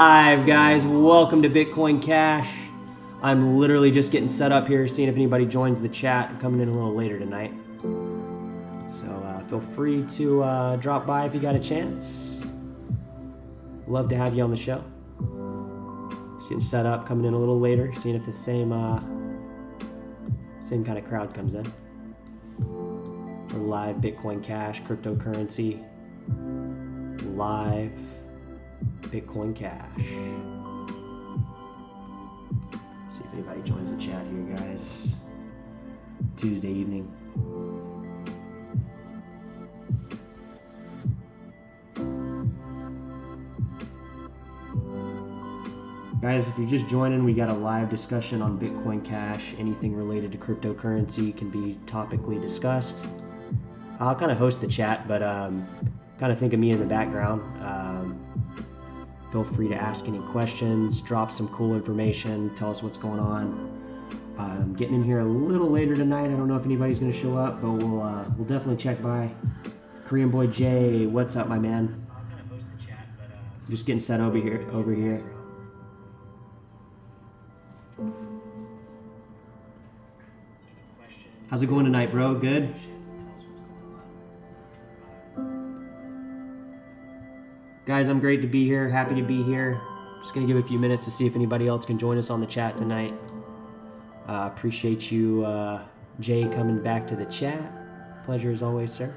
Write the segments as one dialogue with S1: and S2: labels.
S1: Live, guys, welcome to Bitcoin Cash. I'm literally just getting set up here, seeing if anybody joins the chat. I'm coming in a little later tonight, so feel free to drop by if you got a chance. Love to have you on the show. Just getting set up, coming in a little later, seeing if the same kind of crowd comes in. We're live Bitcoin Cash, cryptocurrency, live Bitcoin Cash. See if anybody joins the chat here, guys. Tuesday evening. Guys, if you're just joining, we got a live discussion on Bitcoin Cash. Anything related to cryptocurrency can be topically discussed. I'll kind of host the chat, but kind of think of me in the background. Feel free to ask any questions, drop some cool information, tell us what's going on. I'm getting in here a little later tonight. I don't know if anybody's going to show up, but we'll definitely check by. Korean Boy Jay, what's up, my man? I'll kind of host the chat, but just getting set over here. How's it going tonight, bro? Good? Guys, I'm great to be here. Happy to be here. Just going to give a few minutes to see if anybody else can join us on the chat tonight. Appreciate you, Jay, coming back to the chat. Pleasure as always, sir.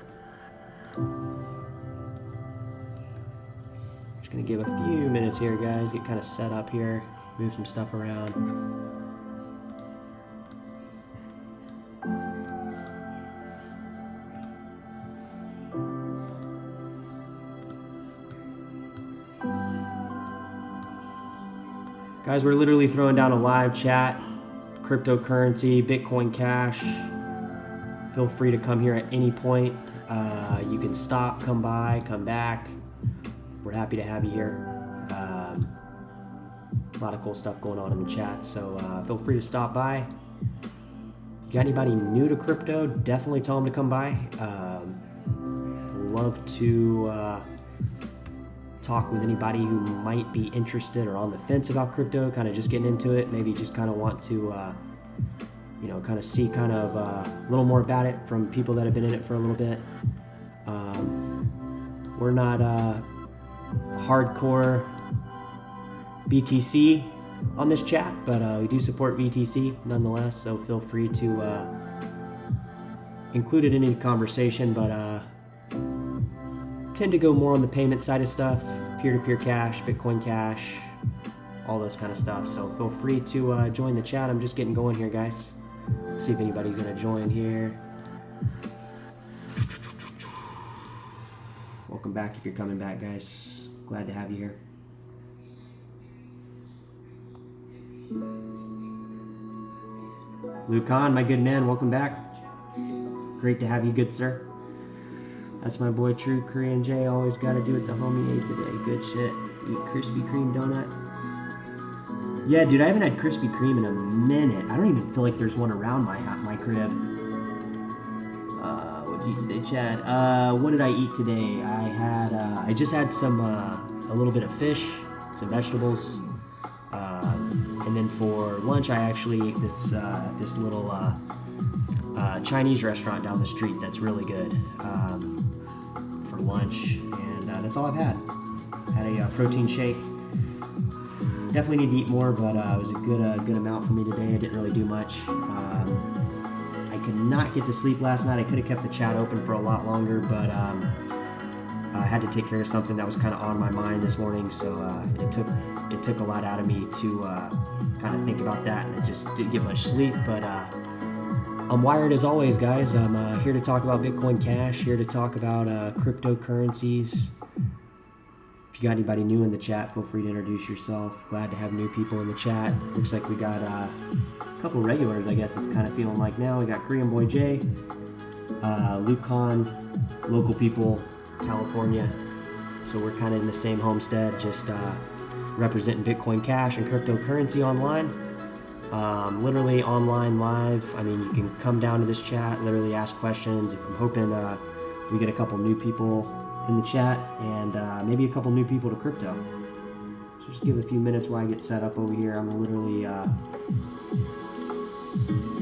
S1: Just going to give a few minutes here, guys. Get kind of set up here. Move some stuff around. Guys, we're literally throwing down a live chat, cryptocurrency, Bitcoin Cash. Feel free to come here at any point. You can stop, come by, come back. We're happy to have you here. A lot of cool stuff going on in the chat, so feel free to stop by. You got anybody new to crypto, definitely tell them to come by. Love to talk with anybody who might be interested or on the fence about crypto, kind of just getting into it, maybe just kind of want to kind of see kind of a little more about it from people that have been in it for a little bit. We're not hardcore BTC on this chat, but we do support BTC nonetheless, so feel free to include it in any conversation, but tend to go more on the payment side of stuff, peer-to-peer cash, Bitcoin Cash, all those kind of stuff. So feel free to join the chat. I'm just getting going here, guys. See if anybody's gonna join here. Welcome back if you're coming back, guys. Glad to have you here. Lucan, my good man, welcome back. Great to have you, good sir. That's my boy True Korean J. Always got to do what the homie ate today. Good shit. Eat Krispy Kreme donut. Yeah, dude, I haven't had Krispy Kreme in a minute. I don't even feel like there's one around my crib. What did you eat today, Chad? What did I eat today? I just had some a little bit of fish, some vegetables, and then for lunch I actually ate this little Chinese restaurant down the street that's really good. For lunch, and that's all I've had. Had a protein shake. Definitely need to eat more, but it was a good amount for me today. I didn't really do much. I could not get to sleep last night. I could have kept the chat open for a lot longer, but I had to take care of something that was kind of on my mind this morning, so it took a lot out of me to kind of think about that, and I just didn't get much sleep, but I'm wired as always, guys. I'm here to talk about Bitcoin Cash, here to talk about cryptocurrencies. If you got anybody new in the chat, feel free to introduce yourself. Glad to have new people in the chat. Looks like we got a couple regulars, I guess it's kind of feeling like now. We got Korean Boy J, Lucan, local people, California. So we're kind of in the same homestead, just representing Bitcoin Cash and cryptocurrency online. Literally online live. I mean, you can come down to this chat, literally ask questions. I'm hoping we get a couple new people in the chat and maybe a couple new people to crypto. So just give it a few minutes while I get set up over here. I'm literally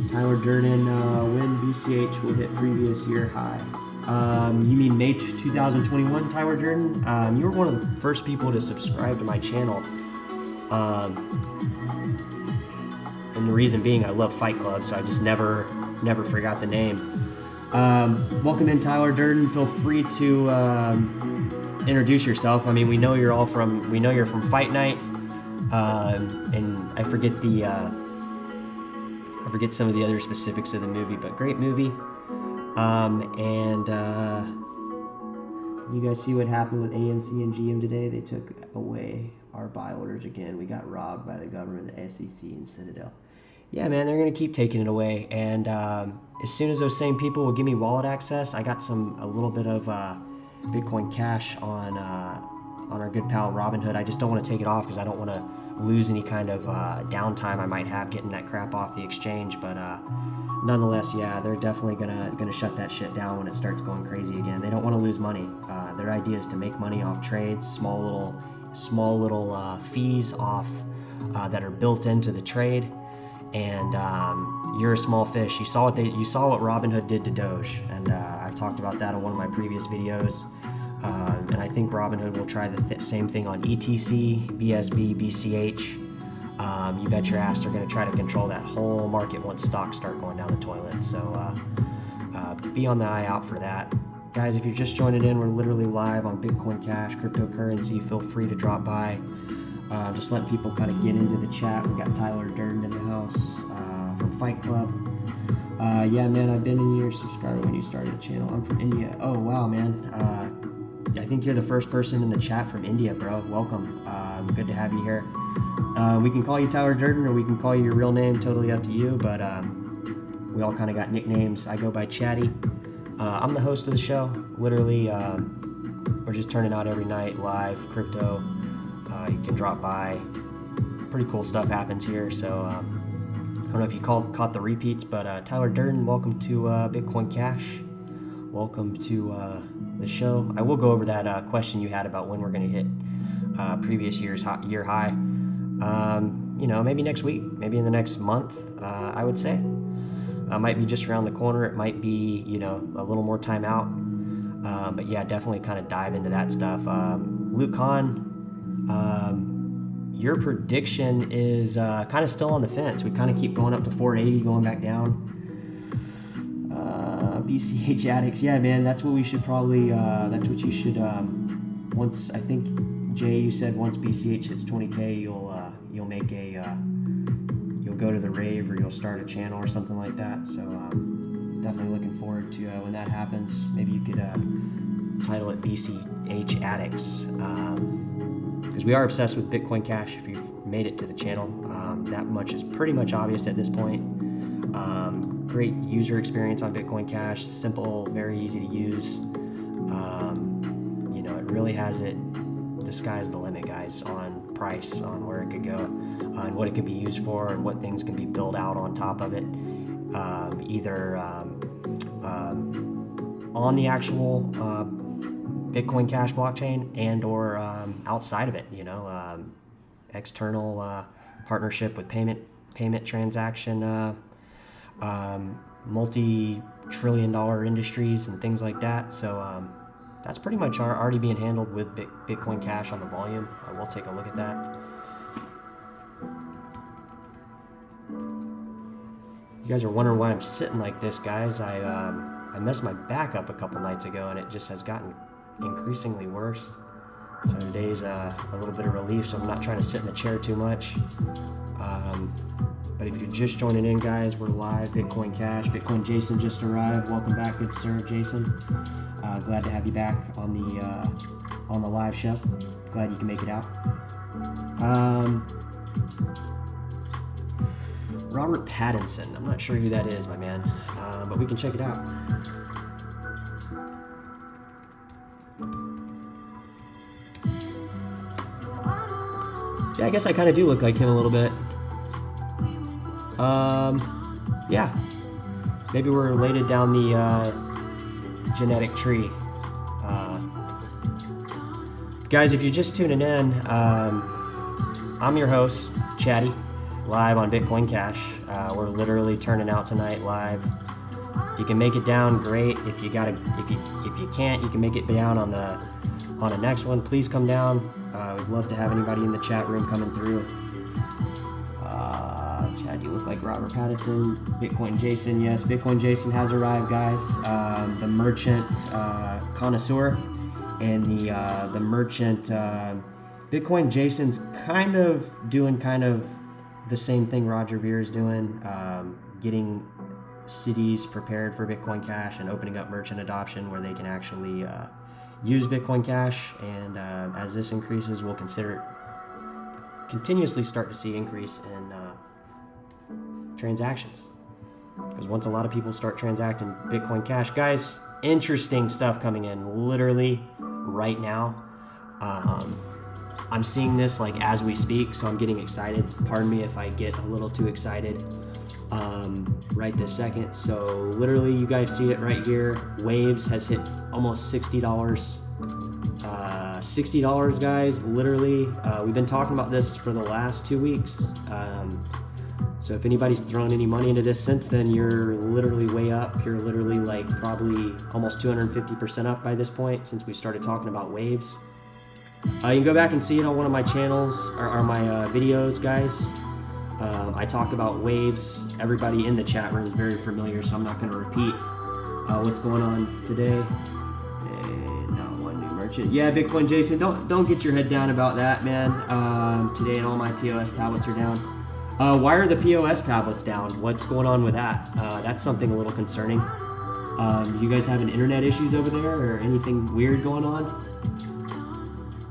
S1: ℚ𝕠𝕚𝕠𝕚 win BCH will hit previous year high. You mean May 2021, ℚ𝕠𝕚𝕠𝕚? You were one of the first people to subscribe to my channel. And the reason being, I love Fight Club, so I just never forgot the name. Welcome in, ℚ𝕠𝕚𝕠𝕚. Feel free to introduce yourself. I mean, we know you're from Fight Night, and I forget some of the other specifics of the movie, but great movie. You guys see what happened with AMC and GM today? They took away our buy orders again. We got robbed by the government, the SEC, and Citadel. Yeah, man, they're gonna keep taking it away. And as soon as those same people will give me wallet access, I got a little bit of Bitcoin Cash on our good pal Robinhood. I just don't want to take it off because I don't want to lose any kind of downtime I might have getting that crap off the exchange. But nonetheless, yeah, they're definitely gonna shut that shit down when it starts going crazy again. They don't want to lose money. Their idea is to make money off trades, small little fees off that are built into the trade. And you're a small fish. You saw what Robinhood did to Doge, and I've talked about that on one of my previous videos. And I think Robinhood will try the same thing on ETC, BSV, BCH. You bet your ass they're going to try to control that whole market once stocks start going down the toilet. So be on the eye out for that. Guys, if you're just joining in, we're literally live on Bitcoin Cash, cryptocurrency. Feel free to drop by. Just letting people kind of get into the chat. We got ℚ𝕠𝕚𝕠 in the house from Fight Club. Yeah, man, I've been in your subscriber when you started the channel. I'm from India. Oh, wow, man. I think you're the first person in the chat from India, bro. Welcome. Good to have you here. We can call you ℚ𝕠𝕚𝕠 or we can call you your real name. Totally up to you, but we all kind of got nicknames. I go by Chatty. I'm the host of the show. Literally, we're just turning out every night, live, crypto. You can drop by. Pretty cool stuff happens here. So I don't know if you caught the repeats, but ℚ𝕠𝕚𝕠, welcome to Bitcoin Cash. Welcome to the show. I will go over that question you had about when we're going to hit previous year's year high. Maybe next week, maybe in the next month, I would say. Might be just around the corner. It might be, a little more time out. But yeah, definitely kind of dive into that stuff. Luke Khan, your prediction is kind of still on the fence. We kind of keep going up to 480, going back down. BCH addicts, yeah, man, that's what we should probably, that's what you should, once, I think, Jay, you said once BCH hits 20K, you'll make you'll go to the rave or you'll start a channel or something like that. So definitely looking forward to when that happens. Maybe you could title it BCH Addicts. Because we are obsessed with Bitcoin Cash. If you've made it to the channel, that much is pretty much obvious at this point. Great user experience on Bitcoin Cash, simple, very easy to use. It really has it. The sky's the limit, guys, on price, on where it could go, and what it could be used for, and what things can be built out on top of it, either on the actual Bitcoin Cash blockchain and or outside of it, external partnership with payment transaction, multi-trillion-dollar industries and things like that. So that's pretty much already being handled with Bitcoin Cash on the volume. We'll take a look at that. You guys are wondering why I'm sitting like this, guys. I messed my back up a couple nights ago, and it just has gotten increasingly worse. So today's a little bit of relief, so I'm not trying to sit in the chair too much. But if you're just joining in, guys, we're live. Bitcoin Cash. Bitcoin Jason just arrived. Welcome back, good sir, Jason. Glad to have you back on the live show. Glad you can make it out. Robert Pattinson. I'm not sure who that is, my man, but we can check it out. Yeah, I guess I kind of do look like him a little bit. Yeah. Maybe we're related down the genetic tree. Guys, if you're just tuning in, I'm your host, Chatty, live on Bitcoin Cash. We're literally turning out tonight live. If you can make it down, great. If you can't, you can make it down on the next one. Please come down. We'd love to have anybody in the chat room coming through. Chad, you look like Robert Pattinson. Bitcoin Jason, yes, Bitcoin Jason has arrived, guys. The merchant connoisseur and the merchant Bitcoin Jason's kind of doing the same thing Roger Ver is doing, getting cities prepared for Bitcoin Cash and opening up merchant adoption where they can actually use Bitcoin Cash. And as this increases, we'll continuously start to see increase in transactions. Because once a lot of people start transacting Bitcoin Cash, guys, interesting stuff coming in literally right now. I'm seeing this like as we speak, so I'm getting excited. Pardon me if I get a little too excited right this second. So literally you guys see it right here. Waves has hit almost $60. $60, guys, literally. We've been talking about this for the last 2 weeks. So if anybody's thrown any money into this since then, you're literally way up. You're literally like probably almost 250% up by this point since we started talking about waves. You can go back and see it on one of my channels or my videos, guys. I talk about waves. Everybody in the chat room is very familiar, so I'm not going to repeat what's going on today. Not one new merchant. Yeah, Bitcoin Jason, don't get your head down about that, man. Today and all my POS tablets are down. Why are the POS tablets down? What's going on with that? That's something a little concerning. You guys having internet issues over there or anything weird going on?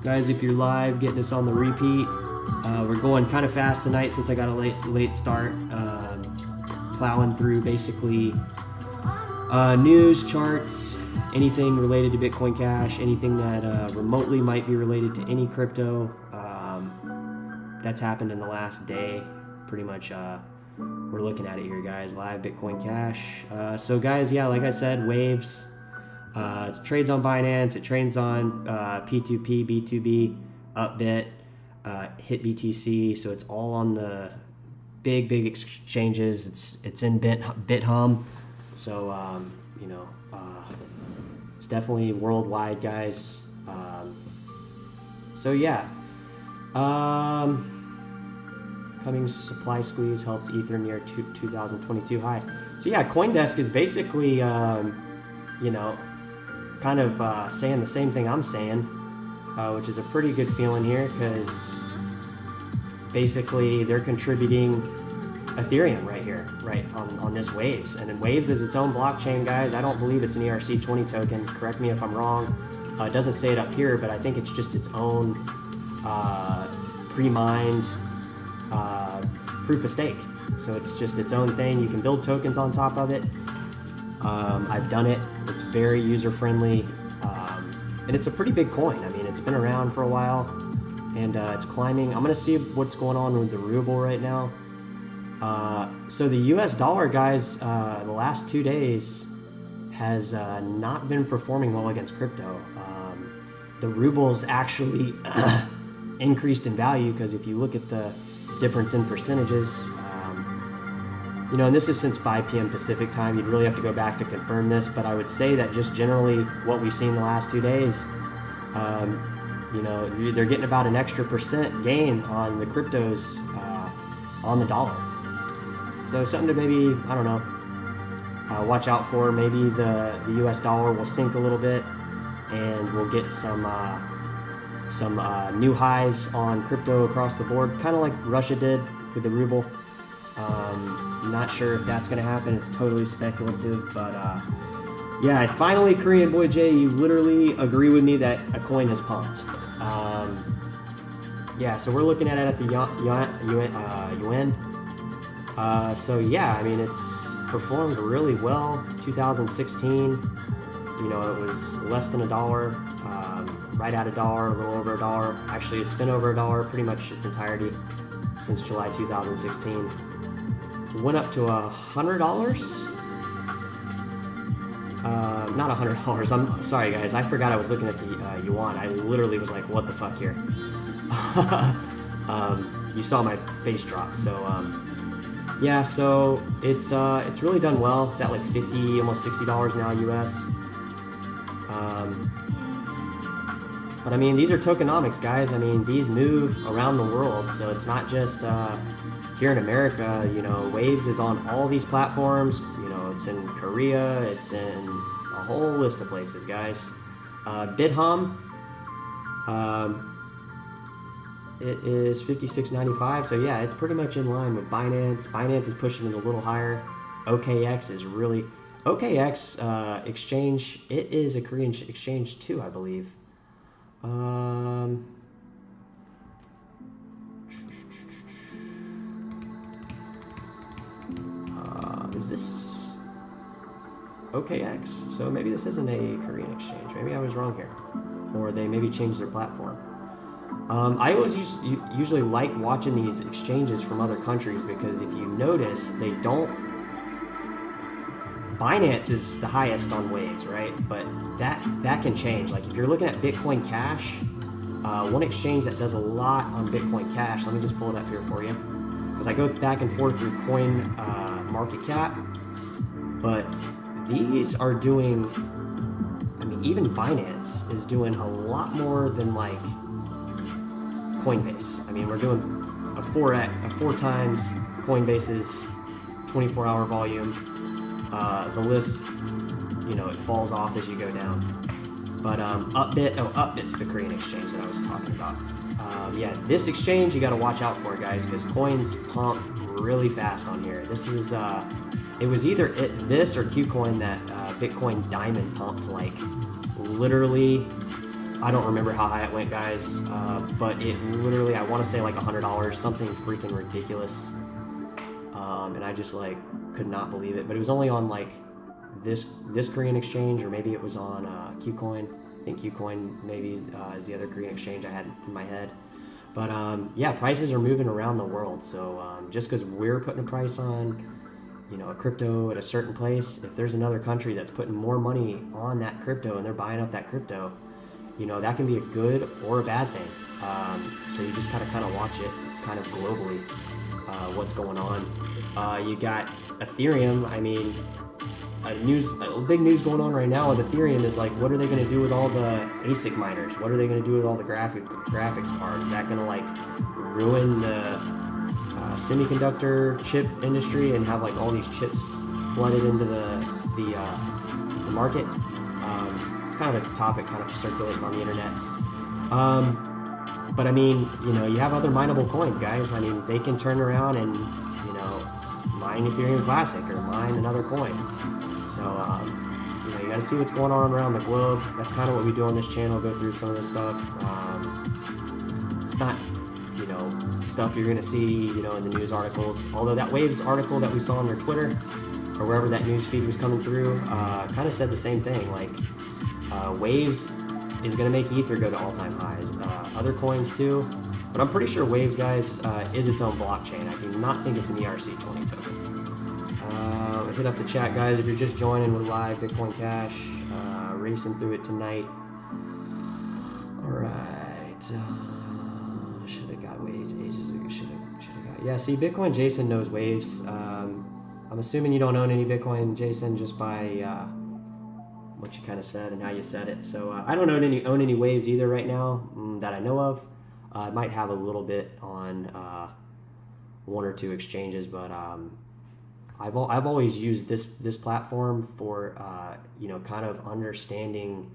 S1: Guys, if you're live, getting us on the repeat. We're going kind of fast tonight since I got a late start. Plowing through basically news, charts, anything related to Bitcoin Cash, anything that remotely might be related to any crypto that's happened in the last day. Pretty much we're looking at it here, guys. Live Bitcoin Cash. So guys, yeah, like I said, waves. It trades on Binance. It trades on P2P, B2B, Upbit, HitBTC. So it's all on the big exchanges. It's in BitHum. So it's definitely worldwide, guys. So yeah. Coming supply squeeze helps Ether near 2022 high. So yeah, CoinDesk is basically kind of saying the same thing I'm saying, which is a pretty good feeling here because basically they're contributing Ethereum right here, right on this Waves. And then Waves is its own blockchain, guys. I don't believe it's an ERC20 token. Correct me if I'm wrong. It doesn't say it up here, but I think it's just its own pre-mined proof of stake. So it's just its own thing. You can build tokens on top of it. I've done it. It's very user-friendly, and it's a pretty big coin. I mean, it's been around for a while, and it's climbing. I'm going to see what's going on with the ruble right now. So the US dollar, guys, the last 2 days has not been performing well against crypto. The ruble's actually increased in value because if you look at the difference in percentages, and this is since 5 p.m. Pacific time. You'd really have to go back to confirm this, but I would say that just generally what we've seen the last 2 days, they're getting about an extra % gain on the cryptos on the dollar. So something to maybe, I don't know, watch out for. Maybe the US dollar will sink a little bit and we'll get some new highs on crypto across the board, kind of like Russia did with the ruble. Not sure if that's going to happen. It's totally speculative, but yeah, finally, Korean Boy J, you literally agree with me that a coin has pumped. Yeah, so we're looking at it at the yuan. So yeah, I mean, it's performed really well. 2016, it was less than $1, right at $1, a little over $1. Actually, it's been over $1 pretty much its entirety since July 2016. Went up to $100. Not $100. I'm sorry, guys. I forgot I was looking at the yuan. I literally was like, "What the fuck here?" you saw my face drop. So yeah, so it's really done well. It's at like $50, almost $60 now US. But I mean, these are tokenomics, guys. I mean, these move around the world, so it's not just here in America. You know, Waves is on all these platforms. You know, it's in Korea, it's in a whole list of places, guys. ℚ𝕚 it is $56.95, so yeah, it's pretty much in line with Binance. Binance is pushing it a little higher. OKX is really... OKX exchange, it is a Korean exchange too, I believe. Is this OKX? So maybe this isn't a Korean exchange. Maybe I was wrong here. Or they maybe changed their platform. I always usually like watching these exchanges from other countries because if you notice, they don't... Binance is the highest on Waves, right? But that can change. Like if you're looking at Bitcoin Cash, one exchange that does a lot on Bitcoin Cash, let me just pull it up here for you. Because I go back and forth through Coin Market Cap, but these are doing... I mean, even Binance is doing a lot more than like Coinbase. I mean, we're doing a 4 times Coinbase's 24-hour volume. The list, you know, it falls off as you go down. But ℚ𝕚𝕚's the Korean exchange that I was talking about. Yeah, this exchange you got to watch out for, guys, because coins pump really fast on here. This is it was either this or KuCoin that Bitcoin Diamond pumped like literally. I don't remember how high it went, guys, but it literally, I want to say like $100, something freaking ridiculous. And I just like could not believe it. But it was only on like this Korean exchange, or maybe it was on KuCoin. I think KuCoin maybe is the other Korean exchange I had in my head. But yeah, prices are moving around the world. So just because we're putting a price on, you know, a crypto at a certain place, if there's another country that's putting more money on that crypto and they're buying up that crypto, you know, that can be a good or a bad thing. So you just gotta kind of watch it kind of globally, what's going on. You got Ethereum. I mean, a big news going on right now with Ethereum is like, what are they going to do with all the ASIC miners? What are they going to do with all the graphics cards? Is that going to like ruin the semiconductor chip industry and have like all these chips flooded into the market? It's kind of a topic kind of circulating on the internet. But I mean, you know, you have other mineable coins, guys. I mean, they can turn around and, you know, mine Ethereum Classic or mine another coin. So, you know, you got to see what's going on around the globe. That's kind of what we do on this channel, go through some of this stuff. It's not, you know, stuff you're going to see, you know, in the news articles. Although that Waves article that we saw on their Twitter, or wherever that news feed was coming through, kind of said the same thing. Like, Waves is going to make Ether go to all-time highs. Other coins too. But I'm pretty sure Waves, guys, is its own blockchain. I do not think it's an ERC20 token. Hit up the chat, guys, if you're just joining. We're live, Bitcoin Cash, racing through it tonight. Alright, should have got Waves ages ago, should have got, yeah, see, Bitcoin Jason knows Waves. I'm assuming you don't own any Bitcoin, Jason, just by what you kind of said and how you said it. So I don't own any Waves either right now that I know of. I might have a little bit on one or two exchanges, but I've always used this platform for you know, kind of understanding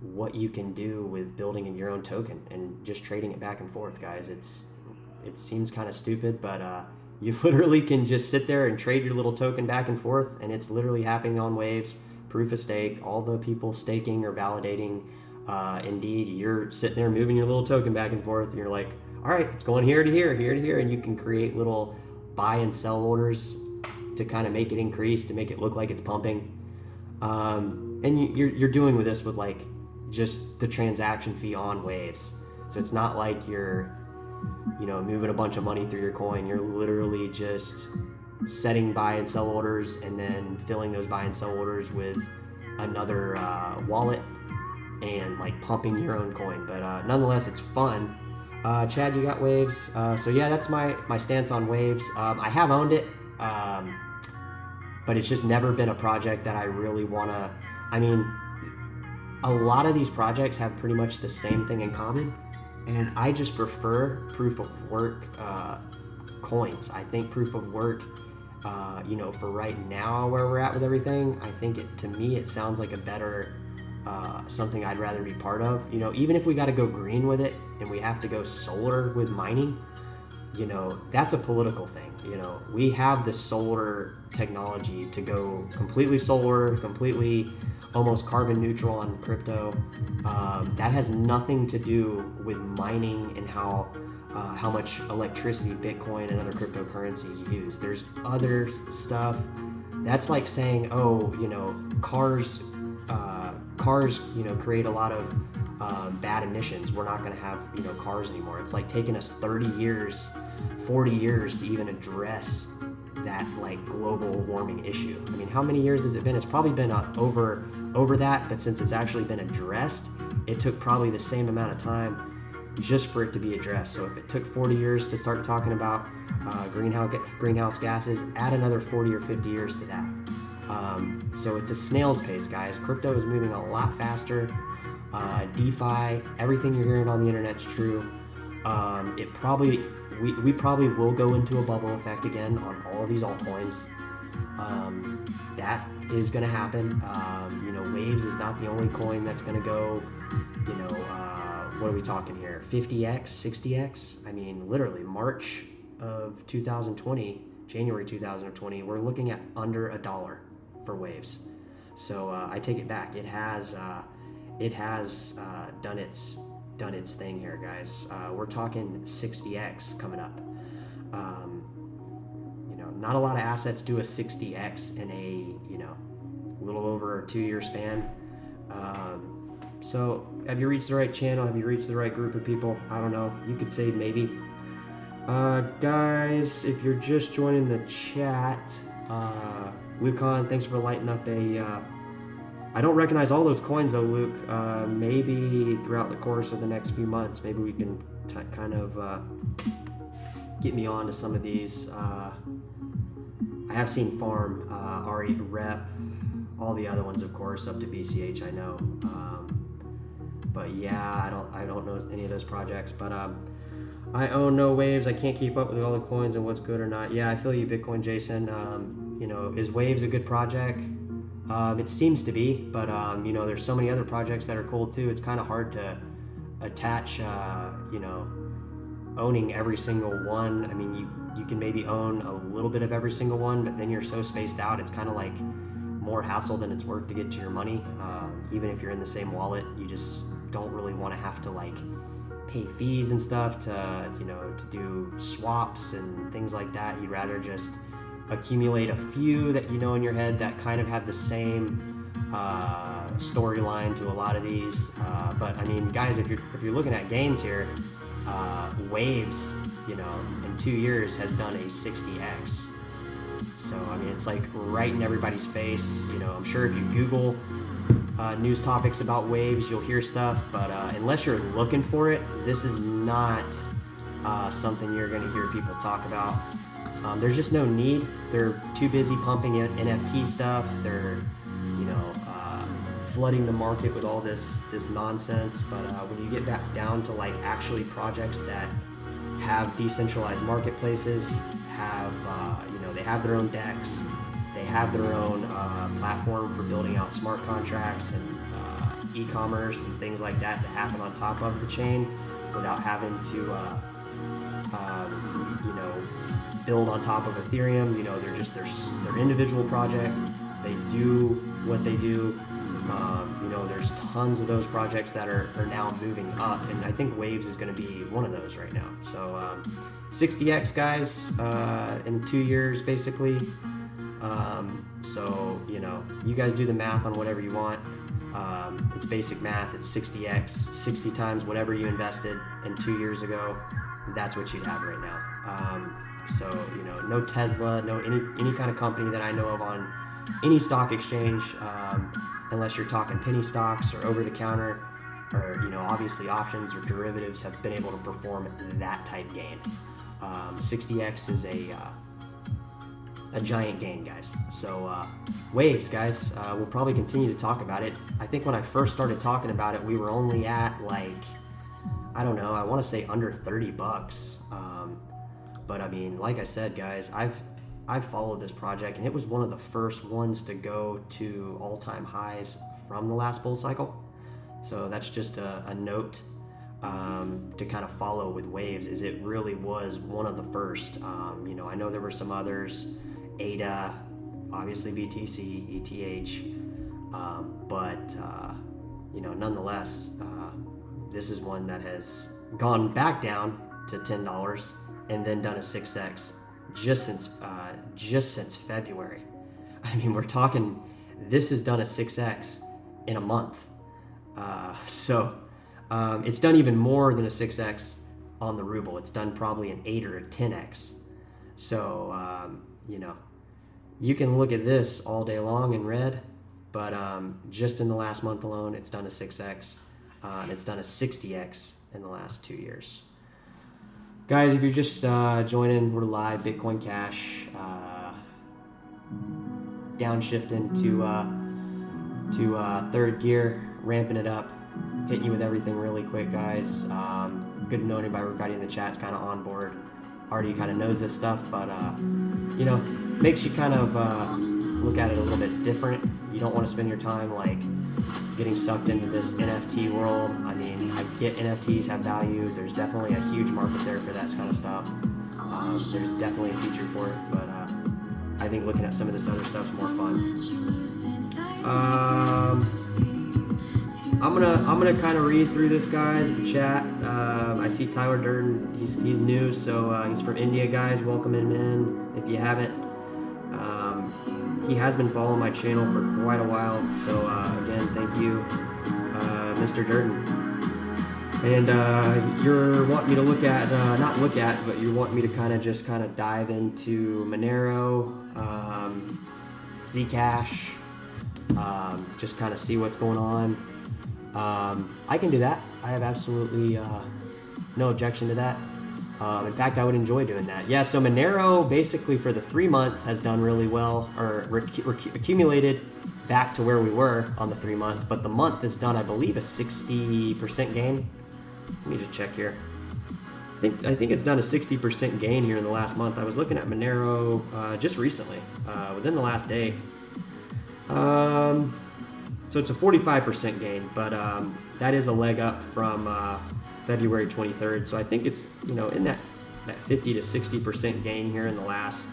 S1: what you can do with building in your own token and just trading it back and forth, guys. It seems kind of stupid, but you literally can just sit there and trade your little token back and forth, and it's literally happening on Waves, proof of stake. All the people staking or validating. Indeed, you're sitting there moving your little token back and forth, and you're like, all right, it's going here to here, here to here, and you can create little buy and sell orders to kind of make it increase, to make it look like it's pumping. And you're doing with this with like just the transaction fee on Waves. So it's not like you're, you know, moving a bunch of money through your coin. You're literally just setting buy and sell orders and then filling those buy and sell orders with another wallet and like pumping your own coin. But nonetheless, it's fun. Chad, you got waves. So yeah, that's my stance on waves. I have owned it, but it's just never been a project that I really want to. I mean, a lot of these projects have pretty much the same thing in common, and I just prefer proof of work coins. I think proof of work, for right now where we're at with everything, I think to me it sounds like a better something I'd rather be part of. Even if we got to go green with it and we have to go solar with mining, that's a political thing. We have the solar technology to go completely solar, completely almost carbon neutral on crypto. That has nothing to do with mining and how much electricity Bitcoin and other cryptocurrencies use. There's other stuff. That's like saying, cars create a lot of bad emissions. We're not going to have cars anymore. It's like taking us 30 years, 40 years to even address that like global warming issue. I mean, how many years has it been? It's probably been over that, but since it's actually been addressed, it took probably the same amount of time just for it to be addressed. So if it took 40 years to start talking about greenhouse gases, add another 40 or 50 years to that. So it's a snail's pace, guys. Crypto is moving a lot faster. DeFi, everything you're hearing on the internet's true. We probably will go into a bubble effect again on all of these altcoins. That is going to happen. Waves is not the only coin that's going to go, what are we talking here? 50x, 60x? I mean, literally March of 2020, January 2020, we're looking at under $1 for waves. So I take it back. It has done its thing here, guys. We're talking 60x coming up. Not a lot of assets do a 60x in a little over a 2-year span. So have you reached the right channel? Have you reached the right group of people? I don't know. You could say maybe. Guys, if you're just joining the chat, Lucan, thanks for lighting up I don't recognize all those coins though, Luke. Maybe throughout the course of the next few months, maybe we can kind of get me on to some of these. I have seen Farm, R8 Rep, all the other ones, of course, up to BCH, I know. But yeah, I don't know any of those projects, but I own no waves. I can't keep up with all the coins and what's good or not. Yeah, I feel you, Bitcoin Jason. Is Waves a good project? It seems to be, but there's so many other projects that are cool too. It's kind of hard to attach, owning every single one. I mean, you can maybe own a little bit of every single one, but then you're so spaced out, it's kind of like more hassle than it's worth to get to your money. Even if you're in the same wallet, you just don't really want to have to like pay fees and stuff to do swaps and things like that. You'd rather just accumulate a few that in your head that kind of have the same storyline to a lot of these. But I mean, guys, if you're looking at gains here, Waves, in 2 years has done a 60x. So I mean, it's like right in everybody's face. I'm sure if you Google news topics about Waves, you'll hear stuff. But unless you're looking for it, this is not something you're going to hear people talk about. There's just no need. They're too busy pumping NFT stuff. They're, flooding the market with all this nonsense. But when you get back down to like actually projects that have decentralized marketplaces, they have their own DEX, they have their own platform for building out smart contracts and e-commerce and things like that happen on top of the chain without having to, build on top of Ethereum. They're just their individual project. They do what they do. There's tons of those projects that are now moving up, and I think Waves is going to be one of those right now. So 60x, guys, in 2 years, basically. So you guys do the math on whatever you want. It's basic math. It's 60x, 60 times whatever you invested in 2 years ago. That's what you'd have right now. So no Tesla, no any kind of company that I know of on any stock exchange, unless you're talking penny stocks or over the counter. or obviously options or derivatives have been able to perform that type gain. 60x is a giant gain, guys. So waves, guys, we'll probably continue to talk about it. I think when I first started talking about it, we were only at like, I don't know, I want to say under $30. But I mean, like I said, guys, I've followed this project, and it was one of the first ones to go to all-time highs from the last bull cycle. So that's just a note to kind of follow with waves, is it really was one of the first. I know there were some others, ADA, obviously BTC, ETH, but nonetheless, this is one that has gone back down to $10 and then done a 6x just since February. I mean, we're talking, this has done a 6x in a month. So it's done even more than a 6x on the ruble. It's done probably an 8 or a 10x. So, you can look at this all day long in red, but just in the last month alone, it's done a 6x. It's done a 60x in the last 2 years. Guys, if you're just joining, we're live, Bitcoin Cash, downshifting to third gear, ramping it up, hitting you with everything really quick, guys. Good to know everybody in the chat's kind of on board, already kind of knows this stuff, but makes you kind of look at it a little bit different. You don't want to spend your time like getting sucked into this NFT world. I mean, I get NFTs have value. There's definitely a huge market there for that kind of stuff. There's definitely a future for it, but I think looking at some of this other stuff's more fun. I'm gonna kind of read through this, guys, the chat. I see Tyler Durden. He's new, so he's from India, guys. Welcome him in if you haven't. He has been following my channel for quite a while, so again, thank you, Mr. Durden. And you're wanting me to look at, but you want me to kind of dive into Monero, Zcash, just kind of see what's going on. I can do that. I have absolutely no objection to that. In fact, I would enjoy doing that. Yeah, so Monero basically for the 3 month has done really well, or accumulated back to where we were on the 3 month, but the month has done, I believe, a 60% gain. Let me just check here. I think it's done a 60% gain here in the last month. I was looking at Monero just recently, within the last day. So it's a 45% gain, but that is a leg up from February 23rd. So I think it's, in that 50 to 60% gain here in the last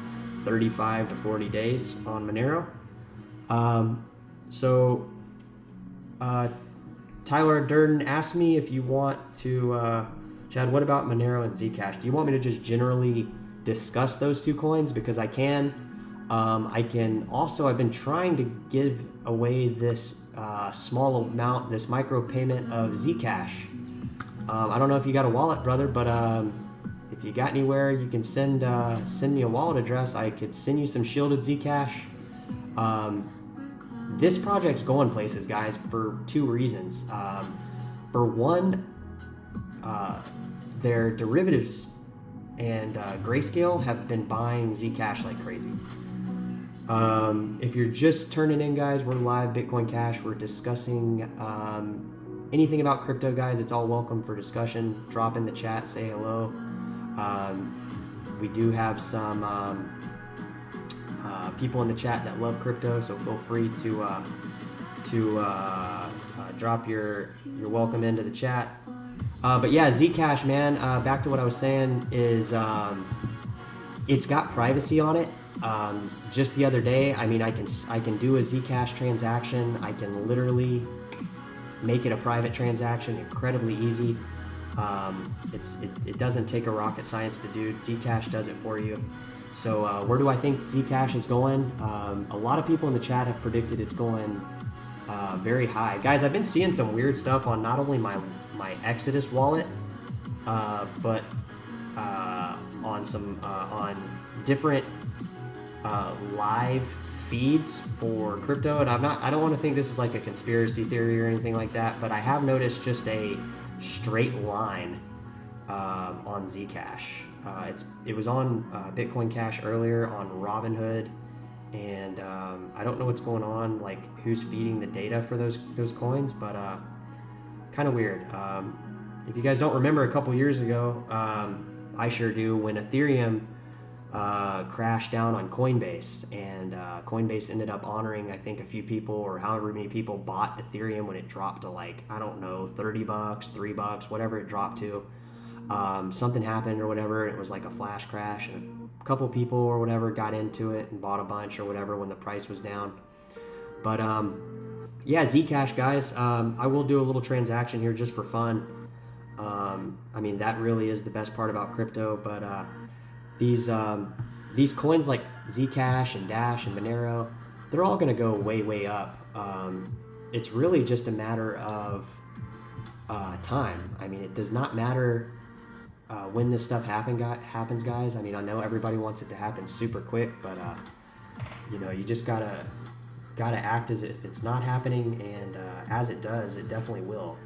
S1: 35 to 40 days on Monero. Tyler Durden asked me if you want to, Chad, what about Monero and Zcash? Do you want me to just generally discuss those two coins? Because I can. I've been trying to give away this small amount, this micro payment of Zcash. I don't know if you got a wallet, brother, but if you got anywhere, you can send me a wallet address. I could send you some shielded Zcash. This project's going places, guys, for two reasons. For one, their derivatives and Grayscale have been buying Zcash like crazy. If you're just turning in, guys, we're live, Bitcoin Cash. We're discussing anything about crypto, guys. It's all welcome for discussion. Drop in the chat, say hello. We do have some people in the chat that love crypto, so feel free to drop your welcome into the chat. But yeah, Zcash, man, back to what I was saying is it's got privacy on it. Just the other day, I mean, I can do a Zcash transaction. I can literally make it a private transaction, incredibly easy. It doesn't take a rocket science to do. Zcash does it for you. So where do I think Zcash is going? A lot of people in the chat have predicted it's going very high. Guys, I've been seeing some weird stuff on not only my Exodus wallet, but on some on different live
S2: feeds for crypto, and I don't want to think this is like a conspiracy theory or anything like that, but I have noticed just a straight line on Zcash. It was on Bitcoin Cash earlier on Robinhood, and I don't know what's going on, like who's feeding the data for those coins, but kind of weird. If you guys don't remember a couple years ago, I sure do, when Ethereum crashed down on Coinbase, and Coinbase ended up honoring, I think, a few people or however many people bought Ethereum when it dropped to, like, I don't know, $30, $3, whatever it dropped to. Something happened or whatever. It was like a flash crash, and a couple people or whatever got into it and bought a bunch or whatever when the price was down. But yeah, Zcash, guys, I will do a little transaction here just for fun. I mean, that really is the best part about crypto, but these coins like Zcash and Dash and Monero, they're all going to go way up. It's really just a matter of time. I mean, it does not matter when this stuff happens, guys. I mean, I know everybody wants it to happen super quick, but you know, you just gotta act as if it's not happening, and as it does, it definitely will.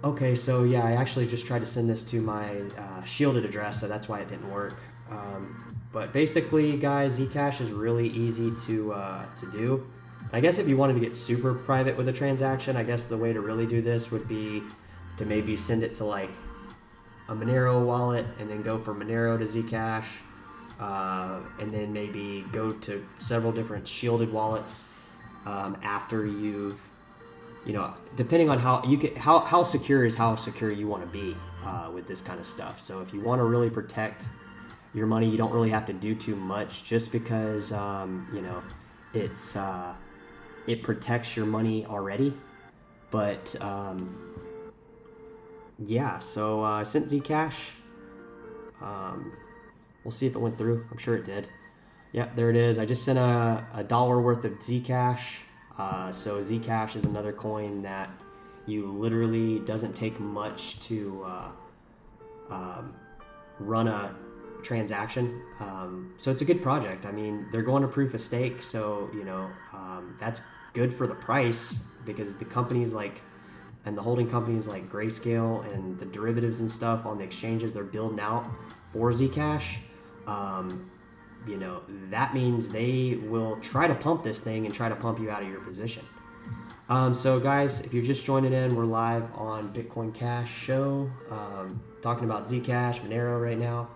S2: Okay, so yeah, I actually just tried to send this to my shielded address, so that's why it didn't work. But basically, guys, Zcash is really easy to do. I guess if you wanted to get super private with a transaction, I guess the way to really do this would be to maybe send it to like a Monero wallet, and then go from Monero to Zcash, and then maybe go to several different shielded wallets after you've, you know, depending on how secure you want to be with this kind of stuff. So if you want to really protect your money, you don't really have to do too much, just because you know, it protects your money already. But yeah, so I sent Zcash. We'll see if it went through. I'm sure it did. Yep, there it is. I just sent a $1 worth of Zcash. So Zcash is another coin that you literally doesn't take much to run a transaction. So it's a good project. I mean, they're going to proof of stake, so you know, that's good for the price, because the companies like, and the holding companies like Grayscale and the derivatives and stuff on the exchanges they're building out for Zcash, you know, that means they will try to pump this thing and try to pump you out of your position. So guys, if you're just joining in, we're live on Bitcoin Cash Show, talking about Zcash, Monero right now.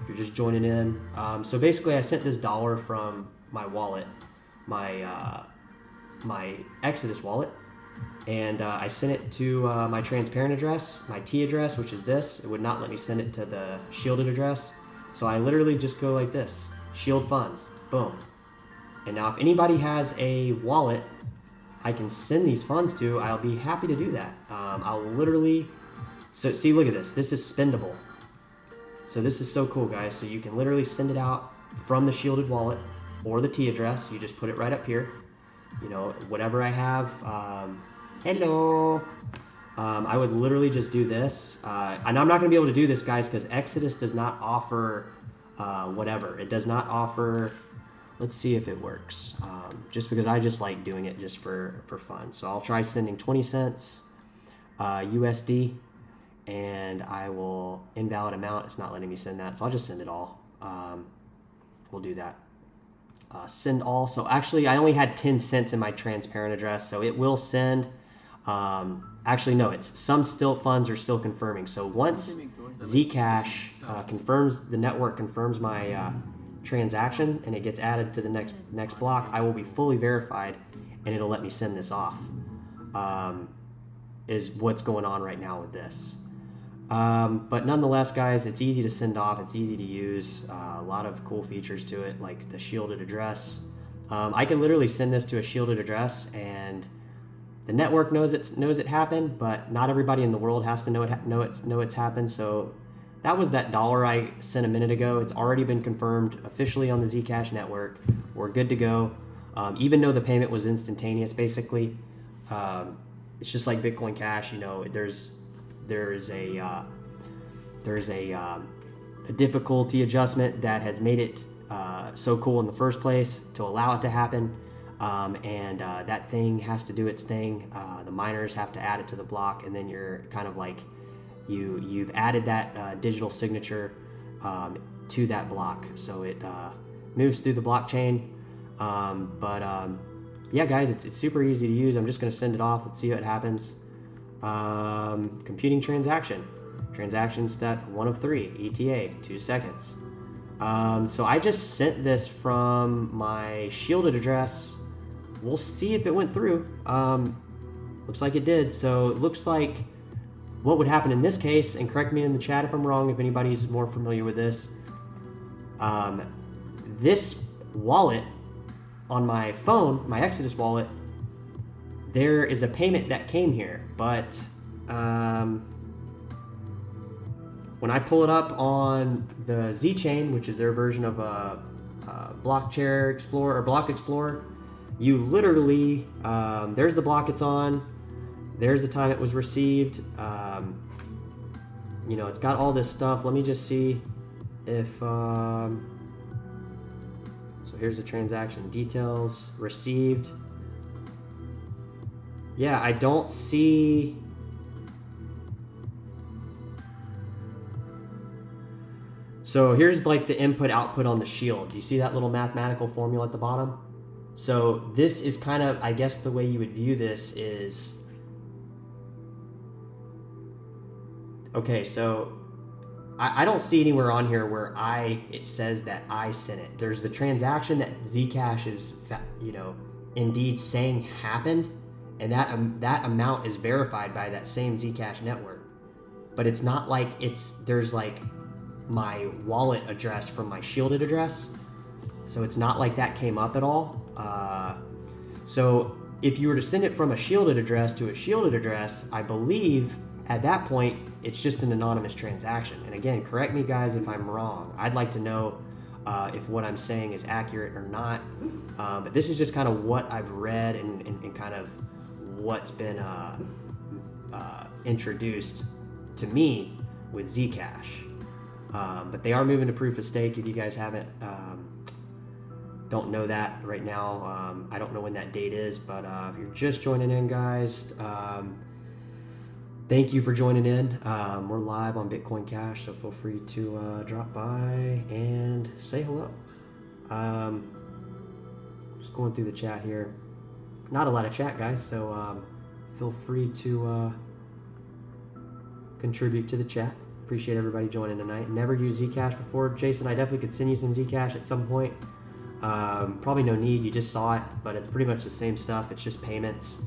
S2: If you're just joining in. So basically I sent this $1 from my wallet, my Exodus wallet, and I sent it to my transparent address, my T address, which is this. It would not let me send it to the shielded address. So I literally just go like this, shield funds, boom. And now if anybody has a wallet I can send these funds to, I'll be happy to do that. I'll literally, so see, look at this. This is spendable. So this is so cool, guys. So you can literally send it out from the shielded wallet or the T address. You just put it right up here. You know, whatever I have. Hello. I would literally just do this. And I'm not going to be able to do this, guys, because Exodus does not offer whatever. It does not offer, let's see if it works. Just because I just like doing it just for fun. So I'll try sending 20 cents USD, and I will invalid amount. It's not letting me send that, so I'll just send it all. We'll do that. Send all. So actually, I only had 10 cents in my transparent address, so it will send. Actually, no, it's some still funds are still confirming. So once Zcash confirms, the network confirms my transaction, and it gets added to the next block, I will be fully verified, and it'll let me send this off. Is what's going on right now with this. But nonetheless, guys, it's easy to send off. It's easy to use. A lot of cool features to it, like the shielded address. I can literally send this to a shielded address, and the network knows it happened, but not everybody in the world has to know it's happened. So that was that $1 I sent a minute ago. It's already been confirmed officially on the Zcash network. We're good to go. Even though the payment was instantaneous, basically. It's just like Bitcoin Cash. You know, there's a difficulty adjustment that has made it so cool in the first place to allow it to happen. And that thing has to do its thing. The miners have to add it to the block, and then you're kind of like you've added that digital signature to that block, so it moves through the blockchain. Yeah, guys, it's super easy to use. I'm just going to send it off. Let's see what happens. Computing transaction step 1 of 3, ETA 2 seconds. So I just sent this from my shielded address. We'll see if it went through. Looks like it did. So it looks like what would happen in this case, and correct me in the chat if I'm wrong, if anybody's more familiar with this. This wallet on my phone, my Exodus wallet, there is a payment that came here, but when I pull it up on the Z chain, which is their version of a Block Explorer, you literally, there's the block it's on, there's the time it was received. You know, it's got all this stuff. Let me just see if, so here's the transaction details, received. Yeah, I don't see, so here's like the input output on the shield. Do you see that little mathematical formula at the bottom? So this is kind of, I guess the way you would view this is, okay, so I don't see anywhere on here where it says that I sent it. There's the transaction that Zcash is, you know, indeed saying happened, and that amount is verified by that same Zcash network. But it's not like there's like my wallet address from my shielded address, so it's not like that came up at all. So if you were to send it from a shielded address to a shielded address, I believe at that point it's just an anonymous transaction. And again, correct me guys if I'm wrong. I'd like to know if what I'm saying is accurate or not. But this is just kind of what I've read and kind of what's been introduced to me with Zcash. But they are moving to proof of stake. If you guys don't know that right now, I don't know when that date is, but if you're just joining in, guys, thank you for joining in. We're live on Bitcoin Cash, so feel free to drop by and say hello. Just going through the chat here. Not a lot of chat, guys, so feel free to contribute to the chat. Appreciate everybody joining tonight. Never used Zcash before. Jason, I definitely could send you some Zcash at some point. Probably no need, you just saw it, but it's pretty much the same stuff. It's just payments.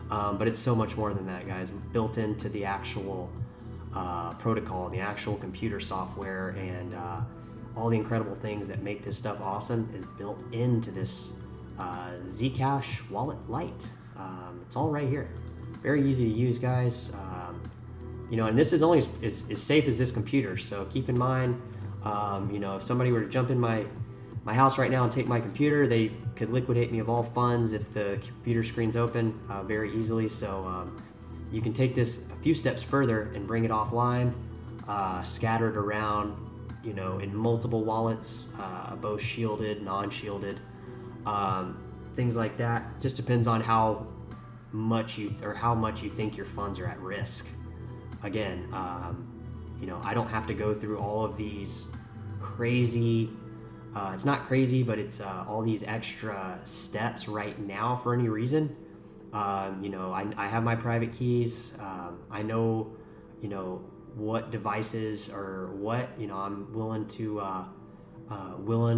S2: But it's so much more than that, guys. Built into the actual protocol and the actual computer software, and all the incredible things that make this stuff awesome is built into this Zcash wallet Lite. It's all right here. Very easy to use, guys. You know, and this is only as safe as this computer, so keep in mind, you know, if somebody were to jump in my house right now and take my computer, they could liquidate me of all funds if the computer screen's open very easily. So you can take this a few steps further and bring it offline, scattered around, you know, in multiple wallets, both shielded, non-shielded, things like that. Just depends on how much you think your funds are at risk. Again, you know, I don't have to go through all of these crazy, it's not crazy, but it's all these extra steps right now for any reason. You know, I have my private keys. I know, you know, what devices or what, you know, I'm willing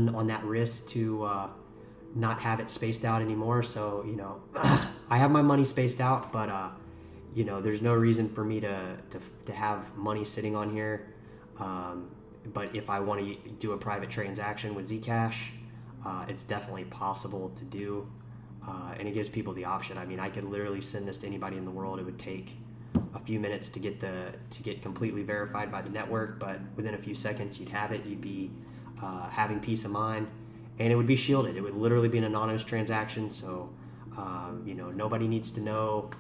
S2: on that risk to not have it spaced out anymore. So, you know, I have my money spaced out, but you know, there's no reason for me to have money sitting on here. But if I want to do a private transaction with Zcash, it's definitely possible to do, and it gives people the option. I mean, I could literally send this to anybody in the world. It would take a few minutes to get completely verified by the network, but within a few seconds you'd have it. You'd be having peace of mind, and it would be shielded. It would literally be an anonymous transaction. So you know, nobody needs to know.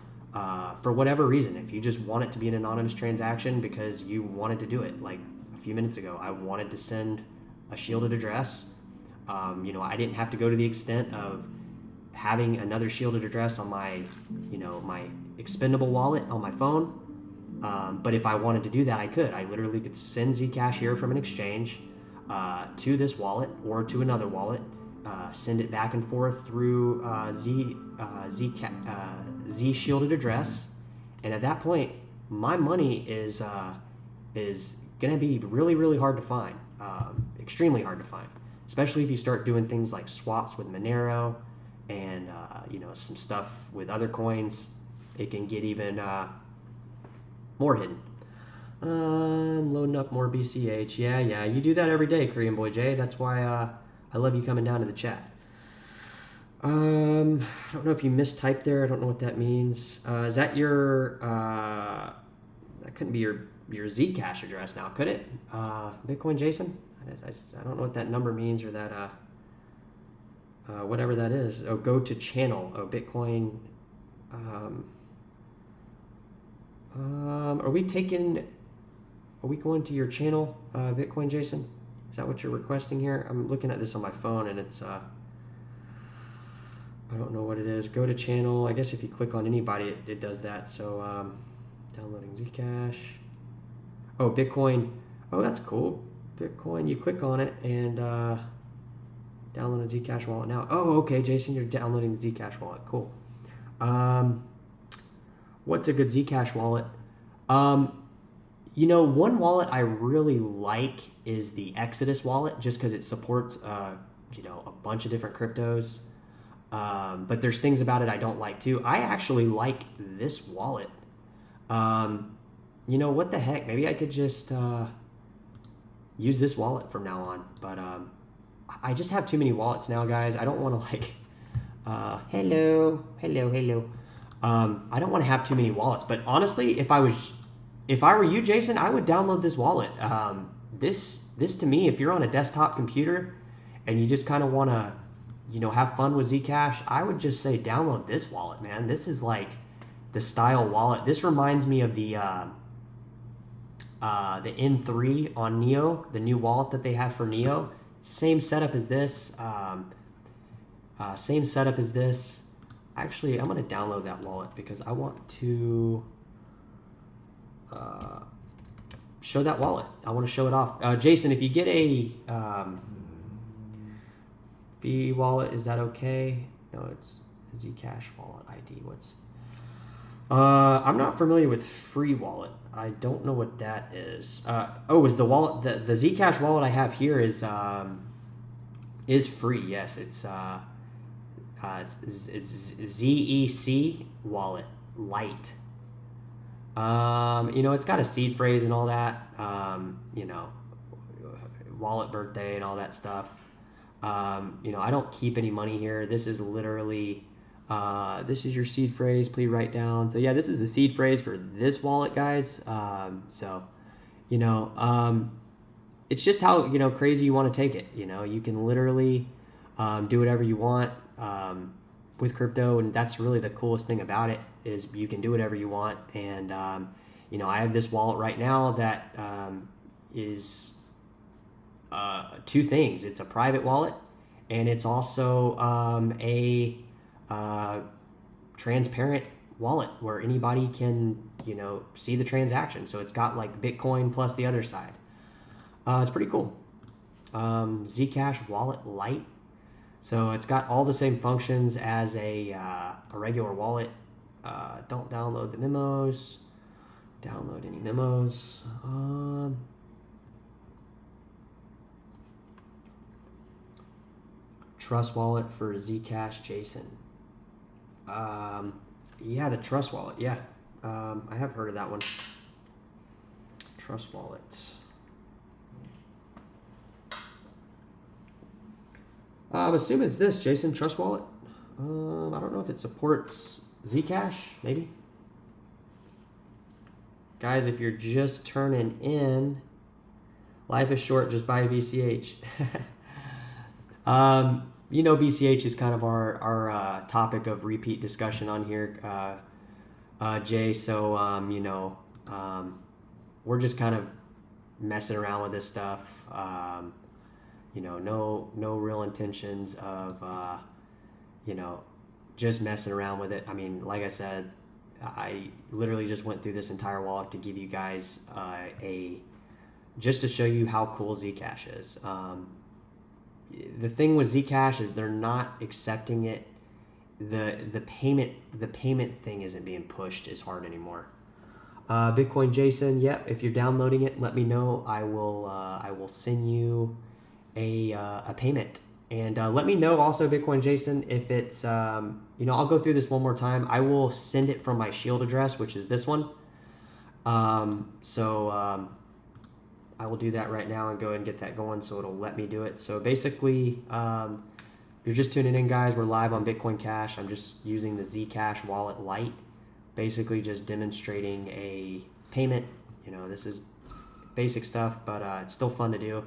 S2: For whatever reason, if you just want it to be an anonymous transaction because you wanted to do it, like a few minutes ago, I wanted to send a shielded address. I didn't have to go to the extent of having another shielded address on my, my expendable wallet on my phone. But if I wanted to do that, I could. I literally could send Zcash here from an exchange to this wallet or to another wallet, send it back and forth through Z shielded address, and at that point, my money is gonna be really, really hard to find, extremely hard to find, especially if you start doing things like swaps with Monero and some stuff with other coins. It can get even more hidden. I'm loading up more BCH. Yeah, you do that every day, Korean Boy Jay. That's why I love you coming down to the chat. I don't know if you mistyped there. I don't know what that means. Is that your, that couldn't be your Zcash address now, could it? Bitcoin Jason? I don't know what that number means, or that, whatever that is. Oh, go to channel. Oh, Bitcoin. Are we going to your channel, Bitcoin Jason? Is that what you're requesting here? I'm looking at this on my phone, and it's, I don't know what it is. Go to channel. I guess if you click on anybody, it does that. So, downloading Zcash. Oh, Bitcoin. Oh, that's cool. Bitcoin. You click on it and download a Zcash wallet now. Oh, okay, Jason, you're downloading the Zcash wallet. Cool. What's a good Zcash wallet? One wallet I really like is the Exodus wallet, just because it supports, a bunch of different cryptos. But there's things about it I don't like too. I actually like this wallet. What the heck? Maybe I could just use this wallet from now on. But I just have too many wallets now, guys. I don't want to hello. I don't want to have too many wallets. But honestly, if I were you, Jason, I would download this wallet. This to me, if you're on a desktop computer and you just kind of want to, have fun with Zcash, I would just say download this wallet, man. This is like the style wallet. This reminds me of the N3 on Neo, the new wallet that they have for Neo. Same setup as this. Actually, I'm going to download that wallet because I want to show that wallet. I want to show it off. Jason, if you get a fee wallet, is that okay? No, it's Zcash wallet ID. I'm not familiar with free wallet. I don't know what that is. Is the wallet, the Zcash wallet I have here is free. Yes, it's ZEC wallet Lite. It's got a seed phrase and all that, wallet birthday and all that stuff. I don't keep any money here. This is literally, this is your seed phrase, please write down. So yeah, this is the seed phrase for this wallet, guys. It's just how, crazy you want to take it. You can literally, do whatever you want, with crypto. And that's really the coolest thing about it, is you can do whatever you want. And, I have this wallet right now that, is, two things. It's a private wallet, and it's also a transparent wallet where anybody can see the transaction. So it's got like Bitcoin plus the other side. It's pretty cool. Zcash wallet Lite. So it's got all the same functions as a regular wallet. Don't download the memos. Download any memos. Trust wallet for Zcash, Jason. Yeah, the Trust wallet. Yeah, I have heard of that one. Trust wallet. I'm assuming it's this, Jason. Trust wallet. I don't know if it supports Zcash. Maybe. Guys, if you're just turning in, life is short. Just buy BCH. BCH is kind of our topic of repeat discussion on here, Jay. So, we're just kind of messing around with this stuff. no real intentions of just messing around with it. I mean, like I said, I literally just went through this entire wallet to give you guys just to show you how cool Zcash is. The thing with Zcash is they're not accepting it. The payment thing isn't being pushed as hard anymore. Bitcoin Jason, yep. If you're downloading it, let me know. I will send you a payment. And let me know also, Bitcoin Jason, if it's, I'll go through this one more time. I will send it from my Shield address, which is this one. I will do that right now and go ahead and get that going so it'll let me do it. So basically, if you're just tuning in, guys, we're live on Bitcoin Cash. I'm just using the Zcash wallet Lite, basically just demonstrating a payment. This is basic stuff, but it's still fun to do.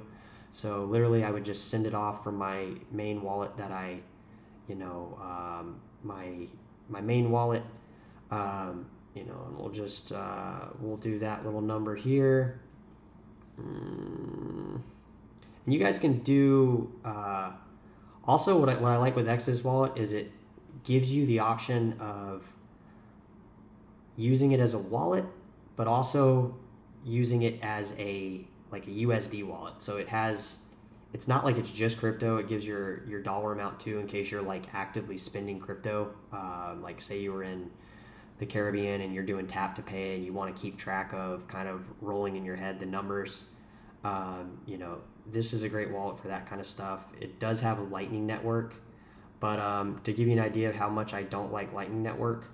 S2: So literally I would just send it off from my main wallet that my main wallet, and we'll just, we'll do that little number here. And you guys can do, also what I like with Exodus wallet is it gives you the option of using it as a wallet, but also using it as a USD wallet. So it's not like it's just crypto. It gives your dollar amount too, in case you're actively spending crypto. Like say you were in the Caribbean and you're doing tap to pay and you want to keep track of kind of rolling in your head the numbers. This is a great wallet for that kind of stuff. It does have a Lightning Network, but to give you an idea of how much I don't like Lightning Network,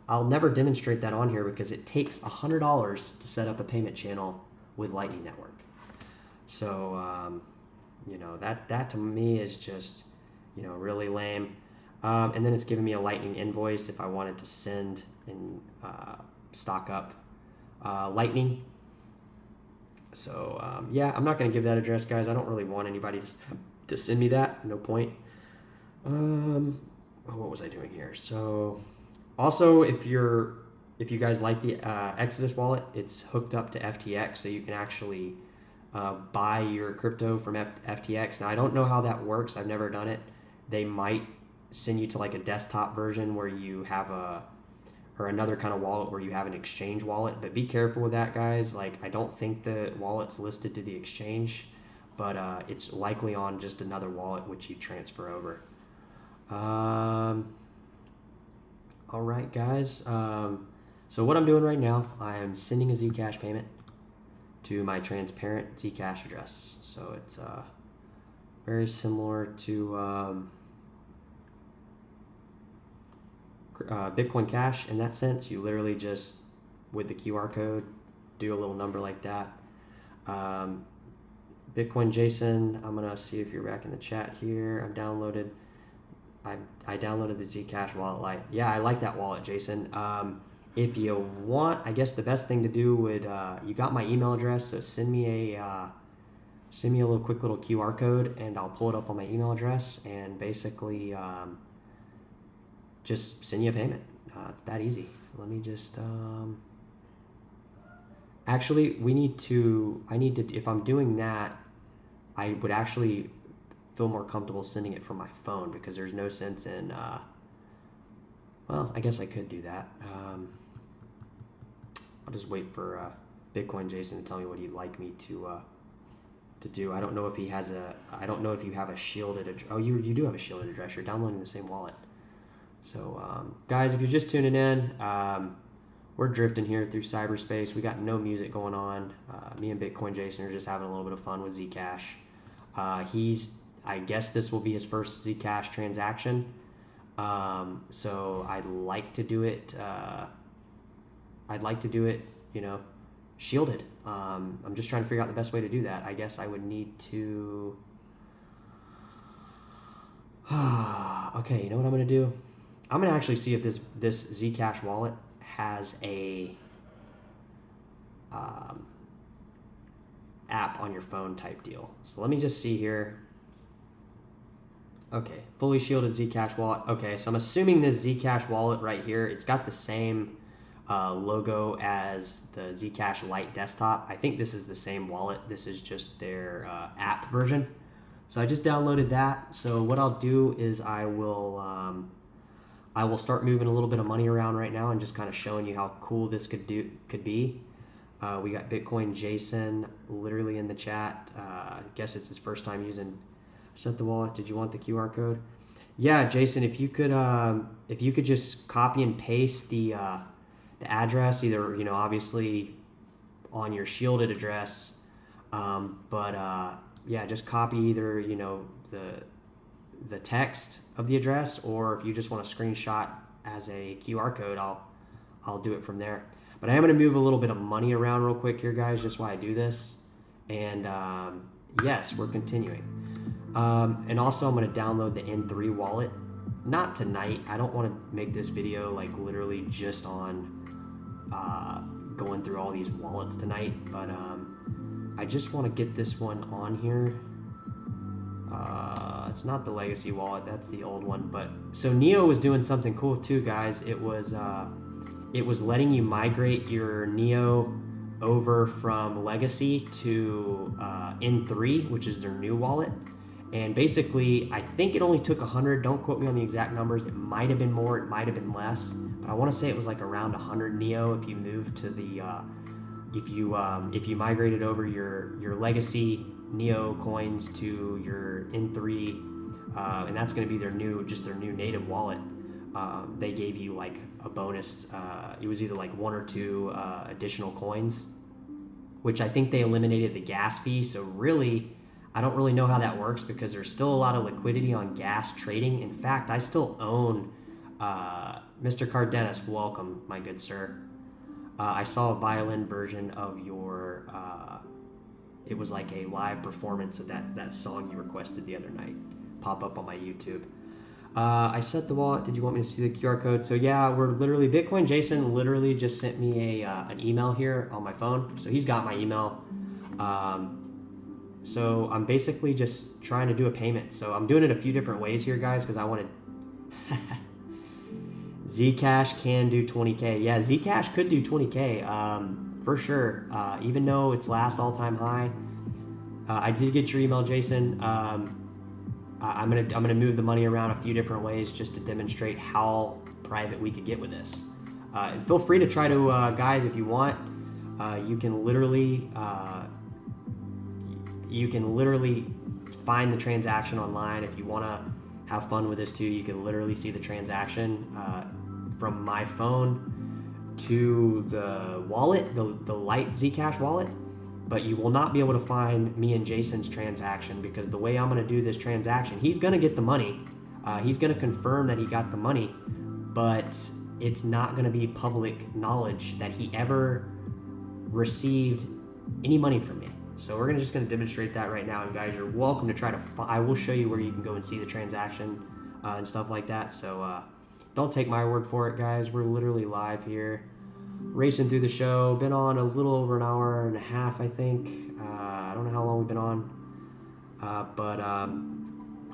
S2: I'll never demonstrate that on here because it takes $100 to set up a payment channel with Lightning Network. So, that to me is just, really lame. And then it's giving me a Lightning invoice if I wanted to send and stock up Lightning. So, I'm not going to give that address, guys. I don't really want anybody to send me that. No point. What was I doing here? So, also, if you guys like the Exodus wallet, it's hooked up to FTX, so you can actually buy your crypto from FTX. Now, I don't know how that works. I've never done it. They might send you to a desktop version where you have or another kind of wallet where you have an exchange wallet. But be careful with that, guys. I don't think the wallet's listed to the exchange, but it's likely on just another wallet which you transfer over. All right, guys. So what I'm doing right now, I am sending a Zcash payment to my transparent Zcash address. So it's very similar to Bitcoin Cash in that sense. You literally just, with the QR code, do a little number like that. Bitcoin Jason, I'm going to see if you're back in the chat here. I downloaded the Zcash wallet Lite. Yeah, I like that wallet, Jason. If you want, I guess the best thing to do would, you got my email address, so send me a quick little QR code and I'll pull it up on my email address and basically just send you a payment. It's that easy. Let me just, actually, if I'm doing that, I would actually feel more comfortable sending it from my phone because there's no sense in, well, I guess I could do that. I'll just wait for Bitcoin Jason to tell me what he'd like me to do. I don't know if he has I don't know if you have a shielded address. Oh, you do have a shielded address. You're downloading the same wallet. So, guys, if you're just tuning in, we're drifting here through cyberspace. We got no music going on. Me and Bitcoin Jason are just having a little bit of fun with Zcash. I guess this will be his first Zcash transaction. So I'd like to do it, shielded. I'm just trying to figure out the best way to do that. I guess I would need to, okay, you know what I'm going to do? I'm going to actually see if this Zcash wallet has a app on your phone type deal. So let me just see here. Okay, fully shielded Zcash wallet. Okay, so I'm assuming this Zcash wallet right here, it's got the same logo as the Zcash Lite desktop. I think this is the same wallet. This is just their app version. So I just downloaded that. So what I'll do is I will start moving a little bit of money around right now and just kind of showing you how cool this could be. We got Bitcoin Jason literally in the chat. I guess it's his first time using Set the Wallet. Did you want the QR code? Yeah, Jason, if you could just copy and paste the address, either, you know, obviously on your shielded address, yeah, just copy either, you know, the text of the address, or if you just want to screenshot as a QR code, I'll do it from there. But I am going to move a little bit of money around real quick here, guys, just while I do this. And yes, we're continuing. And also I'm going to download the N3 wallet. Not tonight. I don't want to make this video like literally just on going through all these wallets tonight, but I just want to get this one on here. It's not the legacy wallet, that's the old one. But so Neo was doing something cool too, guys. It was letting you migrate your Neo over from legacy to N3, which is their new wallet. And basically, I think it only took 100. Don't quote me on the exact numbers. It might have been more, it might have been less, but I want to say it was like around 100 Neo if you moved to the if you migrated over your legacy Neo coins to your N3, and that's going to be their new native wallet. They gave you like a bonus. It was either like 1 or 2 additional coins, which I think they eliminated the gas fee. So really, I don't really know how that works because there's still a lot of liquidity on gas trading. In fact, I still own Mr. Cardenas. Welcome, my good sir. I saw a violin version of your, it was like a live performance of that song you requested the other night pop up on my YouTube. I set the wallet. Did you want me to see the QR code? So yeah, we're literally, Bitcoin Jason literally just sent me an email here on my phone. So he's got my email. So I'm basically just trying to do a payment. So I'm doing it a few different ways here, guys, because I wanted... Zcash can do 20K. Yeah, Zcash could do 20K for sure. Even though it's last all-time high. I did get your email, Jason. I'm gonna move the money around a few different ways just to demonstrate how private we could get with this. And feel free to try to, guys, if you want. You can literally find the transaction online. If you want to have fun with this too, you can literally see the transaction from my phone to the wallet, the Lite Zcash wallet. But you will not be able to find me and Jason's transaction, because the way I'm going to do this transaction, he's going to get the money. He's going to confirm that he got the money, but it's not going to be public knowledge that he ever received any money from me. So we're just going to demonstrate that right now. And guys, you're welcome to try to, I will show you where you can go and see the transaction and stuff like that. So don't take my word for it, guys. We're literally live here, racing through the show. Been on a little over an hour and a half, I think. I don't know how long we've been on, but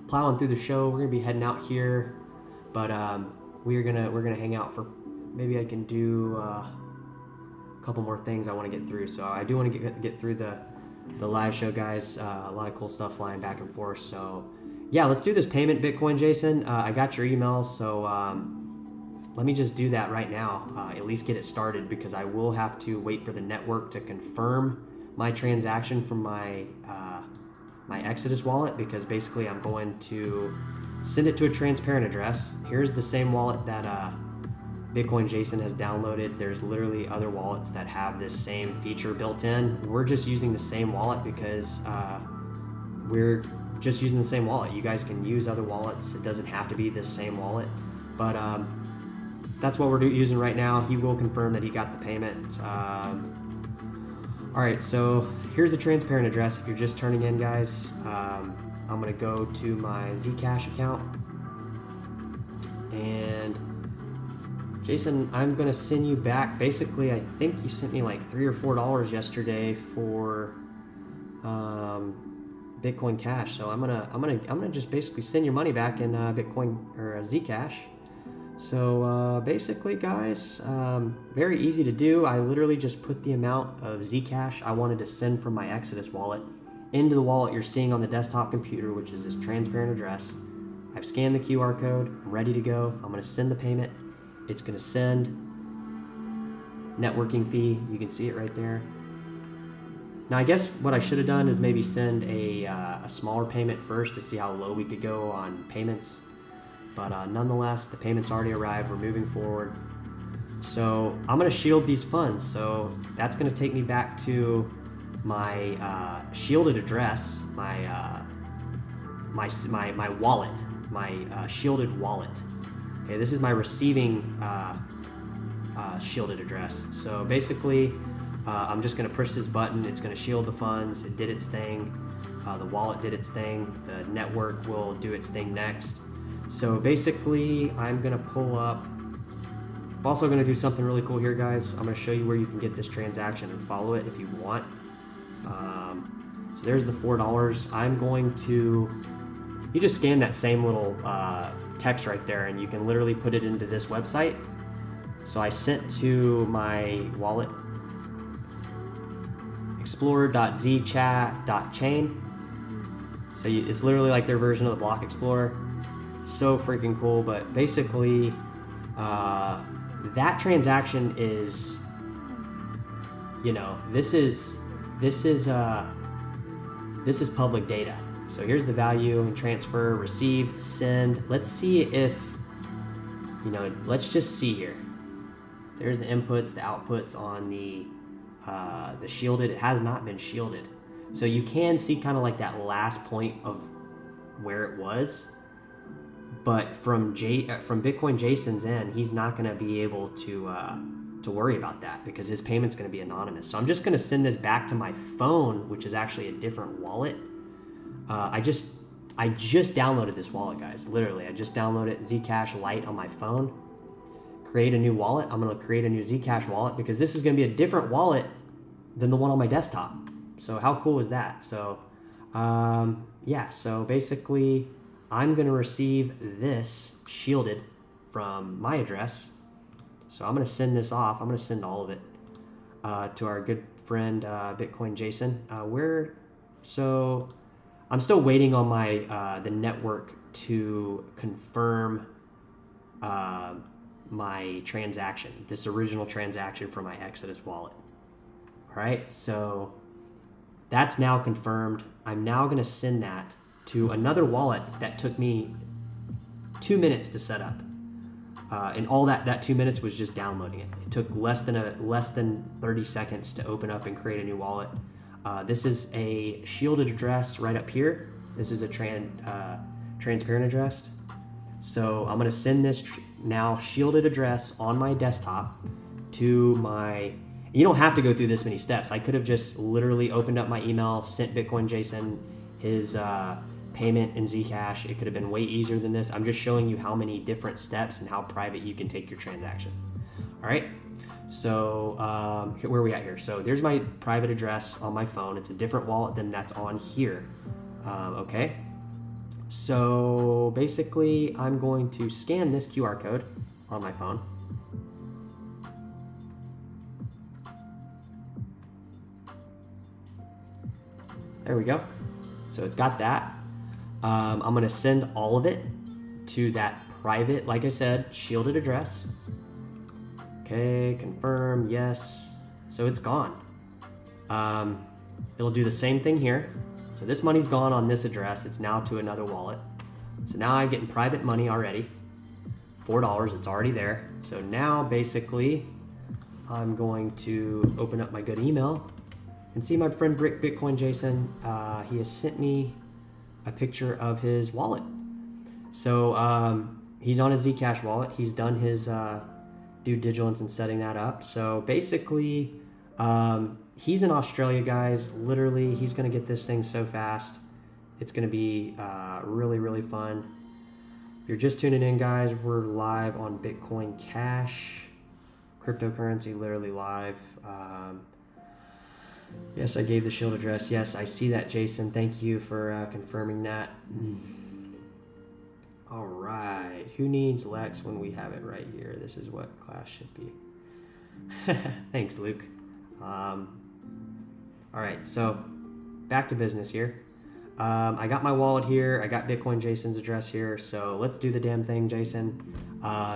S2: plowing through the show. We're gonna be heading out here, but we're gonna hang out for, maybe I can do a couple more things I want to get through. So I do want to get through the live show, guys. A lot of cool stuff flying back and forth. So yeah, let's do this payment, Bitcoin Jason. I got your email, so let me just do that right now, at least get it started, because I will have to wait for the network to confirm my transaction from my my Exodus wallet, because basically I'm going to send it to a transparent address. Here's the same wallet that Bitcoin Jason has downloaded. There's literally other wallets that have this same feature built in. We're just using the same wallet because we're just using the same wallet. You guys can use other wallets. It doesn't have to be this same wallet, but that's what we're using right now. He will confirm that he got the payment. All right, so here's the transparent address. If you're just turning in, guys, I'm gonna go to my Zcash account, and Jason, I'm gonna send you back. Basically, I think you sent me like $3 or $4 yesterday for Bitcoin Cash. So I'm gonna just basically send your money back in Bitcoin or Zcash. So basically, guys, very easy to do. I literally just put the amount of Zcash I wanted to send from my Exodus wallet into the wallet you're seeing on the desktop computer, which is this transparent address. I've scanned the QR code. I'm ready to go. I'm going to send the payment. It's going to send networking fee. You can see it right there. Now, I guess what I should have done is maybe send a smaller payment first to see how low we could go on payments. But nonetheless, the payment's already arrived. We're moving forward. So I'm going to shield these funds. So that's going to take me back to my shielded address, my wallet, my shielded wallet. Okay, this is my receiving shielded address. So basically, I'm just going to push this button. It's going to shield the funds. It did its thing. The wallet did its thing. The network will do its thing next. So basically, I'm going to pull up. I'm also going to do something really cool here, guys. I'm going to show you where you can get this transaction and follow it if you want. So there's the $4. I'm going to, you just scan that same little text right there and you can literally put it into this website. So I sent to my wallet, ℚ𝕠𝕘𝕖𝕣 So it's literally like their version of the Block Explorer. So freaking cool. But basically, that transaction is, you know, this is public data. So here's the value and transfer, receive, send. Let's see if, you know, let's just see here. There's the inputs, the outputs on the shielded. It has not been shielded. So you can see kind of like that last point of where it was. But from Bitcoin Jason's end, he's not going to be able to worry about that because his payment's going to be anonymous. So I'm just going to send this back to my phone, which is actually a different wallet. I just downloaded this wallet, guys. Literally, I just downloaded Zcash Lite on my phone. Create a new wallet. I'm going to create a new Zcash wallet because this is going to be a different wallet than the one on my desktop. So how cool is that? So yeah, so basically I'm going to receive this shielded from my address. So I'm going to send this off. I'm going to send all of it to our good friend Bitcoin Jason. So I'm still waiting on my the network to confirm my transaction, this original transaction for my Exodus wallet. All right, so that's now confirmed. I'm now going to send that to another wallet that took me 2 minutes to set up. And all that 2 minutes was just downloading it. It took less than 30 seconds to open up and create a new wallet. This is a shielded address right up here. This is a transparent address. So I'm going to send this now shielded address on my desktop to my. You don't have to go through this many steps. I could have just literally opened up my email, sent Bitcoin Jason his payment in Zcash. It could have been way easier than this. I'm just showing you how many different steps and how private you can take your transaction. All right. So where are we at here? So there's my private address on my phone. It's a different wallet than that's on here. Okay. So basically, I'm going to scan this QR code on my phone. There we go. So it's got that. I'm going to send all of it to that private, like I said, shielded address. Okay, confirm, yes. So it's gone. It'll do the same thing here. So this money's gone on this address. It's now to another wallet. So now I'm getting private money already. $4, it's already there. So now basically I'm going to open up my good email and see my friend Bitcoin Jason. He has sent me a picture of his wallet. So he's on his Zcash wallet. He's done his due diligence in setting that up. So basically, he's in Australia, guys. Literally, he's going to get this thing so fast. It's going to be really, really fun. If you're just tuning in, guys, we're live on Bitcoin Cash. Cryptocurrency, literally live. Yes, I gave the shield address. Yes, I see that, Jason. Thank you for confirming that. All right. Who needs Lex when we have it right here? This is what class should be. Thanks, Luke. All right. So back to business here. I got my wallet here. I got Bitcoin Jason's address here. So let's do the damn thing, Jason.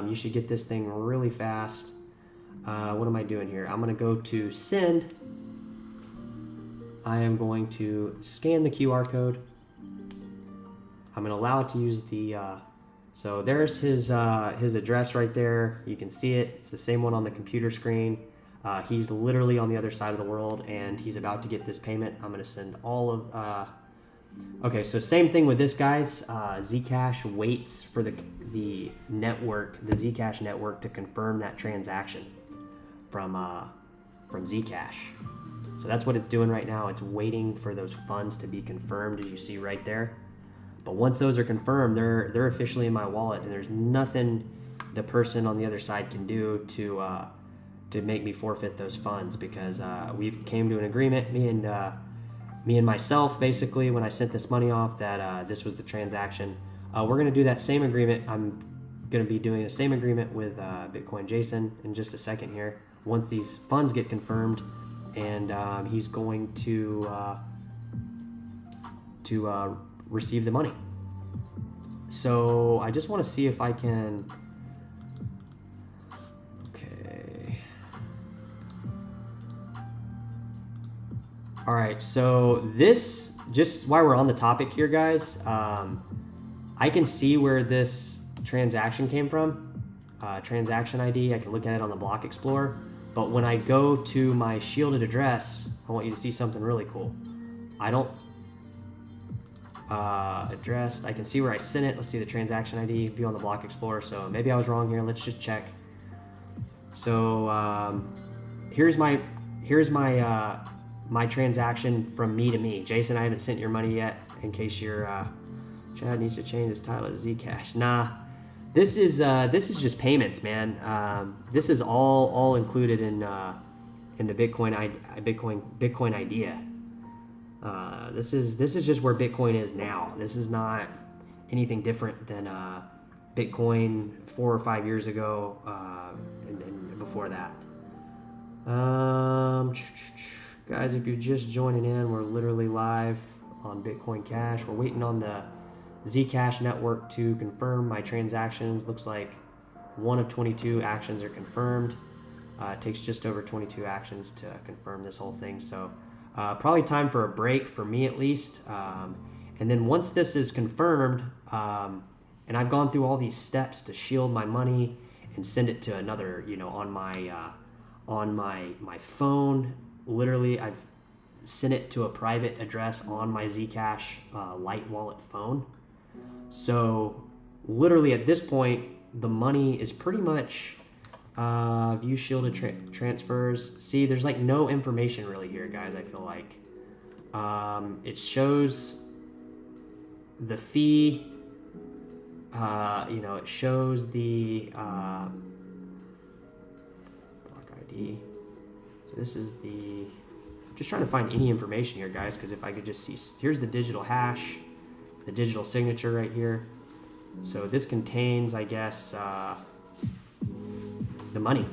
S2: You should get this thing really fast. What am I doing here? I'm going to go to send. I am going to scan the QR code. I'm going to allow it to use the, so there's his address right there. You can see it. It's the same one on the computer screen. He's literally on the other side of the world, and he's about to get this payment. I'm going to send all of, okay, so same thing with this, guys. Zcash waits for the network, the Zcash network, to confirm that transaction from Zcash. So that's what it's doing right now. It's waiting for those funds to be confirmed, as you see right there. But once those are confirmed, they're officially in my wallet, and there's nothing the person on the other side can do to make me forfeit those funds, because we've came to an agreement, me and myself, basically, when I sent this money off, that this was the transaction. We're going to do that same agreement. I'm going to be doing the same agreement with Bitcoin Jason in just a second here, once these funds get confirmed, and he's going to receive the money. So I just want to see if I can, okay. All right, so this, just while we're on the topic here, guys, I can see where this transaction came from, transaction ID. I can look at it on the Block Explorer, but when I go to my shielded address, I want you to see something really cool. I don't, addressed, I can see where I sent it. Let's see the transaction ID, view on the Block Explorer. So maybe I was wrong here. Let's just check. So here's my my transaction from me to me. Jason, I haven't sent your money yet, in case your Chad needs to change his title to Zcash. Nah, this is just payments, man. This is all included in the Bitcoin idea. This is just where Bitcoin is now. This is not anything different than Bitcoin 4 or 5 years ago, and before that. Guys, if you're just joining in, we're literally live on Bitcoin Cash. We're waiting on the Zcash network to confirm my transactions. Looks like 1 of 22 actions are confirmed. It takes just over 22 actions to confirm this whole thing. So probably time for a break, for me at least. And then once this is confirmed, and I've gone through all these steps to shield my money and send it to another, on my phone. Literally, I've sent it to a private address on my Zcash Lite wallet phone. So literally at this point, the money is pretty much view shielded transfers. See, there's like no information really here, guys. I feel like it shows the fee. It shows the block ID. So this is the, just trying to find any information here, guys, because if I could just see, here's the digital hash, the digital signature right here. So this contains, I guess, the money.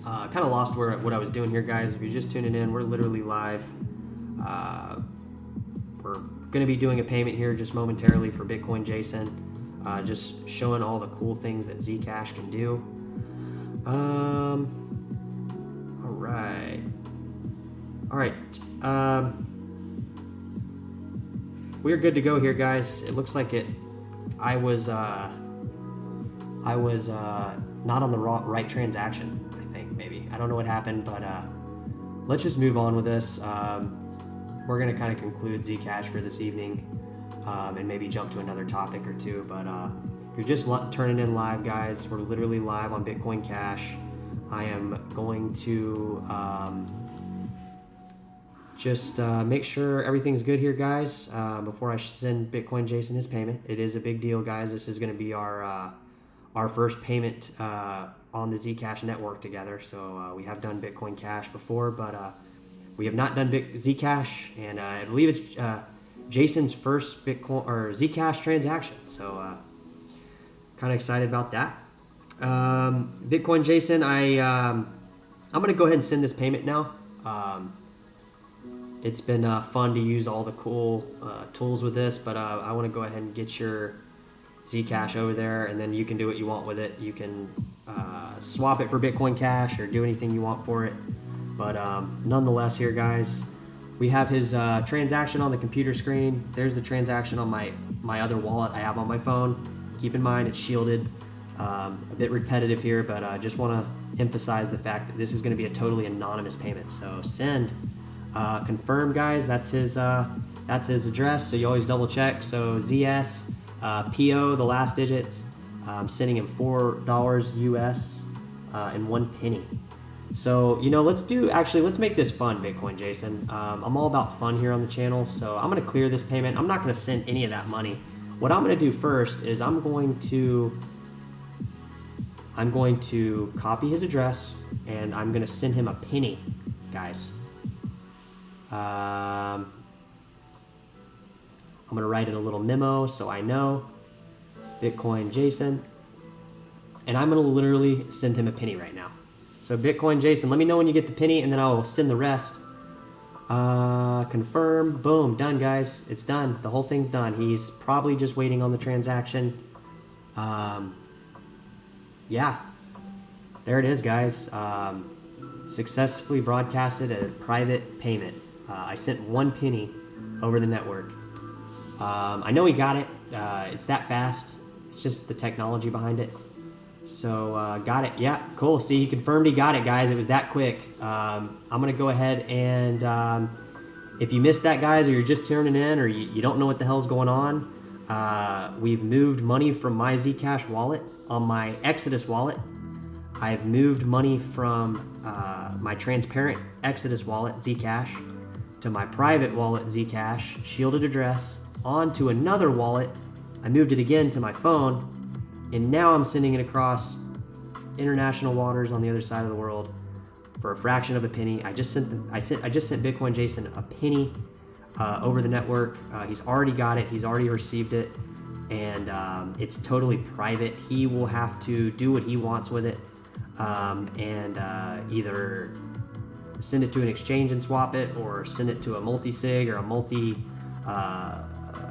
S2: Kind of lost what I was doing here, guys. If you're just tuning in, we're literally live. We're going to be doing a payment here just momentarily for Bitcoin Jason. Just showing all the cool things that Zcash can do. All right. We're good to go here, guys. It looks like I was not on the right transaction, I think, maybe. I don't know what happened, but let's just move on with this. We're going to kind of conclude Zcash for this evening, and maybe jump to another topic or two. But if you're just turning in live, guys, we're literally live on Bitcoin Cash. I am going to just make sure everything's good here, guys, before I send Bitcoin Jason his payment. It is a big deal, guys. This is going to be our first payment on the Zcash network together. So we have done Bitcoin Cash before, but we have not done Zcash, and I believe it's Jason's first Bitcoin or Zcash transaction. So kind of excited about that. Bitcoin Jason, I'm going to go ahead and send this payment now. it's been fun to use all the cool tools with this, but I want to go ahead and get your Zcash over there, and then you can do what you want with it. You can swap it for Bitcoin Cash or do anything you want for it. But nonetheless here, guys, we have his transaction on the computer screen. There's the transaction on my other wallet I have on my phone. Keep in mind it's shielded. A bit repetitive here, but I just want to emphasize the fact that this is going to be a totally anonymous payment. So send, confirm, guys. That's his address. So you always double check. So ZS, PO, the last digits. I'm sending him $4 US and 1 penny. So, you know, let's make this fun, Bitcoin Jason. I'm all about fun here on the channel, so I'm going to clear this payment. I'm not going to send any of that money. What I'm going to do first is I'm going to copy his address, and I'm going to send him a penny, guys. I'm going to write in a little memo so I know. Bitcoin Jason. And I'm going to literally send him a penny right now. So Bitcoin Jason, let me know when you get the penny, and then I'll send the rest. Confirm. Boom. Done, guys. It's done. The whole thing's done. He's probably just waiting on the transaction. Yeah. There it is, guys. Successfully broadcasted a private payment. I sent 1 penny over the network. I know he got it. It's that fast. It's just the technology behind it. So got it. Yeah, cool. See, he confirmed he got it, guys. It was that quick. I'm gonna go ahead and if you missed that, guys, or you're just tuning in, or you don't know what the hell's going on, we've moved money from my Zcash wallet on my Exodus wallet. I've moved money from my transparent Exodus wallet Zcash to my private wallet Zcash shielded address onto another wallet. I moved it again to my phone. And now I'm sending it across international waters on the other side of the world for a fraction of a penny. I just sent Bitcoin Jason a penny over the network. He's already got it. He's already received it, and it's totally private. He will have to do what he wants with it, and either send it to an exchange and swap it, or send it to a multi-sig or a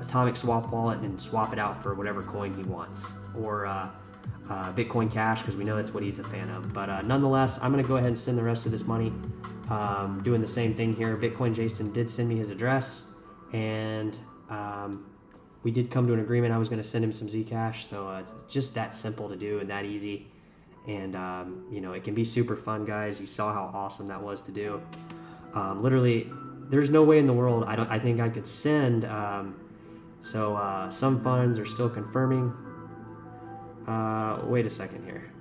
S2: atomic swap wallet and swap it out for whatever coin he wants, or Bitcoin Cash, because we know that's what he's a fan of. But nonetheless, I'm going to go ahead and send the rest of this money. Doing the same thing here. Bitcoin Jason did send me his address, and we did come to an agreement. I was going to send him some Zcash, so it's just that simple to do and that easy. And you know, it can be super fun, guys. You saw how awesome that was to do. Literally, there's no way in the world I think I could send. So some funds are still confirming. Wait a second here.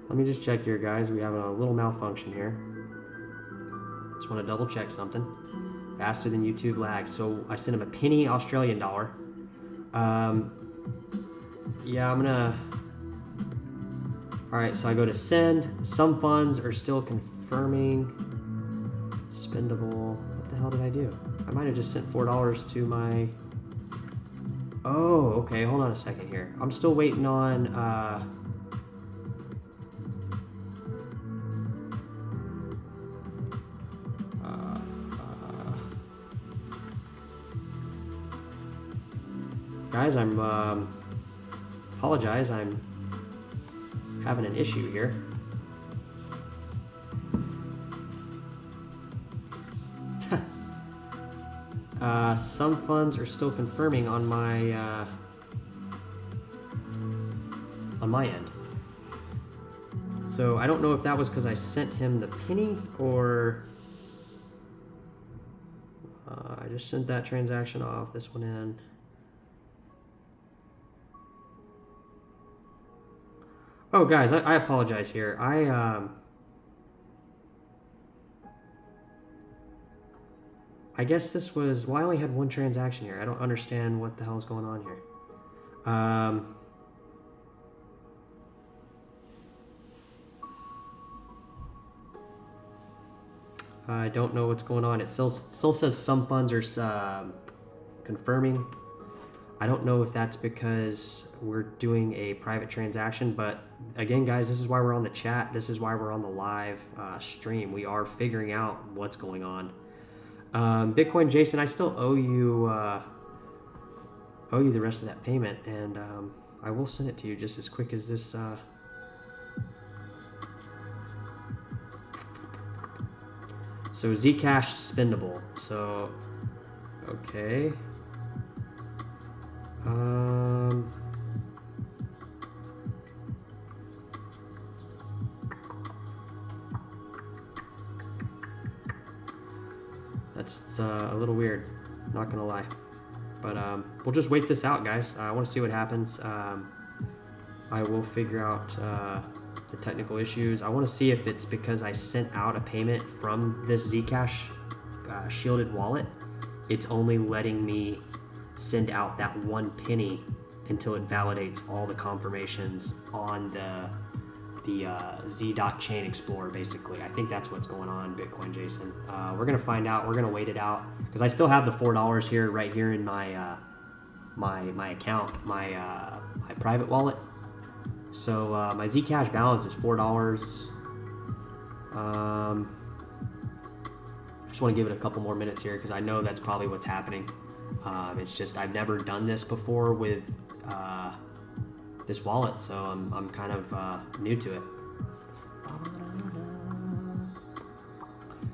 S2: Let me just check here, guys. We have a little malfunction here. Just want to double check something. Faster than YouTube lag. So I sent him a penny Australian dollar. Yeah, I'm gonna. All right, so I go to send. Some funds are still confirming. Spendable. What the hell did I do? I might have just sent $4 to my. Oh, okay. Hold on a second here. I'm still waiting on. Guys, I'm apologize. I'm having an issue here. Some funds are still confirming on my end. So I don't know if that was because I sent him the penny, or I just sent that transaction off. This one in. Oh, guys, I apologize here. I guess this was. Well, I only had one transaction here. I don't understand what the hell's going on here. I don't know what's going on. It still says some funds are confirming. I don't know if that's because we're doing a private transaction, but again, guys, this is why we're on the chat. This is why we're on the live stream. We are figuring out what's going on. Bitcoin Jason, I still owe you the rest of that payment, and I will send it to you just as quick as this. So Zcash spendable. So okay. That's a little weird, not gonna lie, but we'll just wait this out, guys. I want to see what happens. I will figure out the technical issues. I want to see if it's because I sent out a payment from this Zcash shielded wallet. It's only letting me send out that 1 penny until it validates all the confirmations on the ℚ𝕚𝕚 basically. I think that's what's going on, Bitcoin Jason. We're gonna find out. We're gonna wait it out because I still have the $4 here, right here in my my account, my private wallet. So my Zcash balance is $4. I just want to give it a couple more minutes here because I know that's probably what's happening. It's just I've never done this before with this wallet, so I'm kind of new to it.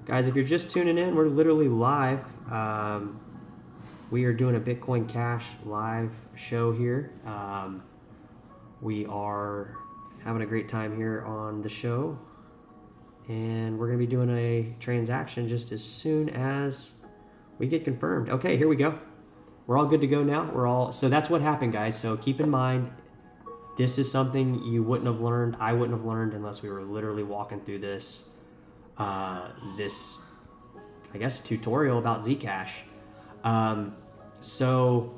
S2: Guys, if you're just tuning in, we're literally live. We are doing a Bitcoin Cash live show here. We are having a great time here on the show, and we're going to be doing a transaction just as soon as we get confirmed. Okay, here we go. We're all good to go now. So that's what happened, guys. So keep in mind, this is something you wouldn't have learned, I wouldn't have learned unless we were literally walking through this, I guess, tutorial about Zcash. So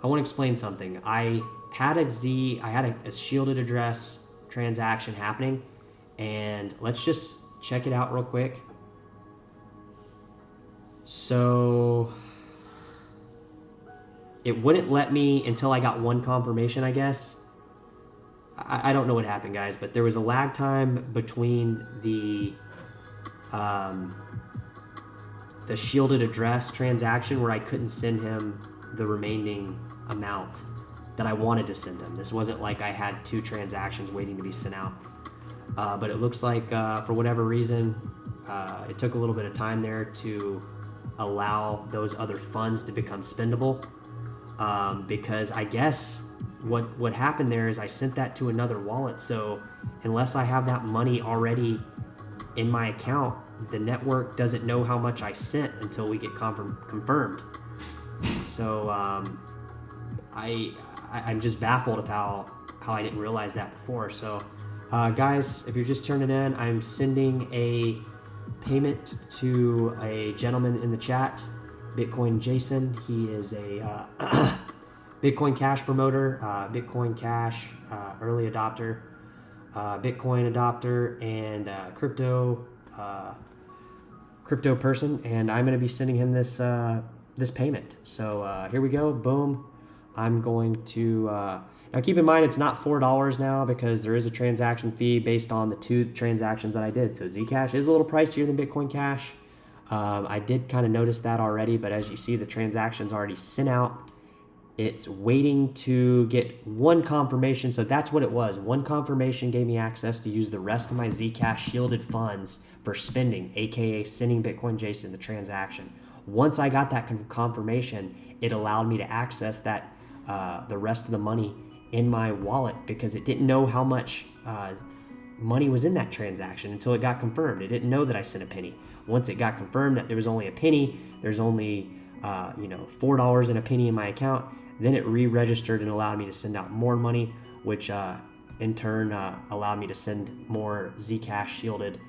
S2: I want to explain something. I had a shielded address transaction happening, and let's just check it out real quick. So it wouldn't let me until I got 1 confirmation, I guess. I don't know what happened, guys, but there was a lag time between the shielded address transaction where I couldn't send him the remaining amount that I wanted to send him. This wasn't like I had 2 transactions waiting to be sent out. But it looks like for whatever reason, it took a little bit of time there to allow those other funds to become spendable. Because I guess what happened there is I sent that to another wallet. So unless I have that money already in my account, the network doesn't know how much I sent until we get confirmed. So I'm just baffled of how I didn't realize that before. So guys, if you're just turning in, I'm sending a payment to a gentleman in the chat, Bitcoin Jason. He is a Bitcoin Cash promoter, Bitcoin Cash early adopter, Bitcoin adopter, and crypto person, and I'm going to be sending him this this payment. So here we go. Boom. I'm going to now keep in mind it's not $4 now because there is a transaction fee based on the 2 transactions that I did. So Zcash is a little pricier than Bitcoin Cash. I did kind of notice that already, but as you see, the transaction's already sent out. It's waiting to get 1 confirmation. So that's what it was. 1 confirmation gave me access to use the rest of my Zcash shielded funds for spending, aka sending Bitcoin Jason the transaction. Once I got that confirmation, it allowed me to access that the rest of the money in my wallet because it didn't know how much money was in that transaction until it got confirmed. It didn't know that I sent a penny. Once it got confirmed that there was only a penny, there's only $4 and a penny in my account, then it re-registered and allowed me to send out more money, which in turn allowed me to send more Zcash shielded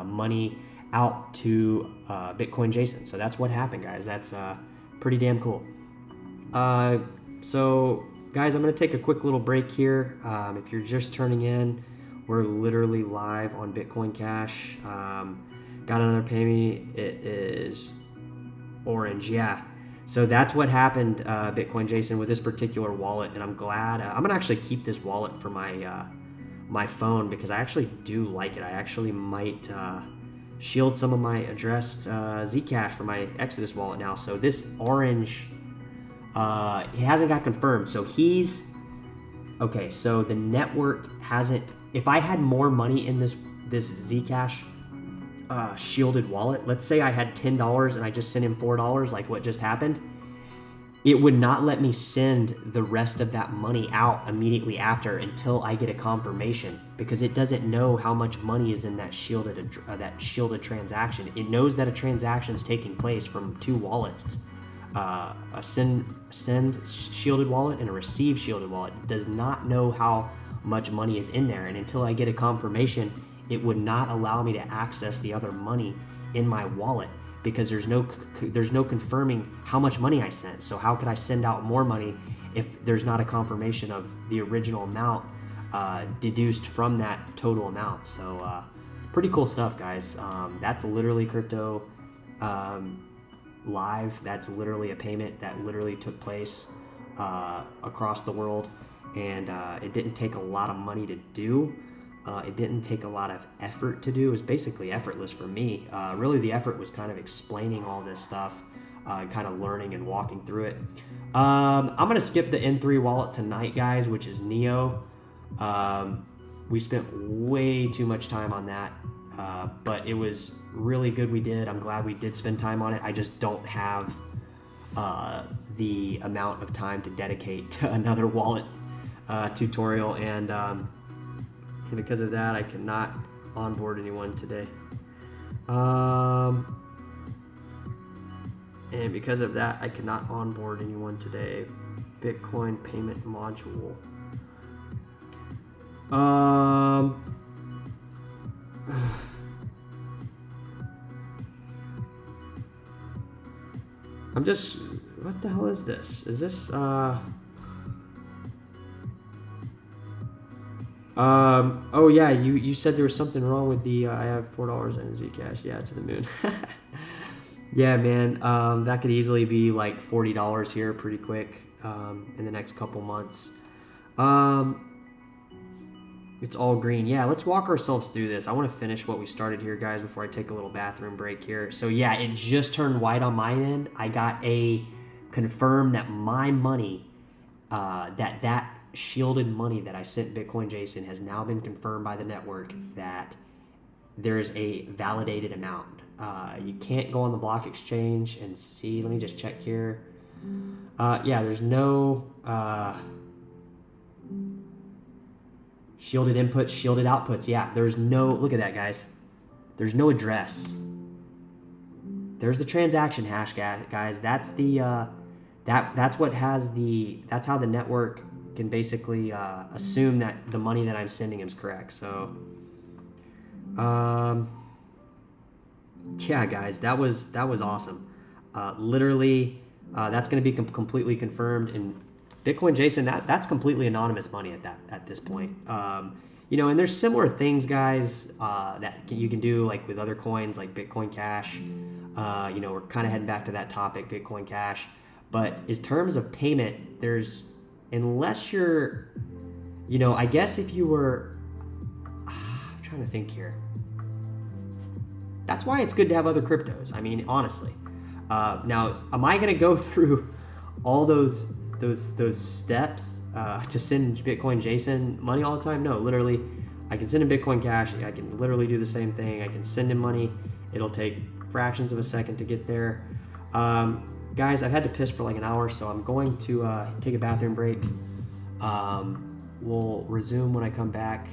S2: money out to Bitcoin Jason. So that's what happened, guys. That's pretty damn cool. So guys, I'm going to take a quick little break here. If you're just turning in, we're literally live on Bitcoin Cash. Got another payment. It is orange, yeah. So that's what happened, Bitcoin Jason, with this particular wallet, and I'm glad. I'm gonna actually keep this wallet for my phone because I actually do like it. I actually might shield some of my addressed Zcash for my Exodus wallet now. So this orange, it hasn't got confirmed. So he's okay. So the network hasn't. If I had more money in this Zcash shielded wallet, let's say I had $10 and I just sent him $4, like what just happened, it would not let me send the rest of that money out immediately after until I get a confirmation, because it doesn't know how much money is in that shielded transaction. It knows that a transaction is taking place from two wallets, a send shielded wallet and a receive shielded wallet. It does not know how much money is in there, and until I get a confirmation, it would not allow me to access the other money in my wallet, because there's no confirming how much money I sent. So how could I send out more money if there's not a confirmation of the original amount deduced from that total amount? So pretty cool stuff, guys. That's literally crypto live. That's literally a payment that literally took place across the world, and it didn't take a lot of money to do. It didn't take a lot of effort to do. It was basically effortless for me. Really, the effort was kind of explaining all this stuff, kind of learning and walking through it. I'm going to skip the N3 wallet tonight, guys, which is Neo. We spent way too much time on that, but it was really good we did. I'm glad we did spend time on it. I just don't have the amount of time to dedicate to another wallet tutorial, and because of that, I cannot onboard anyone today. And because of that, I cannot onboard anyone today. Bitcoin payment module. I'm just, what the hell is this? Is this, oh yeah, you said there was something wrong with the, I have $4 in Zcash, yeah, to the moon. Yeah, man, that could easily be like $40 here pretty quick, in the next couple months. It's all green. Yeah, let's walk ourselves through this. I want to finish what we started here, guys, before I take a little bathroom break here. So yeah, it just turned white on my end. I got a confirm that my money, that shielded money that I sent Bitcoin Jason has now been confirmed by the network that there's a validated amount. You can't go on the block exchange and see. Let me just check here. Yeah, there's no shielded inputs, shielded outputs. Yeah, there's no, look at that, guys. There's no address. There's the transaction hash, guys. That's the that's what has the, that's how the network can basically assume that the money that I'm sending him is correct. So yeah, guys, that was awesome. Literally, that's going to be completely confirmed. And Bitcoin Jason, that's completely anonymous money at this point. You know, and there's similar things, guys, that you can do like with other coins, like Bitcoin Cash. You know, we're kind of heading back to that topic, Bitcoin Cash. But in terms of payment, there's, unless you're, you know, I guess if you were, I'm trying to think here. That's why it's good to have other cryptos. I mean, honestly. Now, am I going to go through all those steps to send Bitcoin Jason money all the time? No, literally, I can send him Bitcoin Cash. I can literally do the same thing. I can send him money. It'll take fractions of a second to get there. Guys, I've had to piss for like an hour, so I'm going to take a bathroom break. We'll resume when I come back.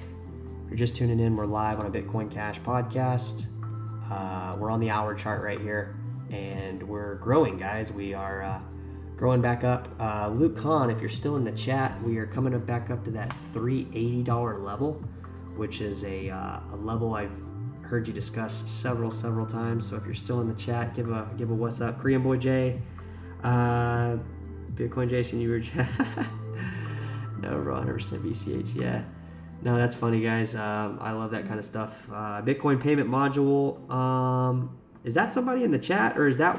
S2: If you're just tuning in, we're live on a Bitcoin Cash podcast. We're on the hour chart right here, and we're growing, guys. We are growing back up. Luke Khan, if you're still in the chat, we are coming back up to that $380 level, which is a level I've heard you discuss several times. So if you're still in the chat, give a what's up. Korean Boy J, Bitcoin Jason, you were no, bro, 100% BCH. Yeah, no, that's funny, guys. I love that kind of stuff. Bitcoin payment module. Is that somebody in the chat, or is that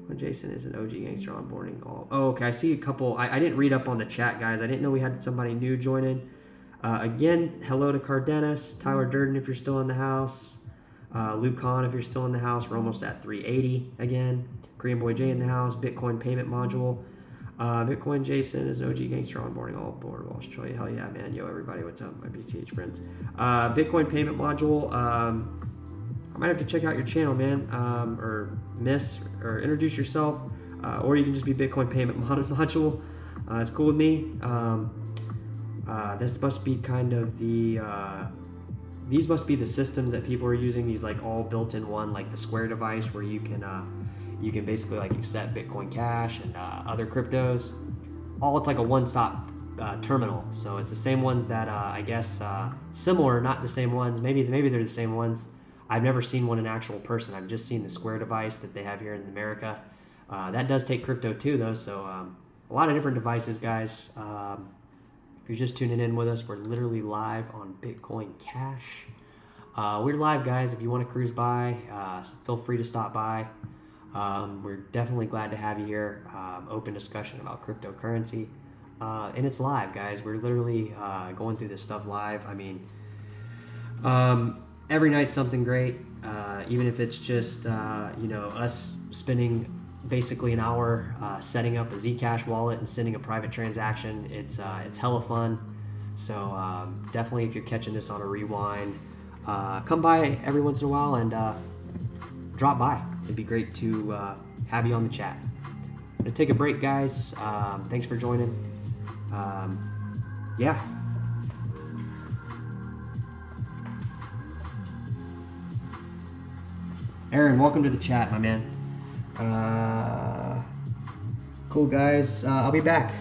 S2: When Jason is an OG gangster onboarding all. Oh, okay. I see a couple. I didn't read up on the chat, guys. I didn't know we had somebody new joining. Again, hello to Cardenas, Tyler Durden if you're still in the house, Luke Kahn if you're still in the house. We're almost at 380 again. Korean Boy J in the house. Bitcoin payment module. Bitcoin Jason is an OG gangster onboarding all aboard Australia. Hell yeah, man. Yo, everybody, what's up, my BCH friends? Bitcoin payment module. I might have to check out your channel, man, or introduce yourself, or you can just be Bitcoin payment module. It's cool with me. This must be kind of these must be the systems that people are using. These like all built in one, like the Square device, where you can basically like accept Bitcoin Cash and other cryptos. It's like a one-stop terminal. So it's the same ones that I guess similar, not the same ones. Maybe they're the same ones. I've never seen one in actual person. I've just seen the Square device that they have here in America. That does take crypto too, though. So a lot of different devices, guys. If you're just tuning in with us, we're literally live on Bitcoin Cash. We're live, guys. If you want to cruise by, feel free to stop by. We're definitely glad to have you here. Open discussion about cryptocurrency. And it's live, guys. We're literally going through this stuff live. I mean, every night something great. Even if it's just, us spending basically an hour setting up a Zcash wallet and sending a private transaction. It's hella fun. So definitely, if you're catching this on a rewind, come by every once in a while and drop by. It'd be great to have you on the chat. I'm gonna take a break, guys. Thanks for joining. Yeah. Aaron, welcome to the chat, my man. Cool, guys. I'll be back.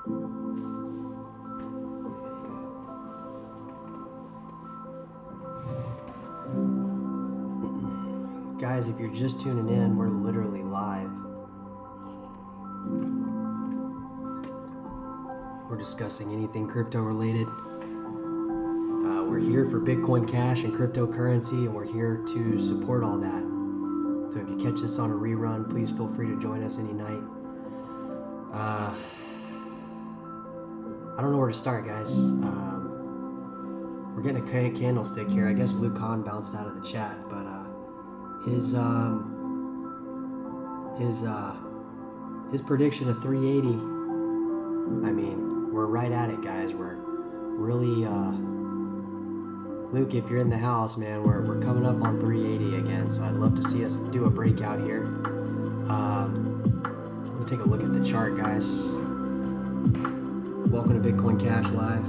S2: Guys, if you're just tuning in, we're literally live. We're discussing anything crypto related. We're here for Bitcoin Cash and cryptocurrency, and we're here to support all that. So if you catch this on a rerun, please feel free to join us any night. I don't know where to start, guys. We're getting a candlestick here. I guess ℚ𝕠𝕘𝕖𝕣 bounced out of the chat, but his prediction of 380. I mean, we're right at it, guys. We're really Luke, if you're in the house, man, we're coming up on 380 again, so I'd love to see us do a breakout here. We'll take a look at the chart, guys. Welcome to Bitcoin Cash Live.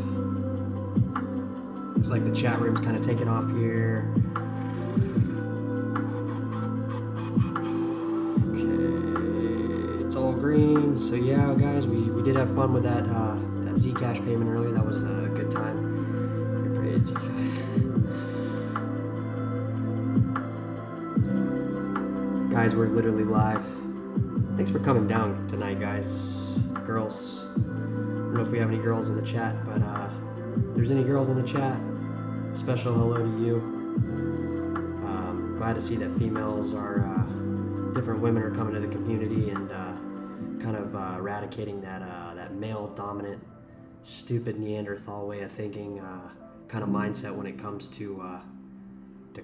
S2: Looks like the chat room's kind of taking off here. Green. So yeah, guys, we did have fun with that Zcash payment earlier. That was a good time. Guys, we're literally live. Thanks for coming down tonight, guys. Girls. I don't know if we have any girls in the chat, but if there's any girls in the chat, special hello to you. Glad to see that females are different women are coming to the community and kind of eradicating that male dominant, stupid Neanderthal way of thinking, kind of mindset when it comes to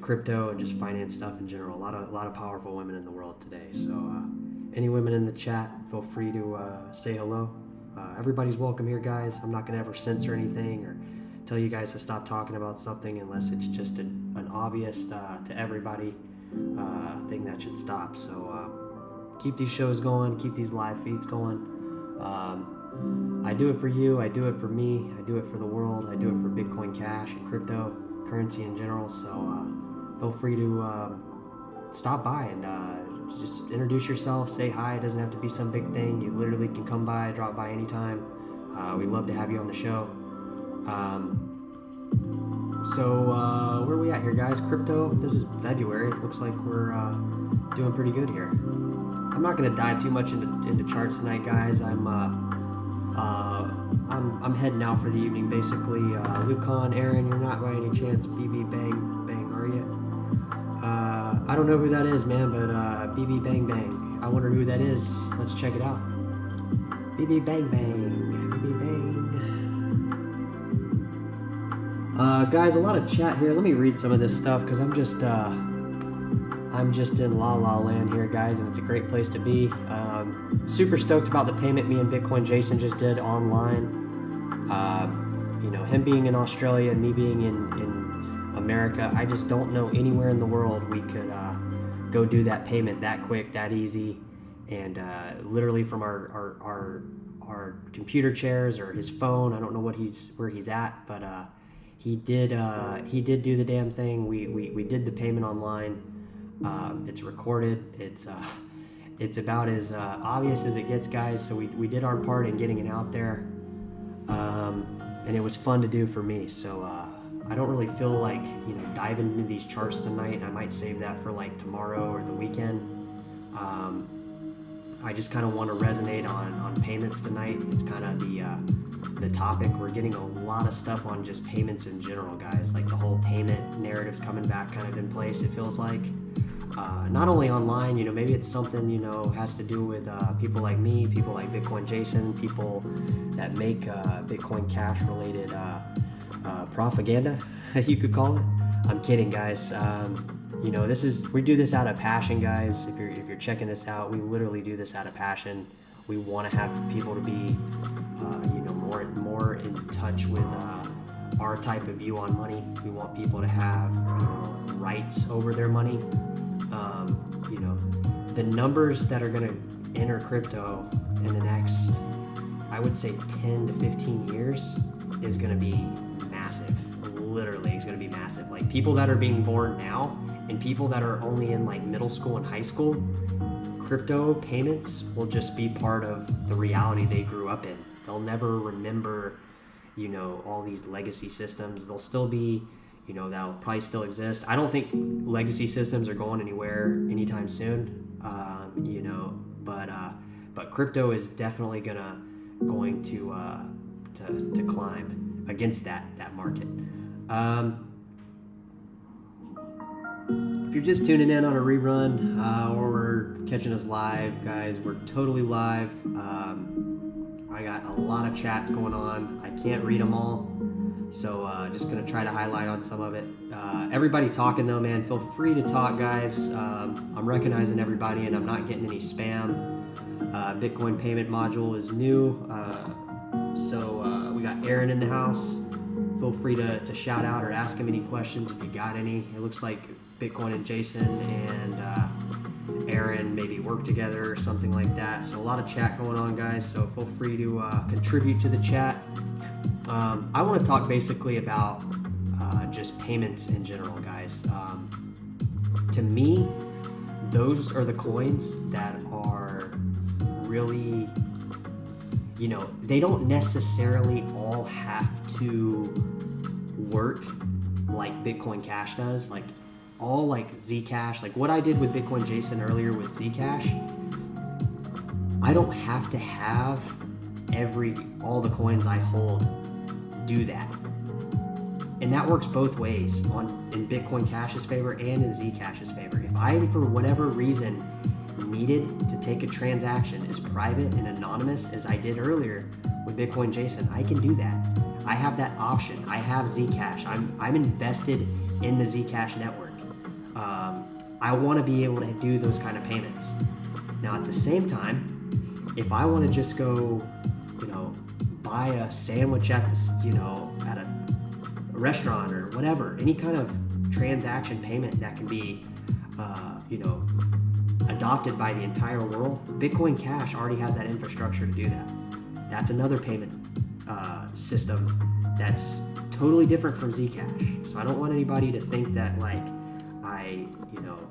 S2: crypto and just finance stuff in general. A lot of powerful women in the world today. So any women in the chat, feel free to say hello. Everybody's welcome here, guys. I'm not gonna ever censor anything or tell you guys to stop talking about something unless it's just an obvious to everybody thing that should stop. So keep these shows going, keep these live feeds going. I do it for you, I do it for me, I do it for the world, I do it for Bitcoin Cash and cryptocurrency in general. So feel free to stop by and just introduce yourself, say hi. It doesn't have to be some big thing. You literally can come by, drop by anytime. We'd love to have you on the show. So where are we at here, guys? Crypto, this is February. It looks like we're doing pretty good here. I'm not going to dive too much into charts tonight, guys. I'm heading out for the evening, basically. Lucan, Aaron, you're not by any chance BB Bang Bang, are you? I don't know who that is, man, but BB Bang Bang. I wonder who that is. Let's check it out. BB Bang Bang, BB Bang. Guys, a lot of chat here. Let me read some of this stuff because I'm just in La La Land here, guys, and it's a great place to be. Super stoked about the payment me and Bitcoin Jason just did online. You know, him being in Australia and me being in America, I just don't know anywhere in the world we could go do that payment that quick, that easy, and literally from our computer chairs or his phone. I don't know where he's at, but he did do the damn thing. We did the payment online. It's recorded. It's about as obvious as it gets, guys. So we did our part in getting it out there, and it was fun to do for me. So I don't really feel like diving into these charts tonight. I might save that for like tomorrow or the weekend. I just kind of want to resonate on payments tonight. It's kind of the topic. We're getting a lot of stuff on just payments in general, guys. Like the whole payment narrative's coming back kind of in place, it feels like. Not only online, maybe it's something, has to do with people like me, people like Bitcoin Jason, people that make Bitcoin Cash related propaganda, you could call it. I'm kidding, guys. We do this out of passion, guys. If you're checking this out, we literally do this out of passion. We want to have people to be, more in touch with our type of view on money. We want people to have, rights over their money. The numbers that are going to enter crypto in the next, I would say 10 to 15 years is going to be massive. Literally, it's going to be massive. Like people that are being born now and people that are only in like middle school and high school, crypto payments will just be part of the reality they grew up in. They'll never remember, you know, all these legacy systems. They'll still be, you know, that'll probably still exist. I don't think legacy systems are going anywhere anytime soon, you know, but crypto is definitely going to climb against that market. If you're just tuning in on a rerun or we're catching us live, guys, we're totally live. I got a lot of chats going on. I can't read them all, so just gonna try to highlight on some of it. Everybody talking though, man, feel free to talk, guys. I'm recognizing everybody and I'm not getting any spam. Bitcoin payment module is new, so we got Aaron in the house. Feel free to shout out or ask him any questions if you got any. It looks like Bitcoin and Jason and Aaron maybe work together or something like that. So a lot of chat going on, guys, so feel free to contribute to the chat. I want to talk basically about just payments in general, guys. To me, those are the coins that are really, you know, they don't necessarily all have to work like Bitcoin Cash does. Like all like Zcash, like what I did with Bitcoin Jason earlier with Zcash, I don't have to have all the coins I hold do that. And that works both ways in Bitcoin Cash's favor and in Zcash's favor. If I, for whatever reason, needed to take a transaction as private and anonymous as I did earlier with Bitcoin Jason, I can do that. I have that option. I have Zcash. I'm invested in the Zcash network. I want to be able to do those kind of payments. Now, at the same time, if I want to just go, you know, buy a sandwich at a restaurant or whatever, any kind of transaction payment that can be, you know, adopted by the entire world, Bitcoin Cash already has that infrastructure to do that. That's another payment system that's totally different from Zcash. So I don't want anybody to think that like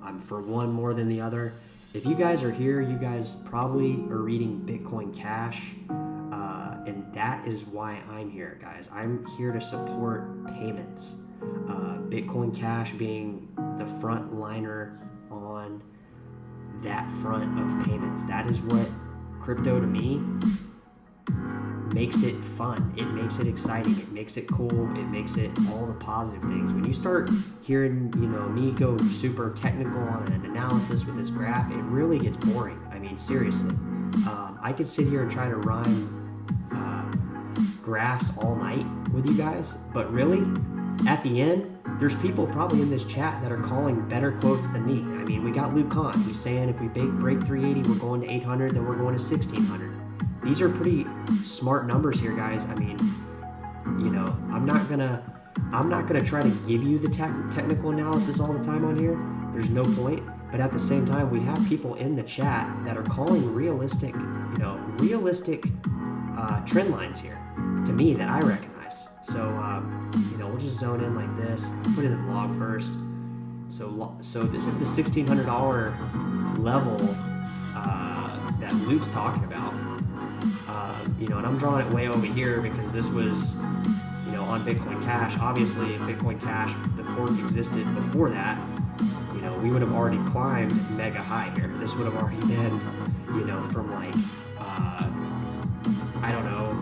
S2: I'm for one more than the other. If you guys are here, you guys probably are reading Bitcoin Cash, and that is why I'm here, guys. I'm here to support payments. Bitcoin Cash being the front liner on that front of payments. That is what crypto to me makes it fun. It makes it exciting. It makes it cool. It makes it all the positive things. When you start hearing, you know, me go super technical on an analysis with this graph, it really gets boring. I mean, seriously. I could sit here and try to rhyme graphs all night with you guys, but really, at the end, there's people probably in this chat that are calling better quotes than me. I mean, we got Luke Kahn. He's saying if we break 380, we're going to 800, then we're going to 1600. These are pretty smart numbers here, guys. I mean, you know, I'm not gonna try to give you the technical analysis all the time on here. There's no point. But at the same time, we have people in the chat that are calling realistic trend lines here to me that I recognize. So, you know, we'll just zone in like this. I'll put it in log first. So this is the $1,600 level that Luke's talking about. You know, and I'm drawing it way over here because this was, you know, on Bitcoin Cash. Obviously, Bitcoin Cash, the fork existed before that. You know, we would have already climbed mega high here. This would have already been, you know, from like, I don't know,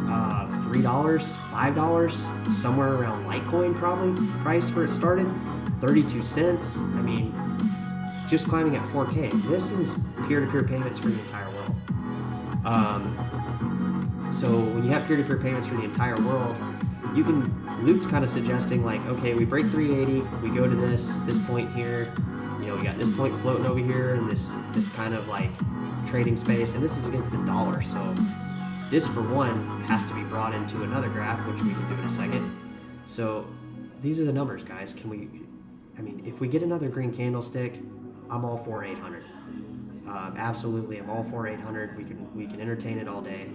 S2: $3, $5, somewhere around Litecoin probably, price where it started, 32 cents. I mean, just climbing at 4K. This is peer-to-peer payments for the entire world. So when you have peer-to-peer payments for the entire world, you can, Luke's kind of suggesting like, okay, we break 380, we go to this point here, you know, we got this point floating over here and this kind of like trading space, and this is against the dollar. So this for one has to be brought into another graph, which we can do in a second. So these are the numbers, guys. I mean, if we get another green candlestick, I'm all for 800. Absolutely, I'm all for 800. We can entertain it all day.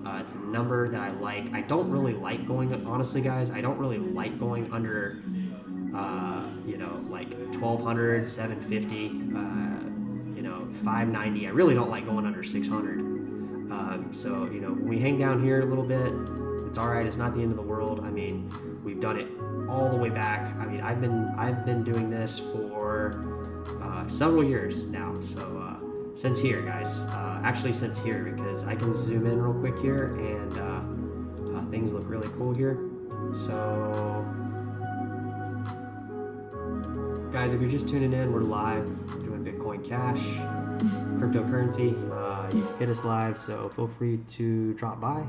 S2: It's a number that I like. I don't really like going, honestly, guys, I don't really like going under, you know, like 1200, 750, you know, 590. I really don't like going under 600. So, you know, when we hang down here a little bit, it's all right. It's not the end of the world. I mean, we've done it all the way back. I mean, I've been doing this for several years now. So since here, guys, actually since here, because I can zoom in real quick here, and things look really cool here. So, guys, if you're just tuning in, we're live doing Bitcoin Cash, cryptocurrency. You hit us live, so feel free to drop by.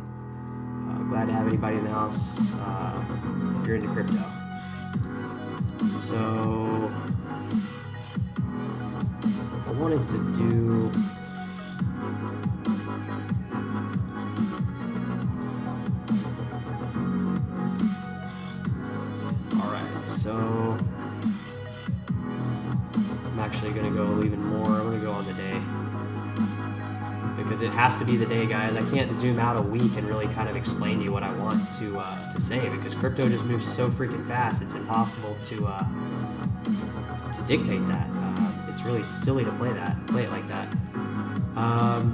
S2: Glad to have anybody in the house if you're into crypto. So I wanted to do so I'm actually going to go even more. I'm going to go on the day, because it has to be the day, guys. I can't zoom out a week and really kind of explain to you what I want to say, because crypto just moves so freaking fast. It's impossible to dictate that. It's really silly to play it like that.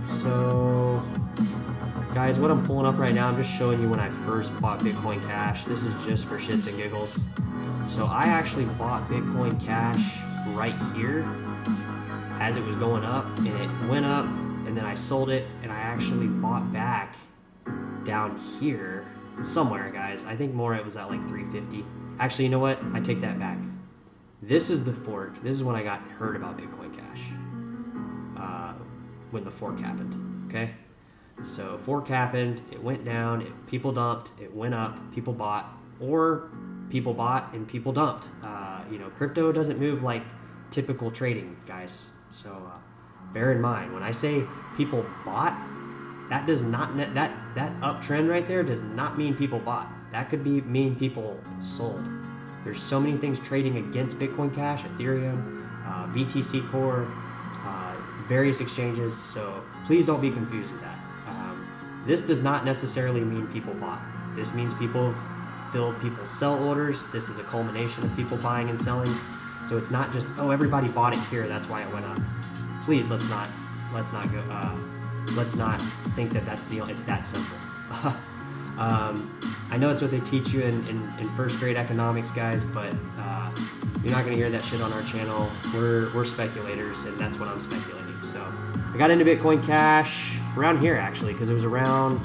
S2: So guys, what I'm pulling up right now, I'm just showing you when I first bought Bitcoin Cash. This is just for shits and giggles. So I actually bought Bitcoin Cash right here as it was going up, and it went up, and then I sold it, and I actually bought back down here somewhere, guys. I think more it was at like 350. Actually, you know what? I take that back. This is the fork. This is when I got heard about Bitcoin Cash. When the fork happened, okay? So fork happened, it went down, people dumped, it went up, people bought, or people bought and people dumped. You know, crypto doesn't move like typical trading, guys. So bear in mind, when I say people bought, that does not that uptrend right there does not mean people bought. That could mean people sold. There's so many things trading against Bitcoin Cash, Ethereum, BTC Core, various exchanges. So please don't be confused with that. This does not necessarily mean people bought. This means people filled people's sell orders. This is a culmination of people buying and selling. So it's not just, oh, everybody bought it here, that's why it went up. Please, let's not think that it's that simple. I know it's what they teach you in first grade economics, guys, but you're not gonna hear that shit on our channel. We're speculators, and that's what I'm speculating. So I got into Bitcoin Cash around here, actually, because it was around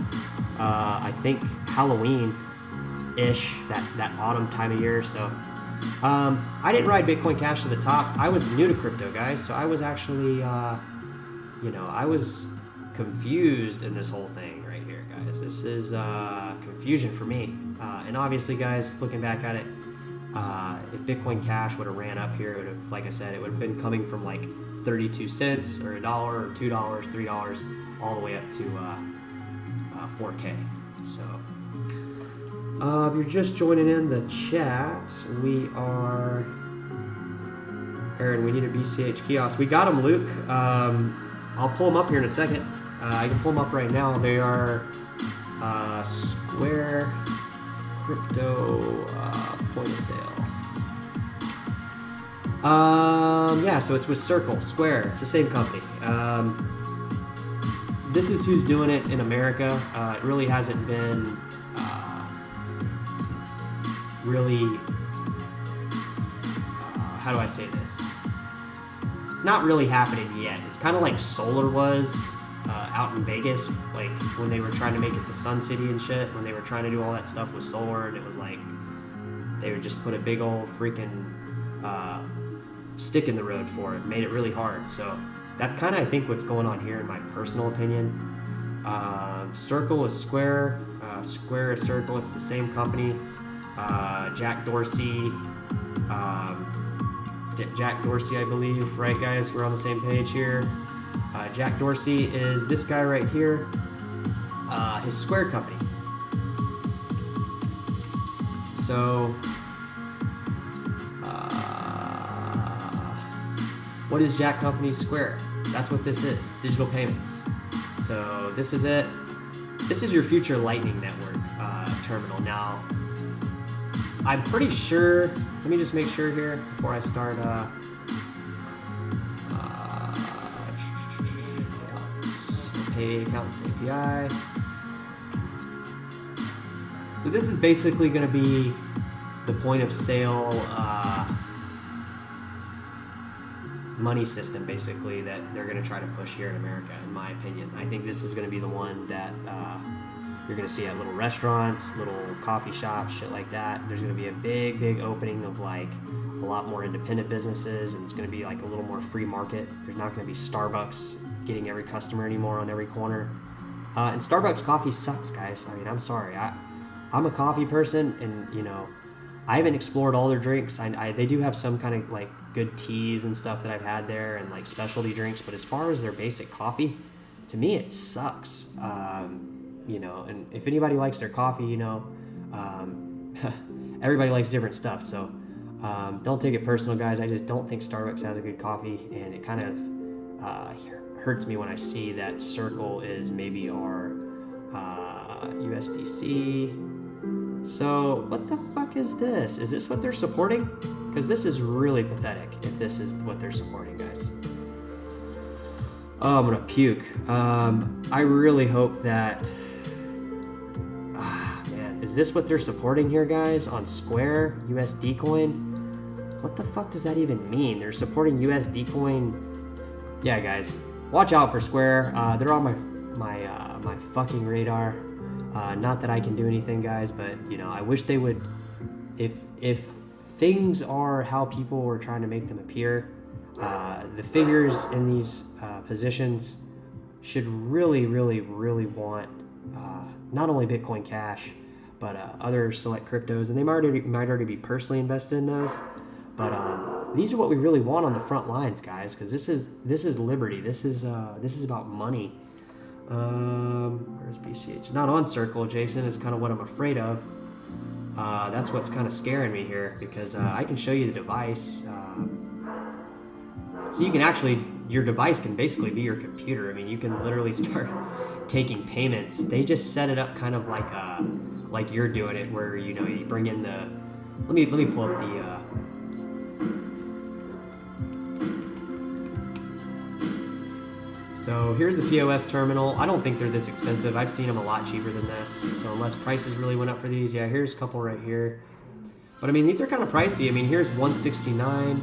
S2: I think Halloween-ish, that autumn time of year. So I didn't ride Bitcoin Cash to the top. I was new to crypto, guys, so I was actually I was confused in this whole thing right here, guys. This is confusion for me, and obviously, guys, looking back at it, if Bitcoin Cash would have ran up here, it would have, like I said, it would have been coming from like 32 cents or $1 or $2, $3, all the way up to 4K. So if you're just joining in the chat, we are Aaron, we need a BCH kiosk. We got them, Luke. I'll pull them up here in a second. I can pull them up right now. They are Square Crypto point of sale. Yeah, so it's with Square. It's the same company. This is who's doing it in America. It really hasn't been how do I say this? It's not really happening yet. It's kind of like solar was out in Vegas, like when they were trying to make it the Sun City and shit, when they were trying to do all that stuff with solar, and it was like they would just put a big old freaking stick in the road for it, made it really hard. So that's kind of, I think, what's going on here in my personal opinion. Circle is Square, Square is Circle, it's the same company. Jack Dorsey, I believe, right, guys? We're on the same page here. Jack Dorsey is this guy right here, his Square company. So, what is Jack Company's Square? That's what this is, digital payments. So this is it. This is your future Lightning Network terminal. Now, I'm pretty sure, let me just make sure here before I start. Pay Accountants API. So this is basically going to be the point of sale money system, basically, that they're going to try to push here in America, in my opinion. I think this is going to be the one that you're going to see at little restaurants, little coffee shops, shit like that. There's going to be a big opening of like a lot more independent businesses, and it's going to be like a little more free market. There's not going to be Starbucks getting every customer anymore on every corner. And Starbucks coffee sucks, guys. I mean, I'm sorry. I'm a coffee person, and you know, I haven't explored all their drinks. They do have some kind of like good teas and stuff that I've had there, and like specialty drinks. But as far as their basic coffee, to me it sucks. You know, and if anybody likes their coffee, you know, everybody likes different stuff. So don't take it personal, guys. I just don't think Starbucks has a good coffee, and it kind of hurts me when I see that Circle is maybe our USDC. So what the fuck is this? Is this what they're supporting? Because this is really pathetic if this is what they're supporting, guys. Oh, I'm gonna puke. I really hope that... man, is this what they're supporting here, guys? On Square, USD coin? What the fuck does that even mean? They're supporting USD coin? Yeah, guys. Watch out for Square. They're on my fucking radar. Not that I can do anything, guys, but you know, I wish they would. If things are how people were trying to make them appear, the figures in these positions should really want not only Bitcoin Cash, but other select cryptos, and they might already be personally invested in those. But these are what we really want on the front lines, guys, because this is liberty. This is about money. Where's BCH? It's not on Circle, Jason. It's kind of what I'm afraid of. That's what's kind of scaring me here, because I can show you the device. So you can actually, your device can basically be your computer. I mean, you can literally start taking payments. They just set it up kind of like you're doing it, where you know you bring in the. Let me pull up the. So here's the POS terminal. I don't think they're this expensive. I've seen them a lot cheaper than this. So unless prices really went up for these, yeah, here's a couple right here. But I mean, these are kind of pricey. I mean, here's $169.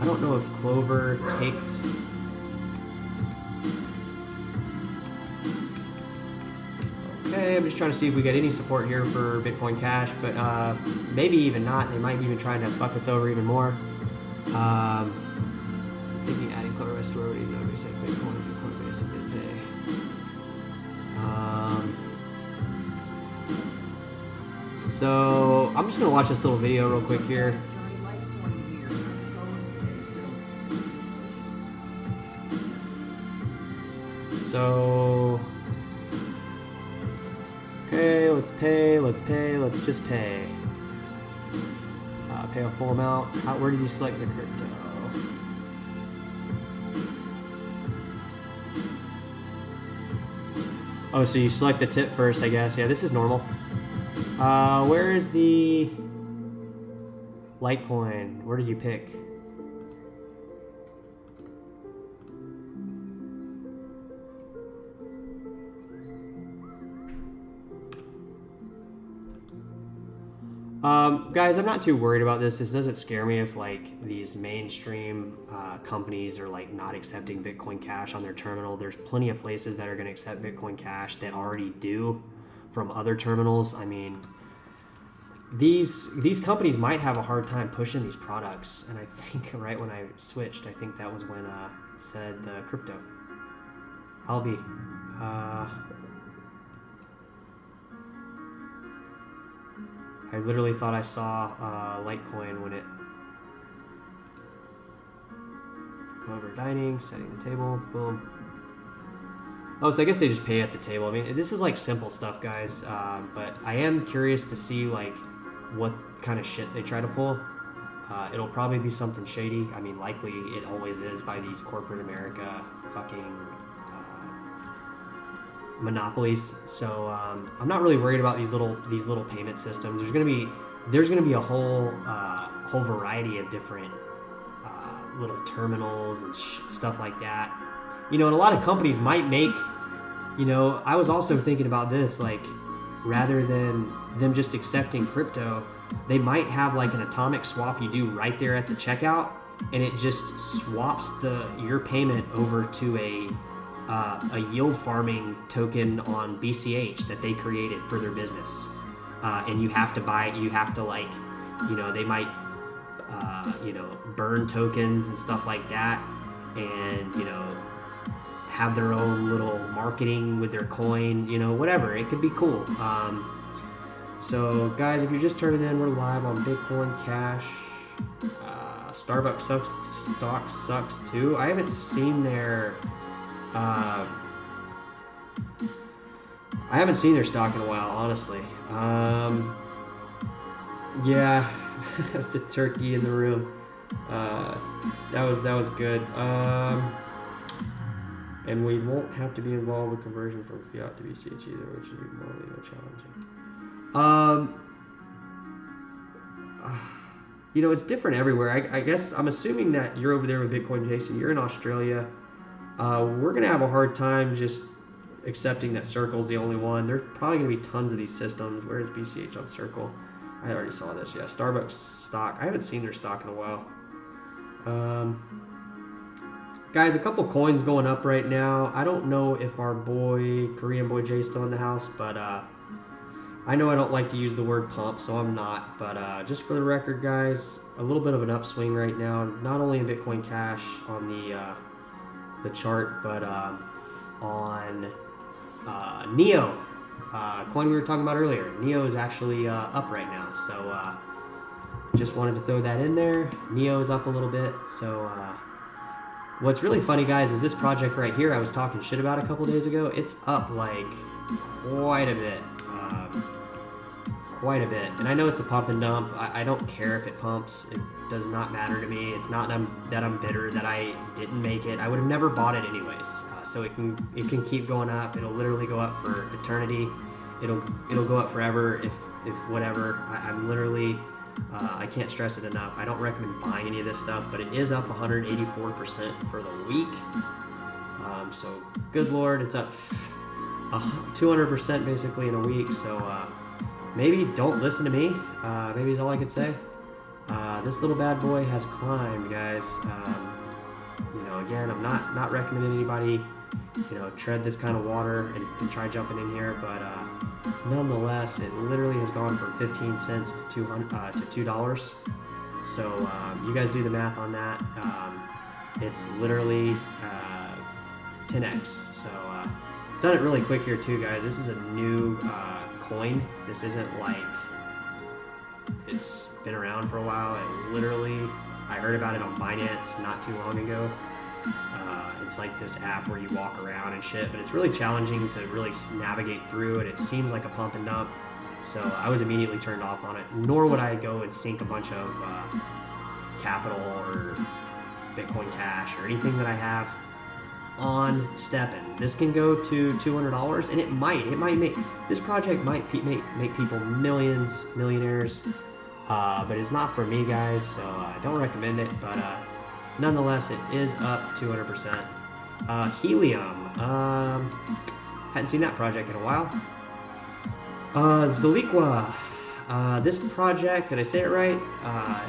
S2: I don't know if Clover takes. Okay, I'm just trying to see if we get any support here for Bitcoin Cash, but maybe even not. They might be even trying to fuck us over even more. Thinking adding Clover Store would even reset Bitcoin. So I'm just gonna watch this little video real quick here. So okay, let's just pay. Pay a full amount. Where do you select the crypto? Oh, so you select the tip first, I guess. Yeah, this is normal. Where is the Litecoin? Where did you pick? Guys, I'm not too worried about this. This doesn't scare me if like these mainstream companies are like not accepting Bitcoin Cash on their terminal. There's plenty of places that are going to accept Bitcoin Cash that already do from other terminals. I mean, these companies might have a hard time pushing these products. And I think right when I switched, I think that was when it said the crypto. ℚ𝕠𝕝. I literally thought I saw Litecoin when it... Clover dining, setting the table, boom. Oh, so I guess they just pay at the table. I mean, this is like simple stuff, guys. But I am curious to see like what kind of shit they try to pull. It'll probably be something shady. I mean, likely it always is by these corporate America fucking monopolies. So I'm not really worried about these little payment systems. There's gonna be a whole variety of different little terminals and stuff like that. You know, and a lot of companies might make You know, I was also thinking about this, like, rather than them just accepting crypto, they might have like an atomic swap you do right there at the checkout, and it just swaps your payment over to a yield farming token on BCH that they created for their business. And you have to buy it. You have to, like, you know, they might, you know, burn tokens and stuff like that, and, you know, have their own little marketing with their coin, you know, whatever. It could be cool. So guys, if you're just turning in, we're live on Bitcoin Cash. Starbucks stock sucks too. I haven't seen their stock in a while, honestly. Yeah, the turkey in the room. That was good. And we won't have to be involved with conversion from fiat to BCH either, which would be more challenging. You know, it's different everywhere. I guess I'm assuming that you're over there with Bitcoin, Jason. You're in Australia. We're gonna have a hard time just accepting that Circle's the only one. There's probably gonna be tons of these systems. Where is BCH on Circle? I already saw this. Yeah, Starbucks stock. I haven't seen their stock in a while. Guys, a couple coins going up right now. I don't know if our boy, Korean boy Jay's still in the house, but I know I don't like to use the word pump, so I'm not. But just for the record, guys, a little bit of an upswing right now, not only in Bitcoin Cash on the chart, but on NEO, coin we were talking about earlier. NEO is actually up right now, so just wanted to throw that in there. NEO is up a little bit, so what's really funny, guys, is this project right here I was talking shit about a couple days ago. It's up like quite a bit. And I know it's a pump and dump. I don't care if it pumps. It does not matter to me. It's not that I'm bitter that I didn't make it. I would have never bought it anyways. So it can keep going up. It'll literally go up for eternity. It'll go up forever if whatever. I'm literally I can't stress it enough. I don't recommend buying any of this stuff, but it is up 184% for the week. So good Lord, it's up 200% basically in a week. So maybe don't listen to me. Maybe is all I could say. This little bad boy has climbed, guys. You know, again, I'm not recommending anybody, you know, tread this kind of water and try jumping in here, but nonetheless, it literally has gone from 15 cents to $2. So you guys do the math on that. It's literally 10x. So it's done it really quick here too, guys. This is a new coin. This isn't like it's been around for a while. And literally, I heard about it on Binance not too long ago. It's like this app where you walk around and shit, but it's really challenging to really navigate through, and it seems like a pump and dump. So I was immediately turned off on it. Nor would I go and sink a bunch of capital or Bitcoin Cash or anything that I have on STEPN. This can go to $200, and it might make this project might make people millionaires, but it's not for me, guys. So I don't recommend it. But nonetheless, it is up 200%. Helium, hadn't seen that project in a while. ℚ𝕚𝕚𝕚, this project, did I say it right?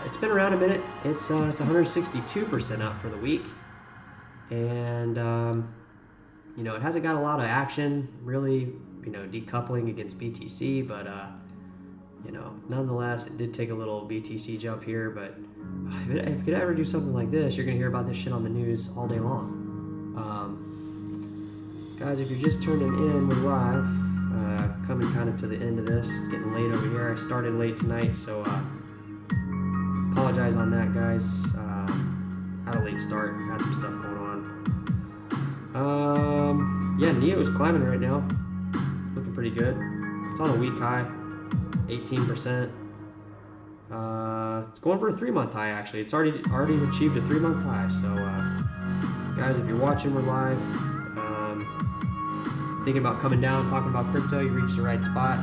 S2: It's been around a minute. It's 162% up for the week. And you know, it hasn't got a lot of action, really, you know, decoupling against BTC, but you know, nonetheless, it did take a little BTC jump here. But if it could ever do something like this, you're gonna hear about this shit on the news all day long. Guys, if you're just turning in, we're live, coming kind of to the end of this. It's getting late over here. I started late tonight, so apologize on that, guys. Had a late start, had some stuff going on. Yeah, NEO is climbing right now, looking pretty good. It's on a week high, 18%. It's going for a 3-month high, actually. It's already achieved a 3-month high. So guys, if you're watching, we're live. Thinking about coming down, talking about crypto, you reached the right spot.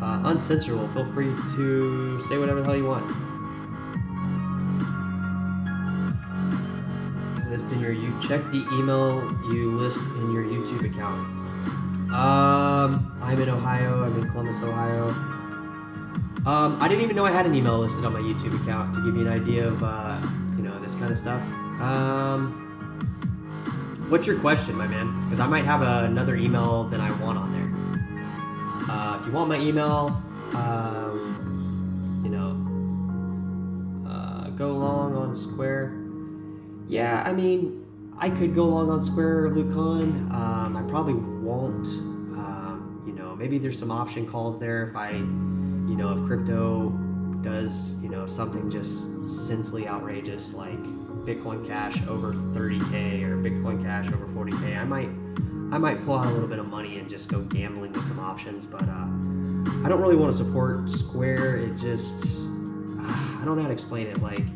S2: Uncensorable, feel free to say whatever the hell you want. Check the email you list in your YouTube account. I'm in Ohio. I'm in Columbus, Ohio. I didn't even know I had an email listed on my YouTube account, to give you an idea of, this kind of stuff. What's your question, my man? Because I might have another email than I want on there. If you want my email, go long on Square. Yeah, I mean, I could go long on Square, Lucan. I probably won't. Maybe there's some option calls there if if crypto does, something just sensely outrageous like Bitcoin Cash over 30K or Bitcoin Cash over 40K. I might pull out a little bit of money and just go gambling with some options, but I don't really want to support Square. It just, I don't know how to explain it. Like,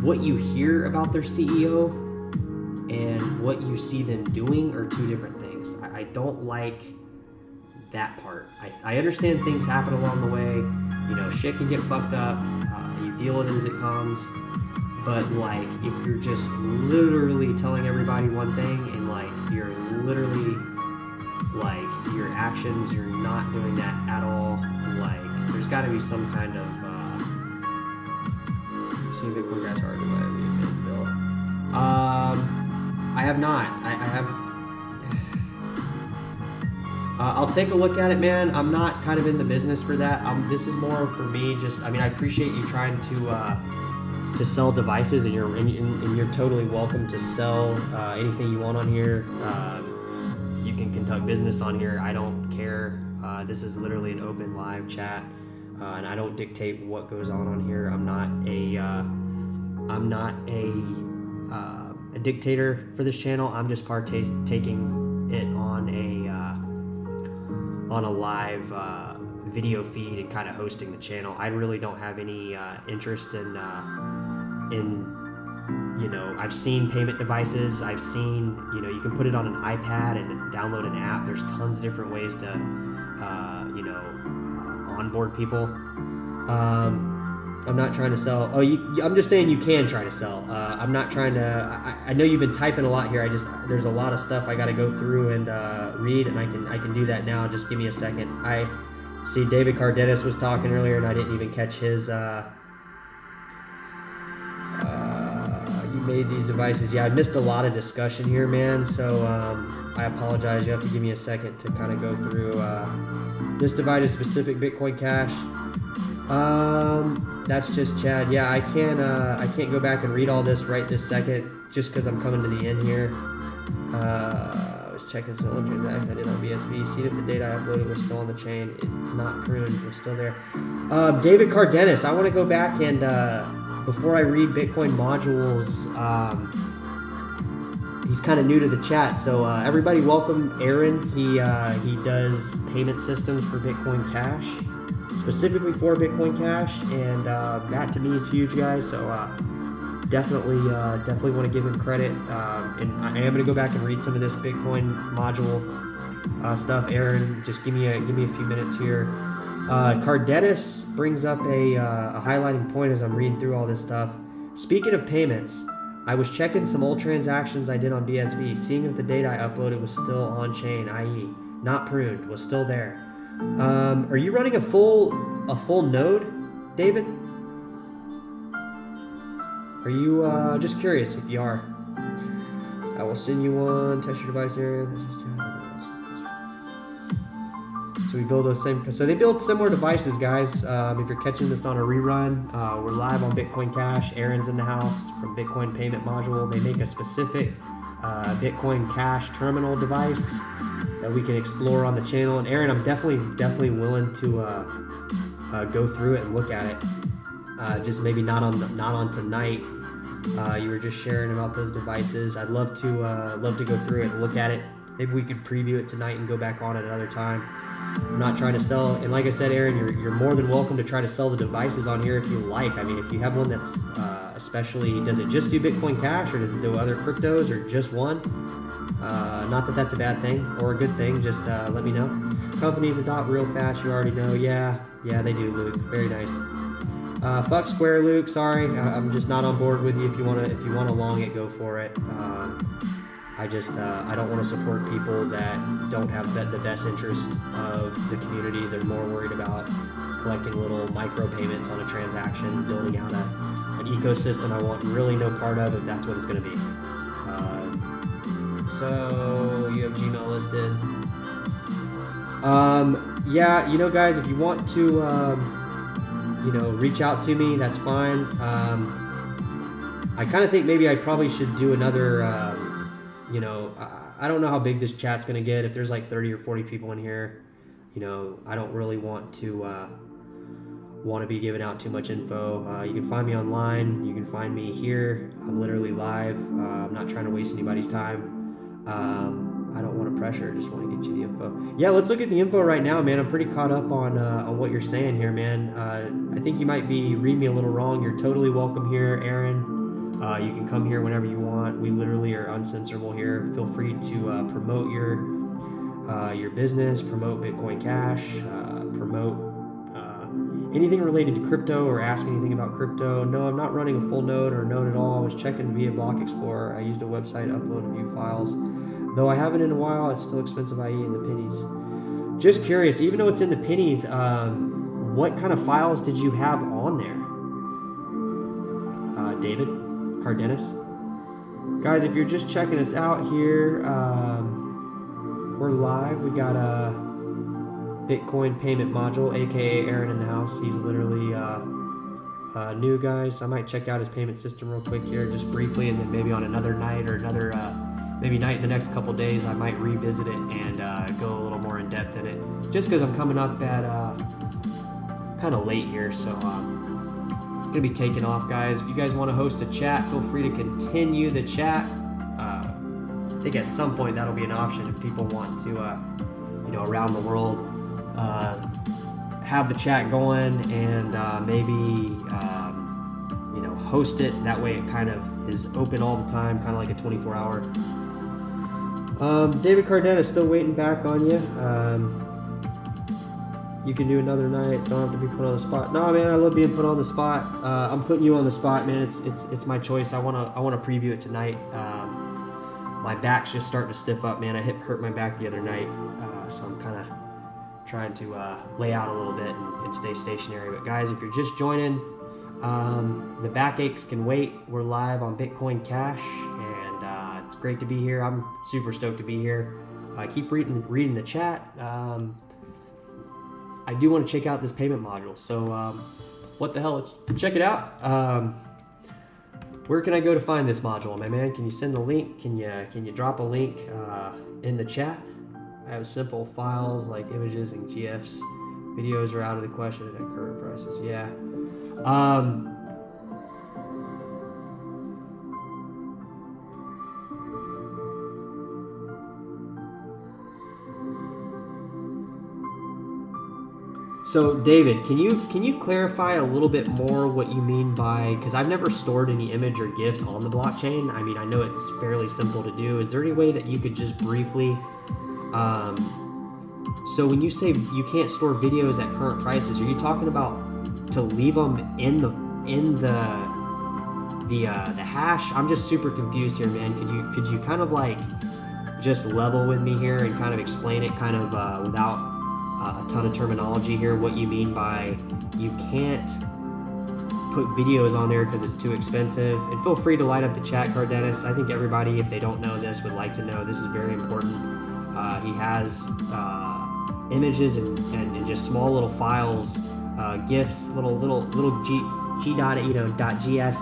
S2: what you hear about their CEO and what you see them doing are two different things. I don't like that part. I understand things happen along the way. Shit can get fucked up. You deal with it as it comes. But like, if you're just literally telling everybody one thing and like you're literally like your actions, you're not doing that at all. Like, there's got to be some kind of. See Bitcoin guys are Bill. I have not. I have. I'll take a look at it, man. I'm not kind of in the business for that. This is more for me. I appreciate you trying to sell devices, and you're totally welcome to sell anything you want on here. You can conduct business on here. I don't care. This is literally an open live chat, and I don't dictate what goes on here. I'm not a dictator for this channel. I'm just taking it on a live video feed and kind of hosting the channel. I really don't have any interest in I've seen payment devices. I've seen, you can put it on an iPad and download an app. There's tons of different ways to, onboard people. I'm not trying to sell. I'm just saying you can try to sell. I'm not trying to. I know you've been typing a lot here. There's a lot of stuff I got to go through and read, and I can do that now. Just give me a second. I see David Cardenas was talking earlier, and I didn't even catch his. You made these devices. Yeah, I missed a lot of discussion here, man. So I apologize. You have to give me a second to kind of go through. This device is specific Bitcoin Cash. That's just Chad. Yeah, I can't go back and read all this right this second, just because I'm coming to the end here. I was checking some transaction I did on BSV, seeing if the data I uploaded was still on the chain. It not pruned, was still there. David Cardenas, I want to go back and before I read Bitcoin modules, he's kind of new to the chat, so everybody welcome Aaron. He does payment systems for Bitcoin Cash, specifically for Bitcoin Cash, and that to me is huge, guys. So definitely want to give him credit. And I am going to go back and read some of this Bitcoin module stuff. Aaron, just give me a few minutes here. Cardenas brings up a highlighting point as I'm reading through all this stuff. Speaking of payments, I was checking some old transactions I did on BSV, seeing if the data I uploaded was still on chain, i.e. not pruned, was still there. Are you running a full node, David? Are you just curious if you are? I will send you one. Test your device area. So we build those same. So they build similar devices, guys. If you're catching this on a rerun, we're live on Bitcoin Cash. Aaron's in the house from Bitcoin Payment Module. They make a specific Bitcoin Cash terminal device that we can explore on the channel. And Aaron, I'm definitely willing to go through it and look at it. Just maybe not on tonight. You were just sharing about those devices. I'd love to go through it and look at it. Maybe we could preview it tonight and go back on it another time. I'm not trying to sell, and like I said, Aaron, you're more than welcome to try to sell the devices on here if you like. I mean, if you have one that's especially, does it just do Bitcoin Cash, or does it do other cryptos, or just one? Not that that's a bad thing or a good thing, just let me know. Companies adopt real fast, you already know. Yeah, they do, Luke. Very nice. Fuck Square, Luke. Sorry, I'm just not on board with you. If you wanna long it, go for it. I just I don't want to support people that don't have the best interest of the community. They're more worried about collecting little micro payments on a transaction, building out an ecosystem I want really no part of if that's what it's going to be. So you have Gmail listed. Yeah, you know, guys, if you want to, you know, reach out to me, that's fine. I kind of think maybe I probably should do another, you know, I don't know how big this chat's going to get. If there's like 30 or 40 people in here, you know, I don't really want to be giving out too much info. You can find me online. You can find me here. I'm literally live. I'm not trying to waste anybody's time. I don't want to pressure. Just want to get you the info. Yeah, let's look at the info right now, man. I'm pretty caught up on what you're saying here, man. I think you might be reading me a little wrong. You're totally welcome here, Aaron. You can come here whenever you want. We literally are uncensorable here. Feel free to promote your business, promote Bitcoin Cash, promote anything related to crypto or ask anything about crypto. No, I'm not running a full node or node at all. I was checking via Block Explorer. I used a website, uploaded view files. Though I haven't in a while, it's still expensive, i.e. in the pennies. Just curious, even though it's in the pennies, what kind of files did you have on there? David Cardenas. Guys, if you're just checking us out here, we're live. We got a Bitcoin payment module, aka Aaron in the house. He's literally new, guys. I might check out his payment system real quick here, just briefly, and then maybe on another night or another maybe night in the next couple days, I might revisit it and go a little more in depth in it. Just because I'm coming up at kind of late here, so I'm gonna be taking off, guys. If you guys want to host a chat, feel free to continue the chat. I think at some point that'll be an option if people want to, you know, around the world, have the chat going and maybe, you know, host it. That way it kind of is open all the time, kind of like a 24-hour. David Cardenas, still waiting back on you. You can do another night. Don't have to be put on the spot. No, man, I love being put on the spot. I'm putting you on the spot, man. It's my choice. I wanna preview it tonight. My back's just starting to stiff up, man. I hurt my back the other night, so I'm kind of trying to lay out a little bit and stay stationary. But guys, if you're just joining, the backaches can wait. We're live on Bitcoin Cash, and it's great to be here. I'm super stoked to be here. Keep reading the chat. I do want to check out this payment module. So what the hell? Let's check it out. Where can I go to find this module, my man? Can you send a link? Can you drop a link in the chat? I have simple files like images and GIFs. Videos are out of the question at current prices. Yeah. So David, can you clarify a little bit more what you mean by, because I've never stored any image or GIFs on the blockchain. I mean, I know it's fairly simple to do. Is there any way that you could just briefly, so when you say you can't store videos at current prices, are you talking about to leave them in the hash? I'm just super confused here, man. Could you kind of like just level with me here and kind of explain it kind of without a ton of terminology here, what you mean by you can't put videos on there because it's too expensive? And feel free to light up the chat, Cardenas. I think everybody, if they don't know this, would like to know. This is very important. He has images and just small little files, GIFs, little .gfs,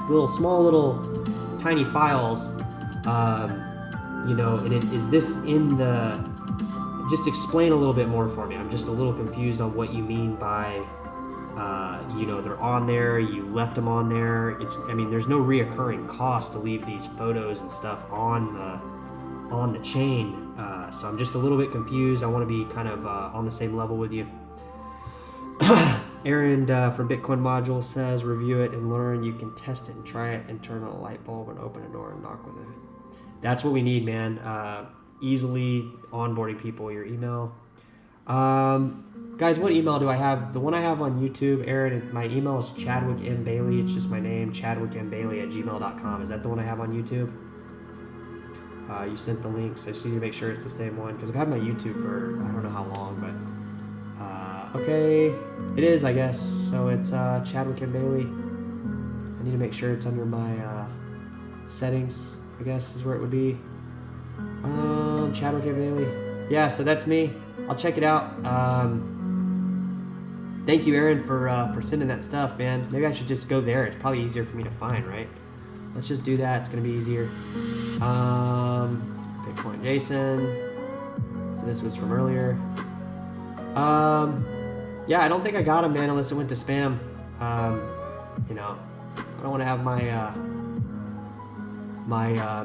S2: little small little tiny files. You know, and is this in the? Just explain a little bit more for me. I'm just a little confused on what you mean by, you know, they're on there, you left them on there. I mean, there's no reoccurring cost to leave these photos and stuff on the chain. So I'm just a little bit confused. I want to be kind of on the same level with you. Aaron from Bitcoin Module says, review it and learn. You can test it and try it and turn on a light bulb and open a door and knock with it. That's what we need, man. Easily onboarding people, your email. Guys, what email do I have? The one I have on YouTube, Aaron, my email is Chadwick M. Bailey. It's just my name, chadwickmbailey@gmail.com. Is that the one I have on YouTube? You sent the link, so I just need to make sure it's the same one because I've had my YouTube for I don't know how long, but okay, it is, I guess. So it's Chadwick and Bailey. I need to make sure it's under my settings, I guess is where it would be. Chadwick and Bailey. Yeah, so that's me. I'll check it out. Thank you, Aaron, for sending that stuff, man. Maybe I should just go there. It's probably easier for me to find, right? Let's just do that. It's gonna be easier. Bitcoin Jason. So this was from earlier. Yeah, I don't think I got him, man, unless it went to spam. You know, I don't want to have my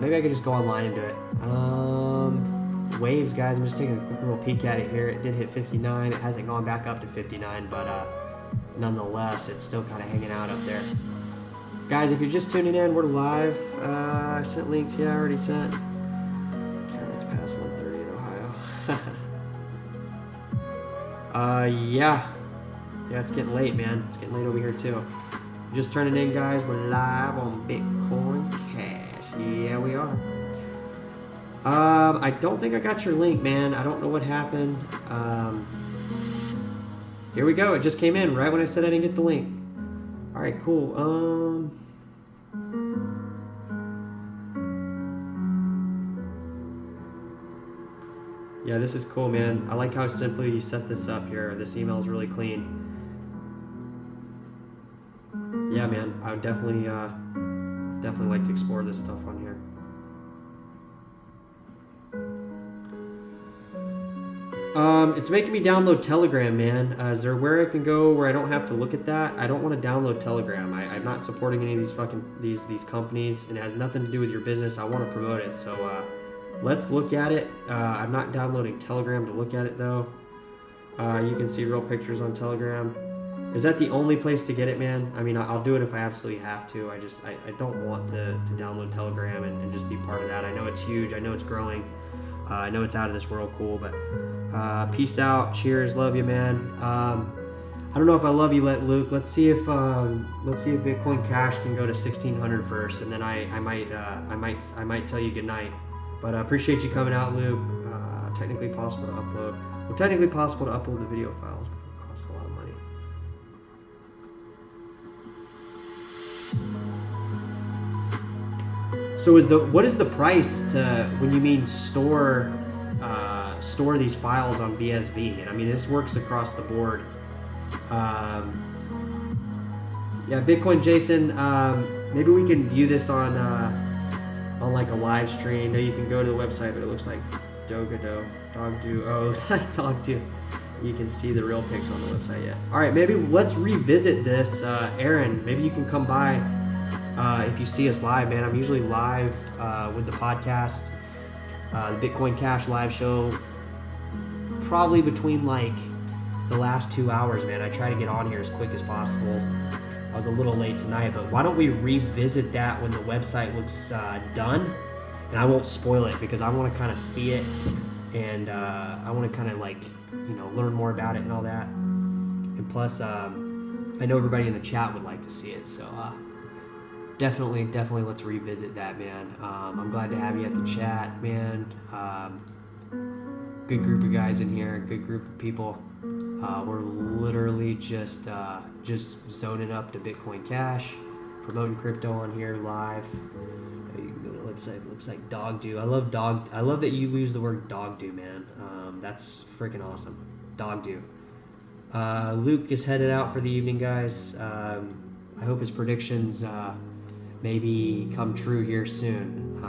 S2: maybe I could just go online and do it. Waves, guys. I'm just taking a quick little peek at it here. It did hit 59. It hasn't gone back up to 59, but nonetheless, it's still kind of hanging out up there. Guys, if you're just tuning in, we're live. I sent links. Yeah, I already sent. It's past 1:30 in Ohio. Yeah, it's getting late, man. It's getting late over here too. Just turning in, guys. We're live on Bitcoin Cash. Yeah, we are. I don't think I got your link, man. I don't know what happened. Here we go. It just came in right when I said I didn't get the link. All right, cool. Yeah, this is cool, man. I like how simply you set this up here. This email is really clean. Yeah, man. I would definitely like to explore this stuff on here. It's making me download Telegram, man. Is there where I can go where I don't have to look at that? I don't want to download Telegram. I'm not supporting any of these these companies, and it has nothing to do with your business. I want to promote it, so let's look at it. I'm not downloading Telegram to look at it though. You can see real pictures on Telegram. Is that the only place to get it, man? I mean, I'll do it if I absolutely have to. I don't want to download Telegram and just be part of that. I know it's huge. I know it's growing. I know it's out of this world cool, but peace out. Cheers. Love you, man. I don't know if I love you, Luke. Let's see if Bitcoin Cash can go to 1,600 first, and then I might tell you goodnight. But I appreciate you coming out, Luke. Technically possible to upload. Well, technically possible to upload the video files. It costs a lot of money. So what is the price to when you mean store these files on BSV? And I mean, this works across the board. Yeah, Bitcoin Jason. Maybe we can view this on like a live stream. No, you can go to the website, but it looks like ℚ𝕚𝕚. Oh, it looks like ℚ𝕚𝕚. You can see the real pics on the website yet. All right, maybe let's revisit this. Aaron, maybe you can come by if you see us live, man. I'm usually live with the podcast, the Bitcoin Cash live show, probably between like the last 2 hours, man. I try to get on here as quick as possible. I was a little late tonight, but why don't we revisit that when the website looks done? And I won't spoil it because I want to kind of see it, and I want to kind of like, you know, learn more about it and all that. And plus, I know everybody in the chat would like to see it, so definitely let's revisit that, man. I'm glad to have you at the chat, man. Good group of guys in here, good group of people. We're literally just zoning up to Bitcoin Cash, promoting crypto on here live. You can go to the website. It looks like ℚ𝕚𝕚. I love that you use the word ℚ𝕚𝕚, man. That's freaking awesome. ℚ𝕚𝕚. Luke is headed out for the evening, guys. I hope his predictions maybe come true here soon.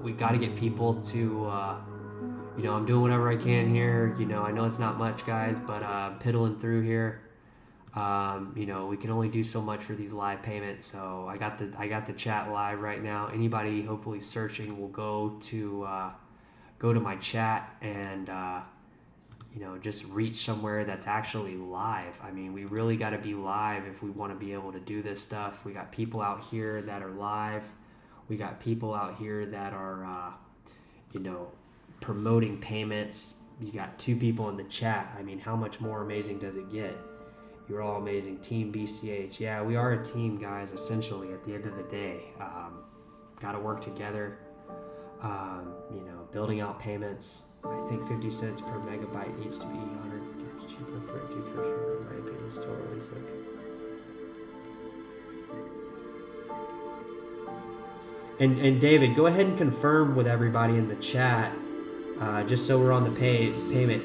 S2: We got to get people to, you know, I'm doing whatever I can here. You know, I know it's not much, guys, but piddling through here. You know, we can only do so much for these live payments. So I got the chat live right now. Anybody hopefully searching will go to my chat and you know, just reach somewhere that's actually live. I mean, we really got to be live if we want to be able to do this stuff. We got people out here that are live. We got people out here that are, you know, promoting payments. You got 2 people in the chat. I mean, how much more amazing does it get? You're all amazing. Team BCH. Yeah, we are a team, guys, essentially, at the end of the day. got to work together. You know, building out payments. I think 50 cents per megabyte needs to be 100 cheaper for it to for my opinion. It's totally sick. And David, go ahead and confirm with everybody in the chat, just so we're on the payment.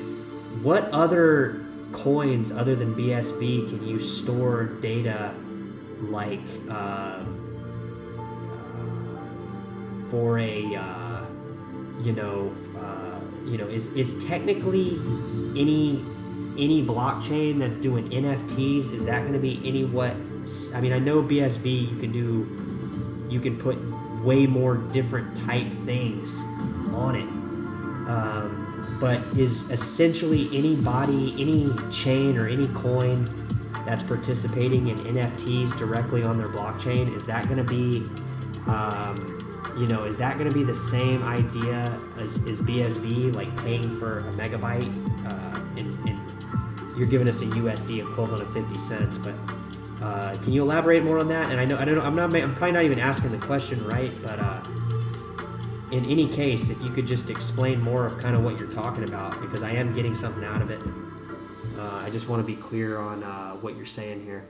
S2: What other coins other than BSV can you store data like for a is technically any blockchain that's doing NFTs, is that going to be I mean, I know BSV you can put way more different type things on it, but is essentially any chain or any coin that's participating in NFTs directly on their blockchain, is that going to be is that going to be the same idea as BSV, like paying for a megabyte, and you're giving us a USD equivalent of 50 cents, but can you elaborate more on that? And I'm probably not even asking the question right, but in any case, if you could just explain more of kind of what you're talking about, because I am getting something out of it. I just want to be clear on what you're saying here.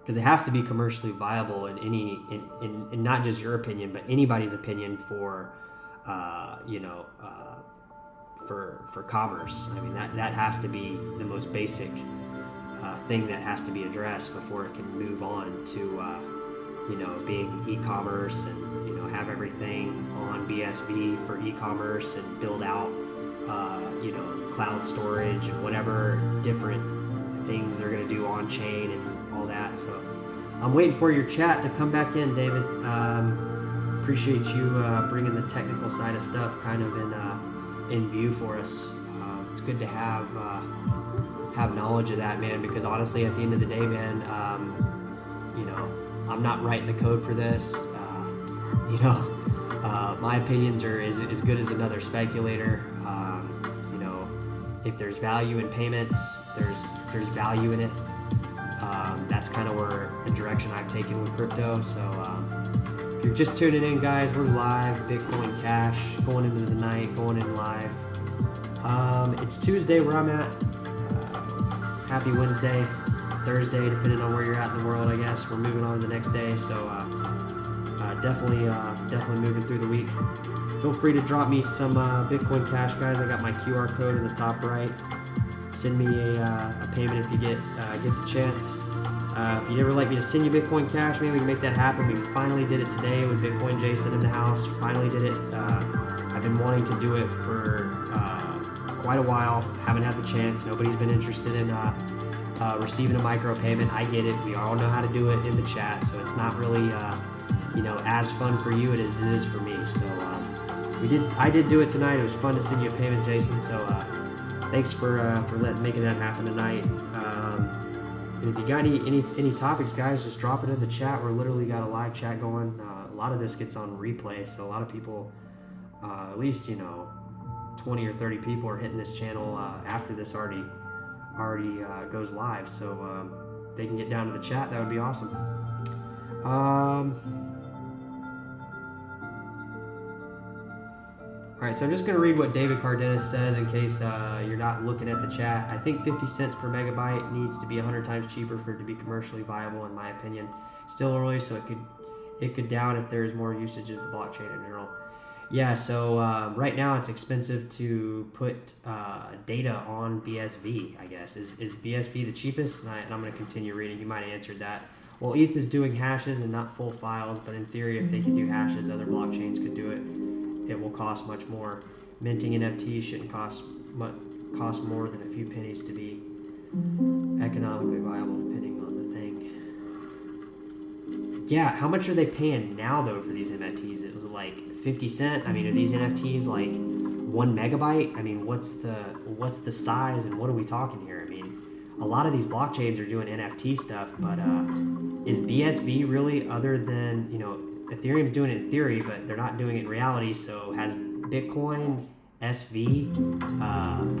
S2: Because it has to be commercially viable in not just your opinion, but anybody's opinion for for commerce. I mean, that has to be the most basic thing that has to be addressed before it can move on to being e-commerce and have everything on BSV for e-commerce and build out cloud storage and whatever different things they're going to do on chain and all that. So I'm waiting for your chat to come back in, David. Appreciate you bringing the technical side of stuff kind of in view for us. It's good to have knowledge of that, man, because honestly at the end of the day, man, I'm not writing the code for this. My opinions are as good as another speculator. If there's value in payments, there's value in it. That's kind of where the direction I've taken with crypto. So if you're just tuning in, guys, we're live, Bitcoin Cash, going into the night, going in live. It's Tuesday where I'm at. Happy Wednesday, Thursday, depending on where you're at in the world, I guess. We're moving on to the next day, so definitely moving through the week. Feel free to drop me some Bitcoin Cash, guys. I got my QR code in the top right. Send me a payment if you get the chance. If you'd ever like me to send you Bitcoin Cash, maybe we can make that happen. We finally did it today with Bitcoin Jason in the house. Finally did it. I've been wanting to do it for quite a while. Haven't had the chance. Nobody's been interested in receiving a micro payment. I get it. We all know how to do it in the chat, so it's not really as fun for you as it is for me. So I did do it tonight. It was fun to send you a payment, Jason. So thanks for making that happen tonight. And if you got any topics, guys, just drop it in the chat. We're literally got a live chat going. A lot of this gets on replay, so a lot of people, at least 20 or 30 people are hitting this channel after this already goes live. So if they can get down to the chat, that would be awesome. All right, so I'm just going to read what David Cardenas says in case you're not looking at the chat. I think 50 cents per megabyte needs to be 100 times cheaper for it to be commercially viable, in my opinion. Still early, so it could down if there's more usage of the blockchain in general. Yeah, so right now it's expensive to put data on BSV, I guess. Is BSV the cheapest? And I'm going to continue reading. You might have answered that. Well, ETH is doing hashes and not full files, but in theory, if they can do hashes, other blockchains could do it. It will cost much more. Minting NFTs shouldn't cost more than a few pennies to be economically viable, depending on the thing. Yeah, how much are they paying now though for these NFTs? It was like 50 cents. I mean, are these NFTs like 1 megabyte? I mean, what's the size and what are we talking here? I mean, a lot of these blockchains are doing NFT stuff, but is BSV really, other than Ethereum's doing it in theory, but they're not doing it in reality. So has Bitcoin SV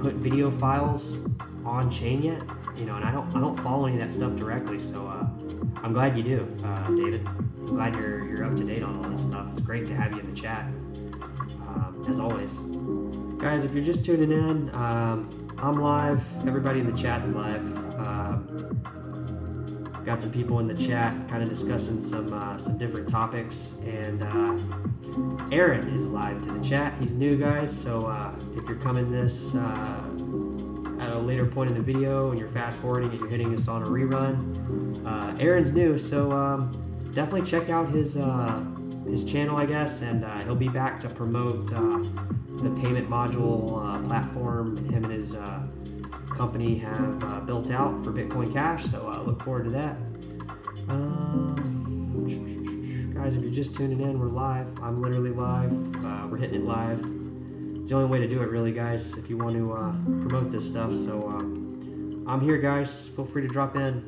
S2: put video files on chain yet? And I don't follow any of that stuff directly. So I'm glad you do, David. I'm glad you're up to date on all this stuff. It's great to have you in the chat, as always. Guys, if you're just tuning in, I'm live. Everybody in the chat's live. Got some people in the chat kind of discussing some different topics, and Aaron is live to the chat. He's new, guys, so if you're coming this at a later point in the video and you're fast forwarding and you're hitting us on a rerun, Aaron's new, so definitely check out his channel, I guess, and he'll be back to promote the payment module platform him and his company have built out for Bitcoin Cash, so look forward to that. Guys, if you're just tuning in, we're live. I'm literally live. We're hitting it live. It's the only way to do it, really, guys, if you want to promote this stuff. So I'm here, guys. Feel free to drop in.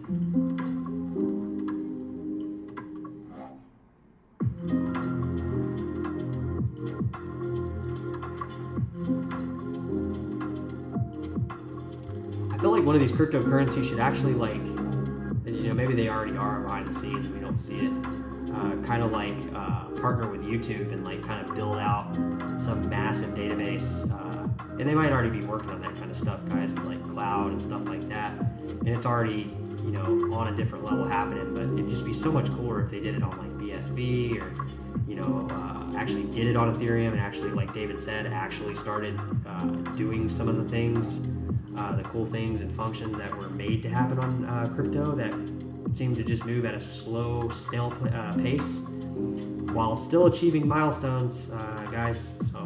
S2: I feel like one of these cryptocurrencies should actually, like, you know, maybe they already are behind the scenes and we don't see it, kind of like partner with YouTube and like kind of build out some massive database, and they might already be working on that kind of stuff, guys, with like cloud and stuff like that, and it's already, you know, on a different level happening. But it'd just be so much cooler if they did it on like BSV, or, you know, actually did it on Ethereum and actually, like David said, actually started doing some of the things, the cool things and functions that were made to happen on crypto that seem to just move at a slow, snail pace while still achieving milestones, guys. So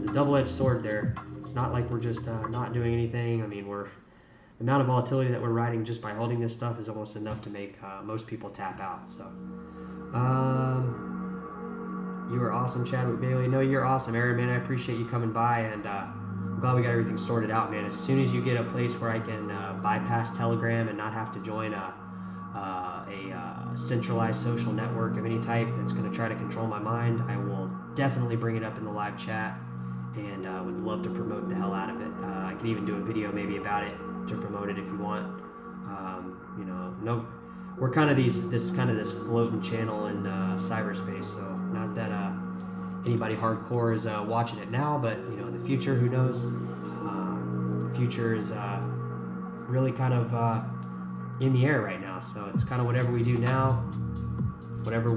S2: it's a double-edged sword there. It's not like we're just not doing anything. I mean, the amount of volatility that we're riding just by holding this stuff is almost enough to make most people tap out. So you are awesome, Chadwick Bailey. No, you're awesome, Aaron, man. I appreciate you coming by, and I'm glad we got everything sorted out, man. As soon as you get a place where I can bypass Telegram and not have to join a centralized social network of any type that's going to try to control my mind, I will definitely bring it up in the live chat, and would love to promote the hell out of it. I can even do a video maybe about it to promote it if you want. You know, no, we're kind of this floating channel in cyberspace, so not that anybody hardcore is watching it now, but you know, in the future, who knows? The future is really kind of in the air right now, so it's kind of whatever we do now, whatever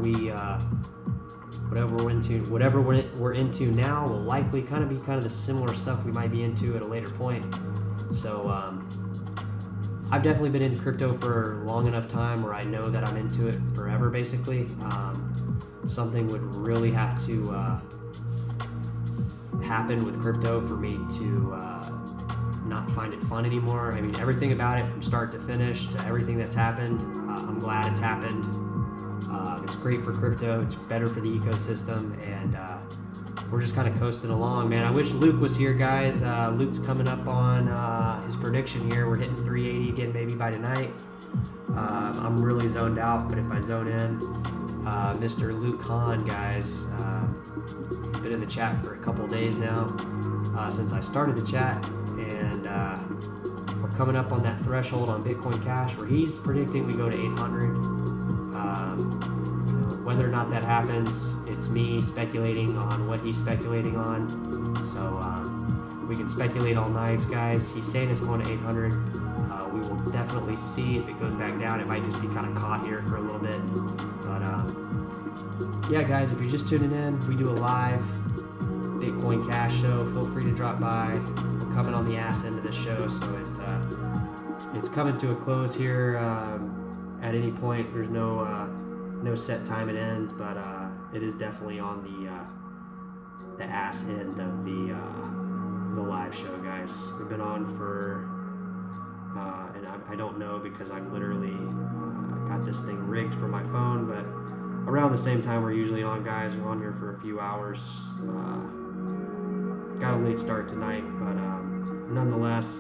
S2: we're into now will likely kind of be kind of the similar stuff we might be into at a later point. So I've definitely been into crypto for long enough time where I know that I'm into it forever, basically. Something would really have to happen with crypto for me to not find it fun anymore. I mean, everything about it from start to finish to everything that's happened, I'm glad it's happened. It's great for crypto, it's better for the ecosystem, and we're just kind of coasting along, man. I wish Luke was here, guys. Luke's coming up on his prediction here. We're hitting 380 again maybe by tonight. I'm really zoned out, but if I zone in, Mr. Luke Hahn, guys, he's been in the chat for a couple of days now, since I started the chat, and we're coming up on that threshold on Bitcoin Cash where he's predicting we go to 800. Whether or not that happens, it's me speculating on what he's speculating on. So we can speculate all night, guys. He's saying it's going to 800. We will definitely see if it goes back down. It might just be kind of caught here for a little bit. But yeah, guys, if you're just tuning in, we do a live Bitcoin Cash show. Feel free to drop by. We're coming on the ass end of the show, so it's coming to a close here. At any point, there's no set time it ends, but it is definitely on the ass end of the live show, guys. We've been on for and I don't know because I've literally got this thing rigged for my phone, but around the same time we're usually on, guys. We're on here for a few hours. Got a late start tonight, but nonetheless,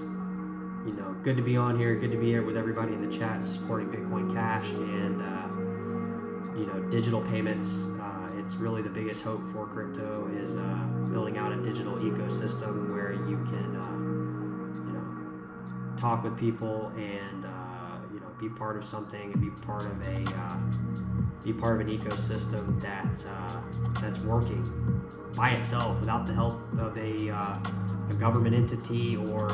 S2: you know, good to be on here, good to be here with everybody in the chat supporting Bitcoin Cash and you know, digital payments. It's really the biggest hope for crypto is building out a digital ecosystem where you can you know, talk with people and you know, be part of something, and be part of an ecosystem that's working by itself without the help of a government entity or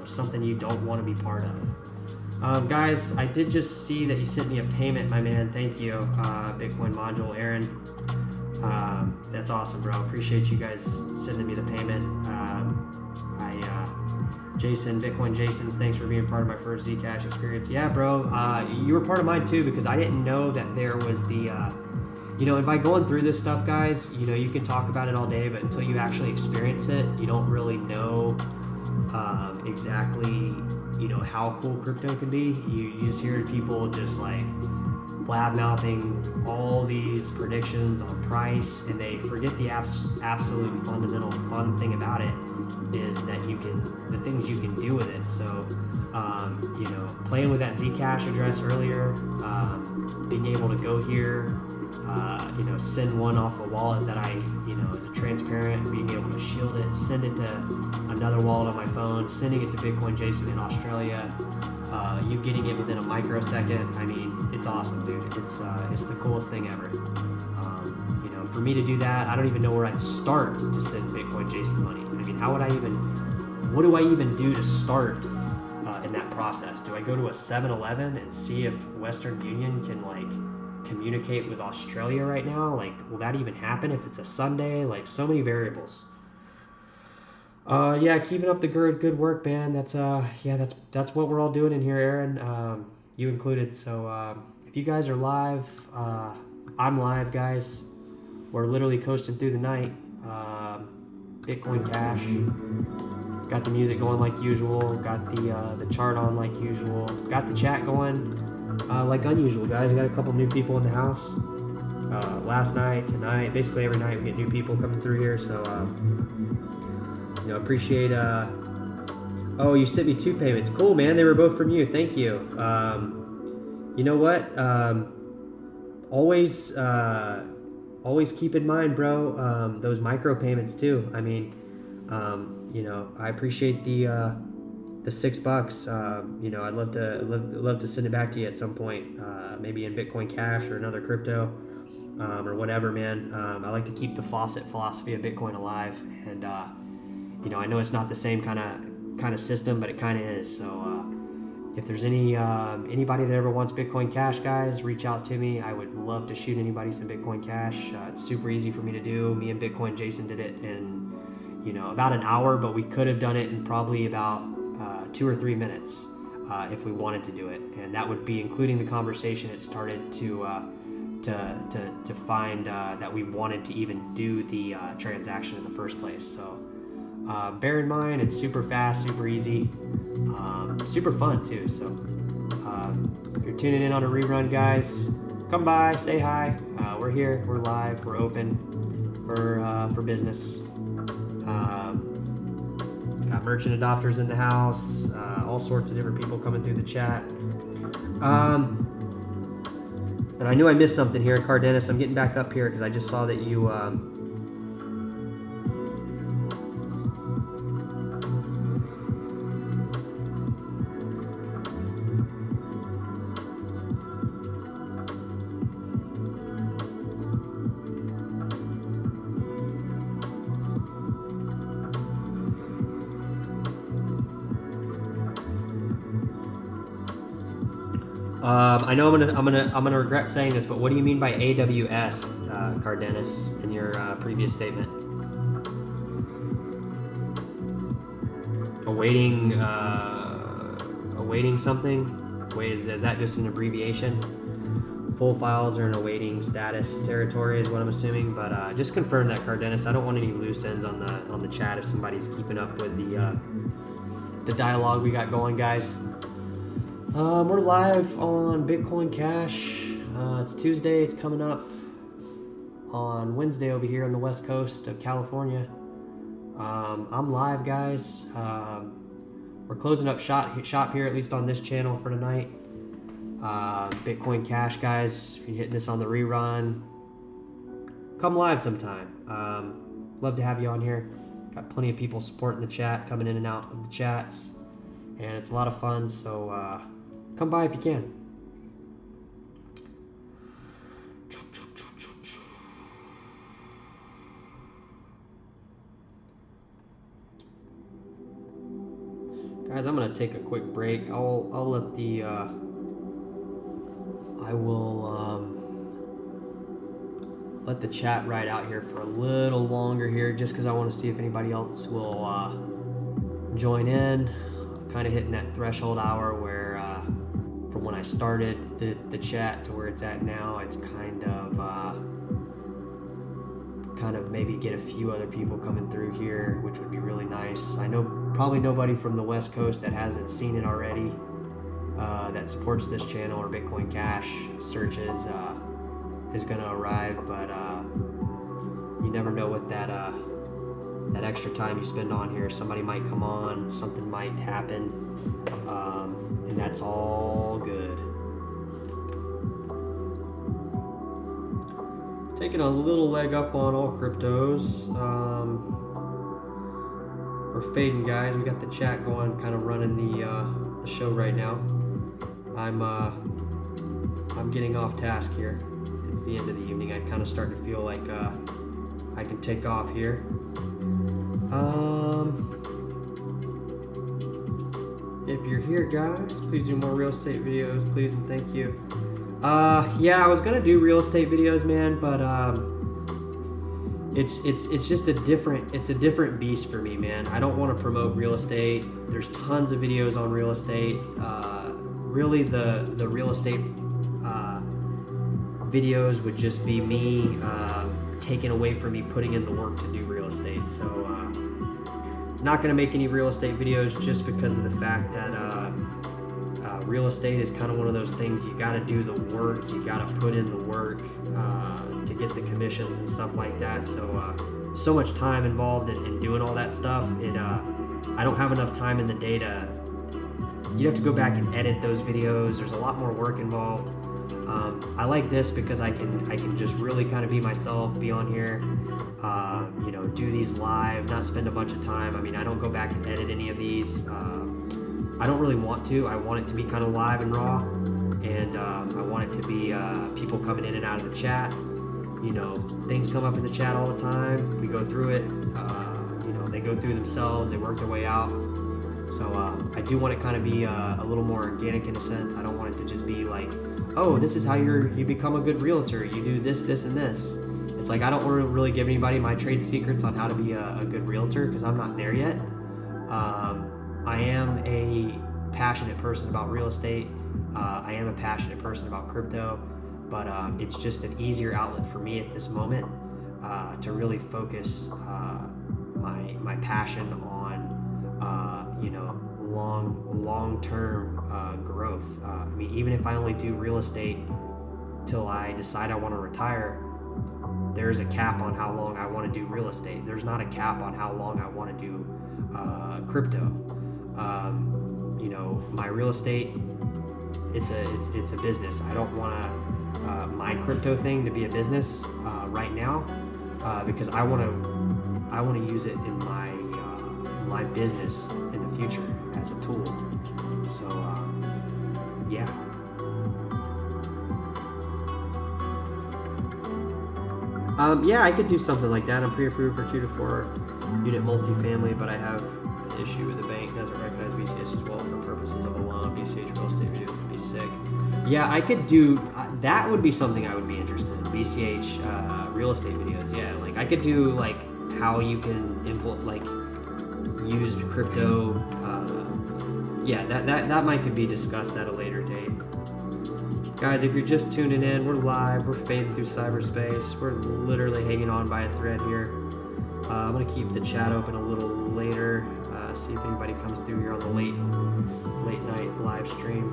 S2: something you don't want to be part of. Guys, I did just see that you sent me a payment, my man. Thank you, Bitcoin module Aaron. That's awesome, bro. Appreciate you guys sending me the payment. Jason, Bitcoin Jason, thanks for being part of my first Zcash experience. Yeah, bro, you were part of mine too, because I didn't know that there was the, and by going through this stuff, guys, you can talk about it all day, but until you actually experience it, you don't really know exactly, how cool crypto can be. You just hear people just like blab mouthing all these predictions on price, and they forget the absolute fundamental fun thing about it is that the things you can do with it. So, playing with that Zcash address earlier, being able to go here, send one off a wallet that is a transparent, being able to shield it, send it to another wallet on my phone, sending it to Bitcoin Jason in Australia, you getting it within a microsecond. I mean, it's awesome, dude. It's the coolest thing ever. For me to do that, I don't even know where I'd start to send Bitcoin Jason money. I mean, what do I even do to start in that process? Do I go to a 7-Eleven and see if Western Union can communicate with Australia right now? Will that even happen if it's a Sunday? So many variables. Yeah, keeping up the good work, man. That's what we're all doing in here, Aaron. You included. So if you guys are live, I'm live, guys. We're literally coasting through the night. Bitcoin Cash. Got the music going like usual. Got the chart on like usual. Got the chat going like unusual, guys. We got a couple new people in the house. Last night, tonight, basically every night we get new people coming through here. So appreciate. Oh, you sent me 2 payments. Cool, man. They were both from you. Thank you. You know what? Always keep in mind, bro, those micro payments too. I mean, I appreciate the $6. I'd love to send it back to you at some point, maybe in Bitcoin Cash or another crypto, or whatever, man. I like to keep the faucet philosophy of Bitcoin alive, and I know it's not the same kind of system, but it kind of is. So if there's anybody that ever wants Bitcoin Cash, guys, reach out to me. I would love to shoot anybody some Bitcoin Cash. It's super easy for me to do. Me and Bitcoin Jason did it in about an hour, but we could have done it in probably about 2 or 3 minutes if we wanted to do it, and that would be including the conversation it started to find that we wanted to even do the transaction in the first place. So bear in mind, it's super fast, super easy, super fun too. So if you're tuning in on a rerun, guys, come by, say hi. We're here, we're live, we're open for business. Got merchant adopters in the house, all sorts of different people coming through the chat. And I knew I missed something here, Cardenas. I'm getting back up here because I just saw that you I know I'm gonna regret saying this, but what do you mean by AWS, Cardenas, in your previous statement? Awaiting something? Wait, is that just an abbreviation? Full files are in awaiting status territory is what I'm assuming, but just confirm that, Cardenas. I don't want any loose ends on the chat if somebody's keeping up with the dialogue we got going, guys. We're live on Bitcoin Cash. It's Tuesday. It's coming up on Wednesday over here on the west coast of California. I'm live, guys. We're closing up shop here, at least on this channel for tonight. Bitcoin Cash, guys. If you're hitting this on the rerun, come live sometime. Love to have you on here. Got plenty of people supporting the chat, coming in and out of the chats, and it's a lot of fun. So Come by if you can. Guys, I'm gonna take a quick break. I'll let the I will let the chat ride out here for a little longer here, just because I want to see if anybody else will join in. Kind of hitting that threshold hour where from when I started the chat to where it's at now, it's kind of maybe get a few other people coming through here, which would be really nice. I know probably nobody from the West Coast that hasn't seen it already, that supports this channel or Bitcoin Cash searches is gonna arrive, but you never know what that extra time you spend on here. Somebody might come on, something might happen, and that's all good. Taking a little leg up on all cryptos. We're fading, guys. We got the chat going, kind of running the show right now. I'm getting off task here. It's the end of the evening. I kind of start to feel like I can take off here. If you're here, guys, please do more real estate videos, please and thank you. Yeah, I was gonna do real estate videos, man, but it's just a different beast for me, man. I don't want to promote real estate. There's tons of videos on real estate. Really, the real estate videos would just be me taken away from me putting in the work to do real estate. So not gonna make any real estate videos just because of the fact that real estate is kind of one of those things. You got to do the work, you got to put in the work to get the commissions and stuff like that. So much time involved in doing all that stuff. I don't have enough time in the day to. You have to go back and edit those videos. There's a lot more work involved. I like this because I can just really kind of be myself, be on here, do these live, not spend a bunch of time. I mean, I don't go back and edit any of these. I don't really want to. I want it to be kind of live and raw, and I want it to be people coming in and out of the chat. Things come up in the chat all the time. We go through it. They go through themselves. They work their way out. So I do want it kind of be a little more organic in a sense. I don't want it to just be like, oh, this is how you become a good realtor. You do this, this, and this. It's like I don't want to really give anybody my trade secrets on how to be a good realtor because I'm not there yet. I am a passionate person about real estate. I am a passionate person about crypto, but it's just an easier outlet for me at this moment to really focus my passion on long-term growth. I mean, even if I only do real estate till I decide I want to retire, there's a cap on how long I want to do real estate. There's not a cap on how long I want to do crypto. My real estate, it's a business. I don't want my crypto thing to be a business right now because I want to use it in my business in the future as a tool. So yeah. Yeah, I could do something like that. I'm pre-approved for 2 to 4 unit multifamily, but I have an issue with the bank doesn't recognize BCH as well for purposes of a loan. BCH real estate videos would be sick. Yeah, I could do that. Would be something I would be interested in. BCH real estate videos. Yeah, like I could do like how you can use crypto. Yeah, that might could be discussed at a later date. Guys, if you're just tuning in, we're live. We're fading through cyberspace. We're literally hanging on by a thread here. I'm gonna keep the chat open a little later. See if anybody comes through here on the late night live stream.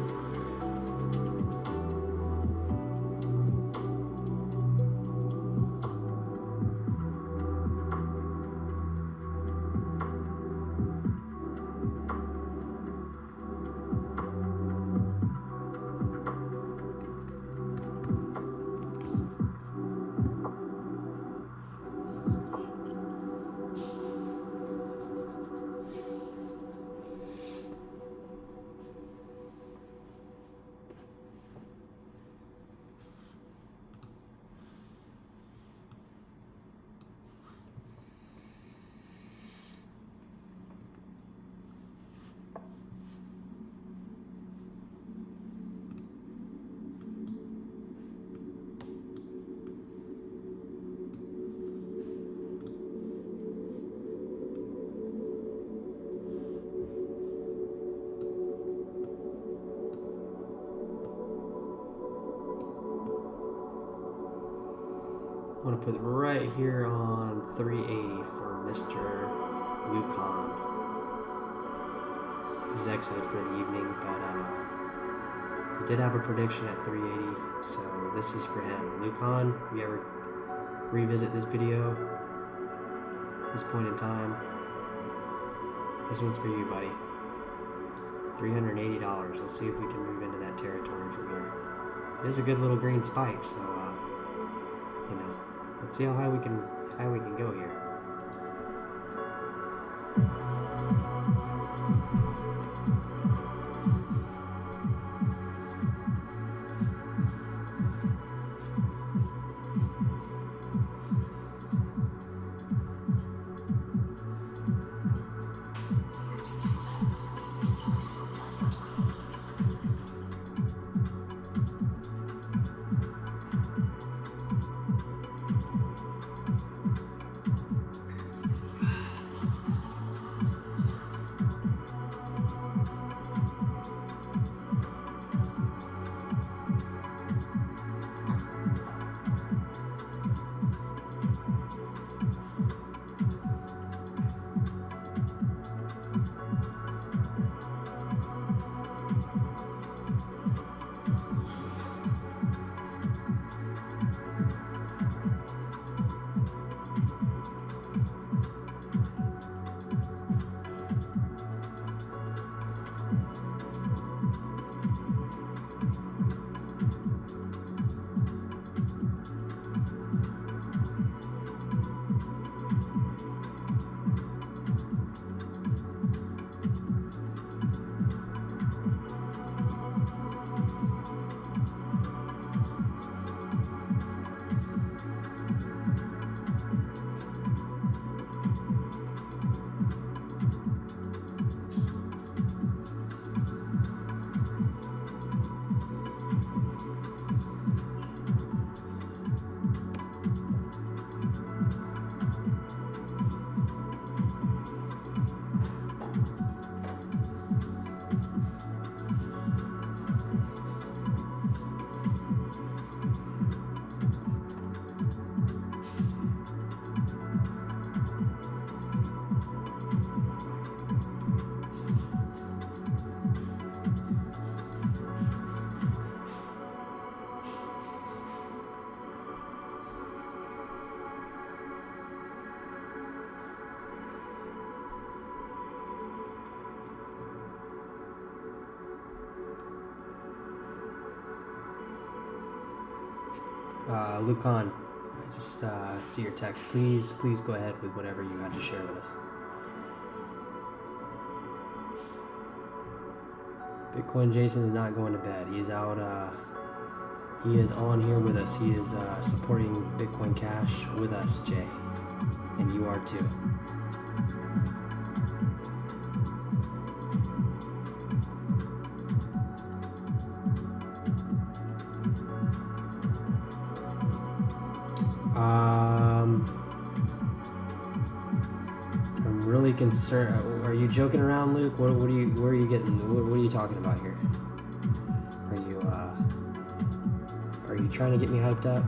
S2: to put them right here on 380 for Mr. Lucan. He's exited for the evening, but he did have a prediction at 380, so this is for him. Lucan, if you ever revisit this video, this point in time, this one's for you, buddy. $380. Let's see if we can move into that territory from here. It is a good little green spike, so you know, let's see how high we can go here. Lucan, I just see your text. Please go ahead with whatever you had to share with us. Bitcoin Jason is not going to bed. He is out. He is on here with us. He is supporting Bitcoin Cash with us, Jay, and you are too. I'm really concerned. Are you joking around, Luke? Where are you getting? What are you talking about here? Are you trying to get me hyped up?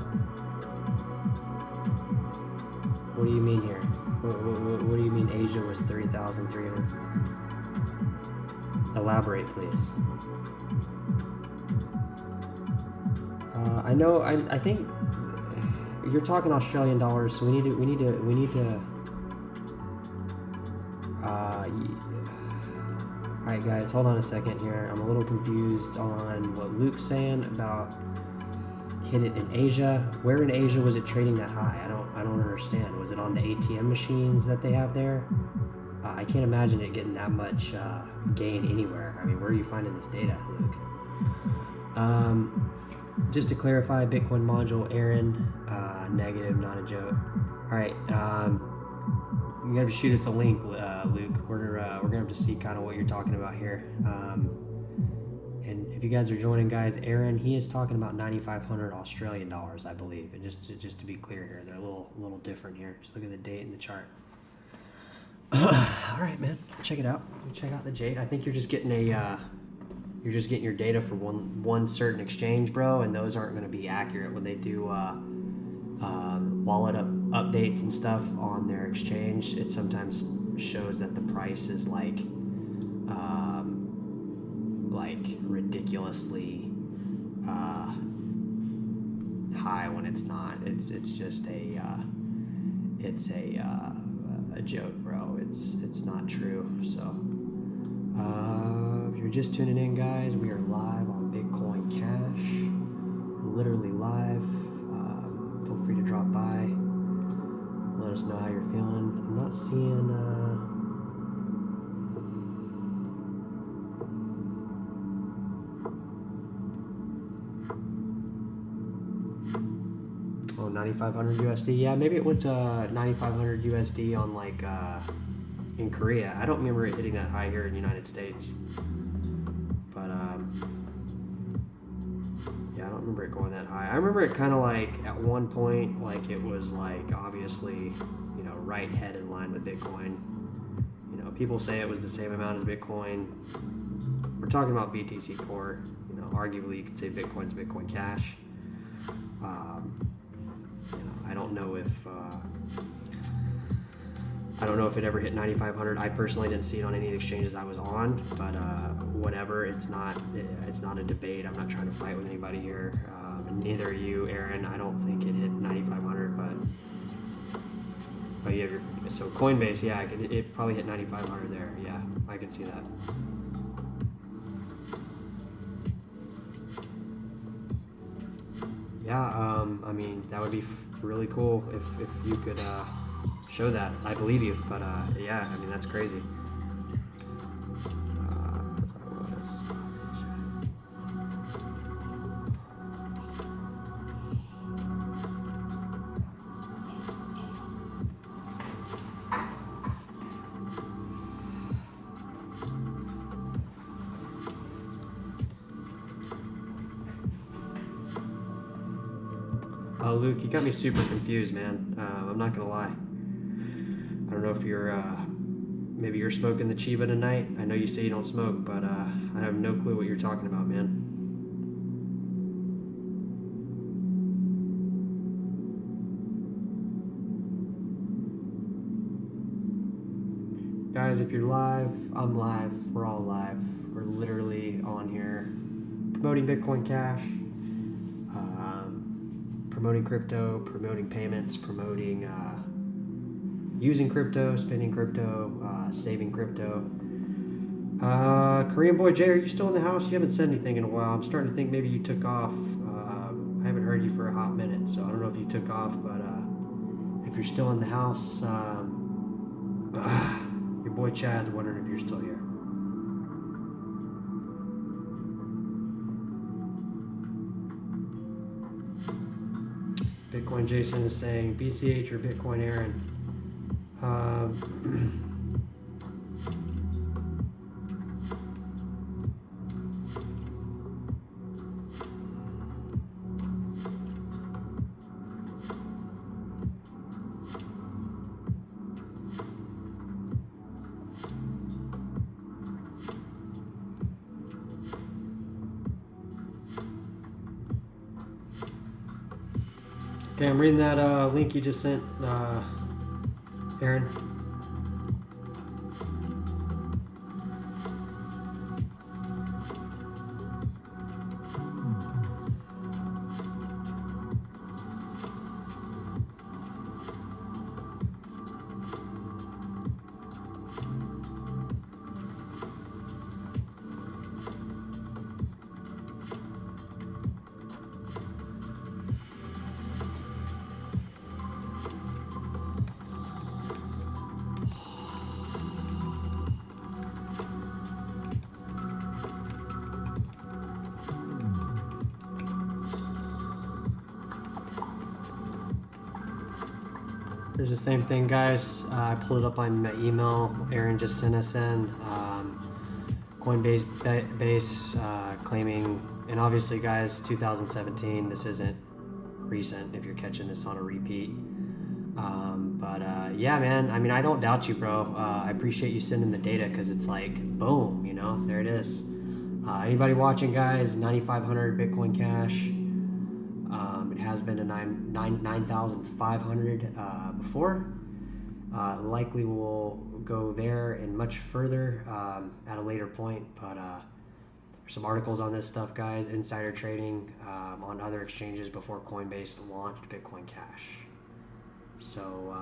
S2: What do you mean here? What do you mean Asia was 3,300? Elaborate, please. I know. I think you're talking Australian dollars, so we need to. Alright guys, hold on a second here. I'm a little confused on what Luke's saying about hit it in Asia. Where in Asia was it trading that high? I don't understand. Was it on the ATM machines that they have there? I can't imagine it getting that much gain anywhere. I mean, where are you finding this data, Luke? Just to clarify, Bitcoin module, Aaron, negative, not a joke. All right, you're gonna have to shoot us a link, Luke. We're gonna have to see kind of what you're talking about here. And if you guys are joining, guys, Aaron, he is talking about 9,500 Australian dollars, I believe. And just to be clear here, they're a little different here. Just look at the date and the chart. All right, man, check it out. Check out the Jade. I think you're just getting your data for one certain exchange, bro, and those aren't going to be accurate when they do wallet updates and stuff on their exchange, it sometimes shows that the price is like ridiculously high when it's not. It's just a joke, bro. It's not true. So if you're just tuning in, guys, we are live on Bitcoin Cash, literally live. Feel free to drop by, let us know how you're feeling. I'm not seeing oh, 9,500 USD. Yeah, maybe it went to 9,500 USD on like in Korea. I don't remember it hitting that high here in the United States, but yeah, I don't remember it going that high. I remember it kind of like at one point, like it was like obviously, you know, right head in line with Bitcoin. You know, people say it was the same amount as Bitcoin. We're talking about BTC Core. You know, arguably you could say Bitcoin's Bitcoin Cash. You know, I don't know if it ever hit 9,500. I personally didn't see it on any of the exchanges I was on, but whatever. It's not a debate. I'm not trying to fight with anybody here. And neither are you, Aaron. I don't think it hit 9,500, but yeah. So Coinbase, yeah, it probably hit 9,500 there. Yeah, I can see that. Yeah, I mean, that would be really cool if you could show that. I believe you, but yeah, I mean, that's crazy. Oh, Luke, you got me super confused, man. I'm not gonna lie. I don't know if you're, maybe you're smoking the Chiba tonight. I know you say you don't smoke, but I have no clue what you're talking about, man. Guys, if you're live, I'm live. We're all live. We're literally on here promoting Bitcoin Cash. Promoting crypto, promoting payments, promoting using crypto, spending crypto, saving crypto. Korean boy Jay, are you still in the house? You haven't said anything in a while. I'm starting to think maybe you took off. I haven't heard you for a hot minute, so I don't know if you took off, but if you're still in the house, your boy Chad's wondering if you're still here. Bitcoin Jason is saying BCH or Bitcoin Aaron. Okay, I'm reading that link you just sent, Aaron. There's the same thing, guys. I pulled it up on my email. Aaron just sent us in. Coinbase claiming, and obviously, guys, 2017. This isn't recent if you're catching this on a repeat. Yeah, man. I mean, I don't doubt you, bro. I appreciate you sending the data because it's like, boom, you know, there it is. Anybody watching, guys? 9,500 Bitcoin Cash. It has been to 9,500 before. Likely will go there and much further at a later point, but some articles on this stuff, guys. Insider trading on other exchanges before Coinbase launched Bitcoin Cash. So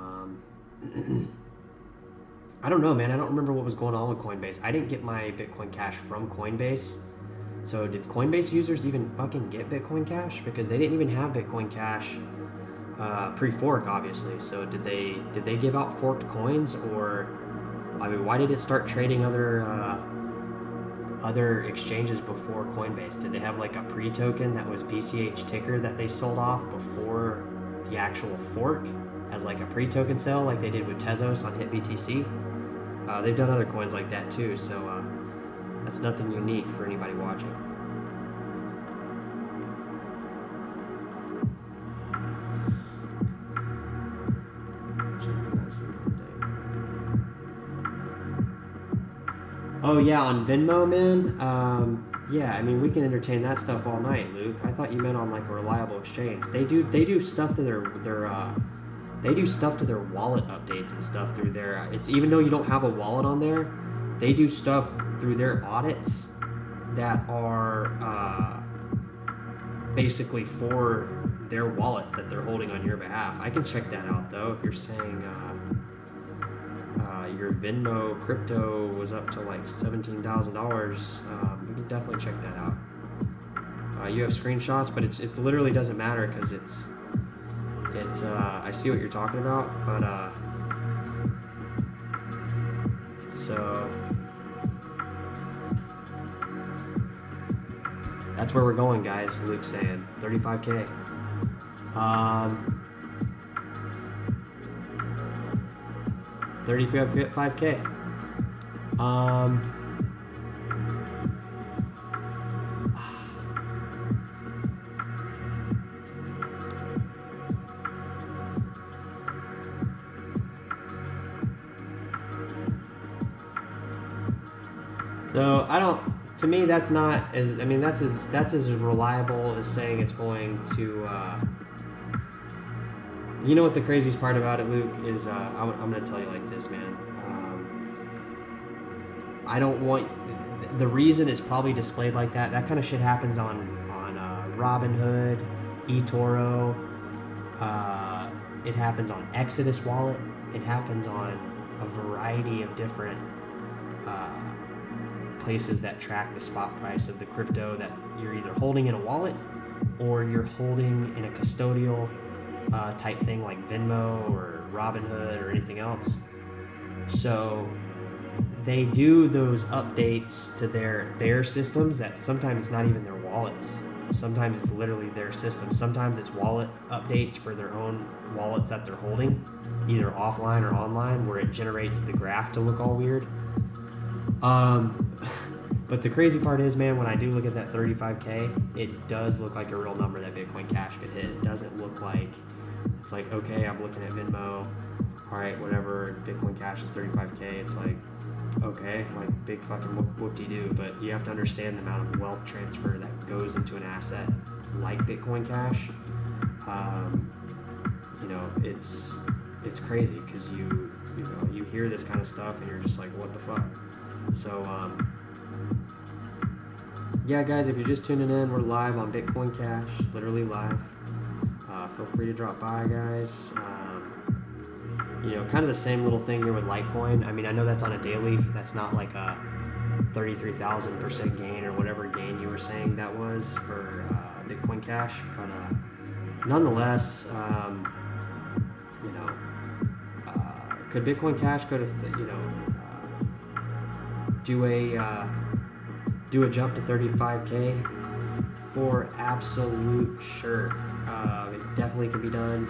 S2: I don't know, man. I don't remember what was going on with Coinbase. I didn't get my Bitcoin Cash from Coinbase. So did Coinbase users even fucking get Bitcoin Cash? Because they didn't even have Bitcoin Cash pre-fork, obviously. So did they give out forked coins, or I mean, why did it start trading other exchanges before Coinbase? Did they have like a pre-token that was BCH ticker that they sold off before the actual fork as like a pre-token sale, like they did with Tezos on HitBTC? They've done other coins like that too, so that's nothing unique for anybody watching. Oh yeah, on Venmo, man. Yeah, I mean, we can entertain that stuff all night, Luke. I thought you meant on like a reliable exchange. They do stuff to their wallet updates and stuff through there. It's even though you don't have a wallet on there, they do stuff through their audits that are basically for their wallets that they're holding on your behalf. I can check that out though. If you're saying your Venmo crypto was up to like $17,000, we can definitely check that out. You have screenshots, but it literally doesn't matter because it's I see what you're talking about, but so that's where we're going, guys. Luke's saying 35K. 35K. So I don't. To me, that's not as. I mean, that's as reliable as saying it's going to. You know what the craziest part about it, Luke, is? I'm going to tell you like this, man. I don't want. The reason it's probably displayed like that. That kind of shit happens on Robinhood, eToro. It happens on Exodus Wallet. It happens on a variety of different places that track the spot price of the crypto that you're either holding in a wallet or you're holding in a custodial type thing like Venmo or Robinhood or anything else. So they do those updates to their systems that sometimes it's not even their wallets. Sometimes it's literally their system. Sometimes it's wallet updates for their own wallets that they're holding, either offline or online, where it generates the graph to look all weird. But the crazy part is, man, when I do look at that 35K, it does look like a real number that Bitcoin Cash could hit. It doesn't look like, it's like, okay, I'm looking at Venmo, all right, whatever, Bitcoin Cash is 35K. It's like, okay, like big fucking whoop-de-doo, but you have to understand the amount of wealth transfer that goes into an asset like Bitcoin Cash. You know, it's crazy because you hear this kind of stuff and you're just like, what the fuck? So, yeah, guys, if you're just tuning in, we're live on Bitcoin Cash, literally live. Feel free to drop by, guys. You know, kind of the same little thing here with Litecoin. I mean, I know that's on a daily. That's not like a 33,000% gain or whatever gain you were saying that was for Bitcoin Cash. But nonetheless, you know, could Bitcoin Cash go to, do a jump to 35K? For absolute sure. It definitely could be done.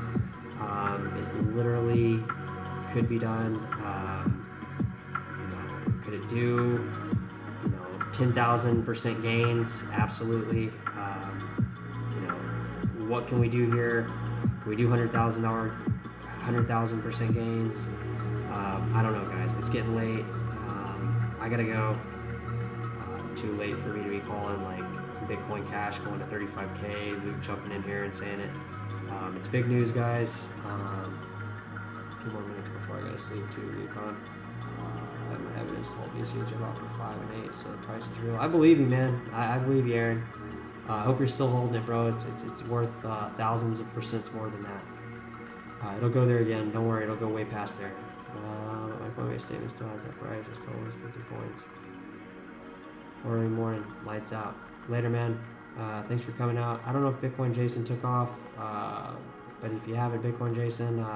S2: It literally could be done. You know, could it do 10,000% gains? Absolutely. You know, what can we do here? Can we do 100,000% gains? I don't know, guys. It's getting late. I gotta go. Too late for me to be calling like Bitcoin Cash going to 35K. Luke jumping in here and saying it. It's big news, guys. A few more minutes before I go to sleep too, Luke on. My evidence told me CJ about for 5 and 8, so the price is real. I believe you, man. I believe you, Aaron. I hope you're still holding it, bro. It's worth thousands of percents more than that. It'll go there again. Don't worry, it'll go way past there. My Coinbase statement still has that price. It's totally expensive coins. Early morning, lights out. Later, man. Thanks for coming out. I don't know if Bitcoin Jason took off, but if you haven't, Bitcoin Jason,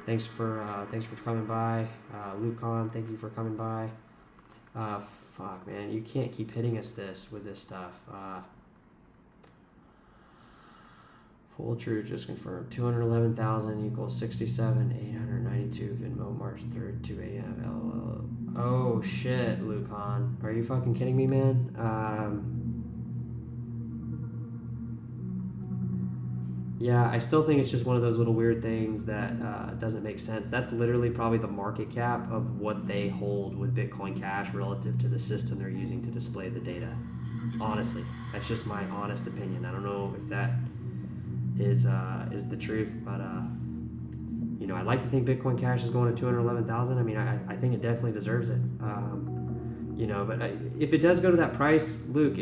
S2: thanks for coming by. Luke Khan, thank you for coming by. Fuck, man, you can't keep hitting us with this stuff. Full true, just confirmed. 211,000 equals 67,892. Venmo March 3rd, 2 a.m. LOL. Oh shit, Luke Khan, are you fucking kidding me, man? Yeah, I still think it's just one of those little weird things that doesn't make sense. That's literally probably the market cap of what they hold with Bitcoin Cash relative to the system they're using to display the data. Honestly, that's just my honest opinion. I don't know if that is the truth, but you know, I'd like to think Bitcoin Cash is going to 211,000. I mean, I think it definitely deserves it. You know, but if it does go to that price, Luke,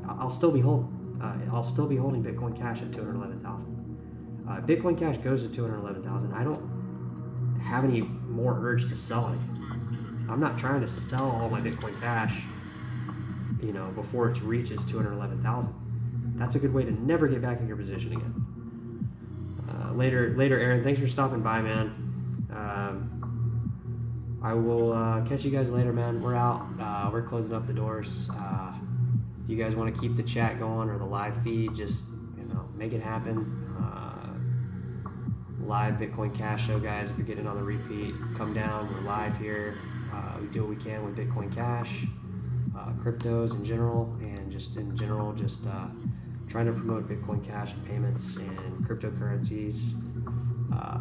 S2: I'll still be holding. I'll still be holding Bitcoin Cash at 211,000. Bitcoin Cash goes to 211,000. I don't have any more urge to sell it. I'm not trying to sell all my Bitcoin Cash, you know, before it reaches 211,000. That's a good way to never get back in your position again. Later, Aaron. Thanks for stopping by, man. I will catch you guys later, man. We're out. We're closing up the doors. You guys want to keep the chat going or the live feed, just, you know, make it happen. Live Bitcoin Cash show, guys. If you're getting on the repeat, come down. We're live here. We do what we can with Bitcoin Cash, cryptos in general, and just in general, just trying to promote Bitcoin Cash and payments and cryptocurrencies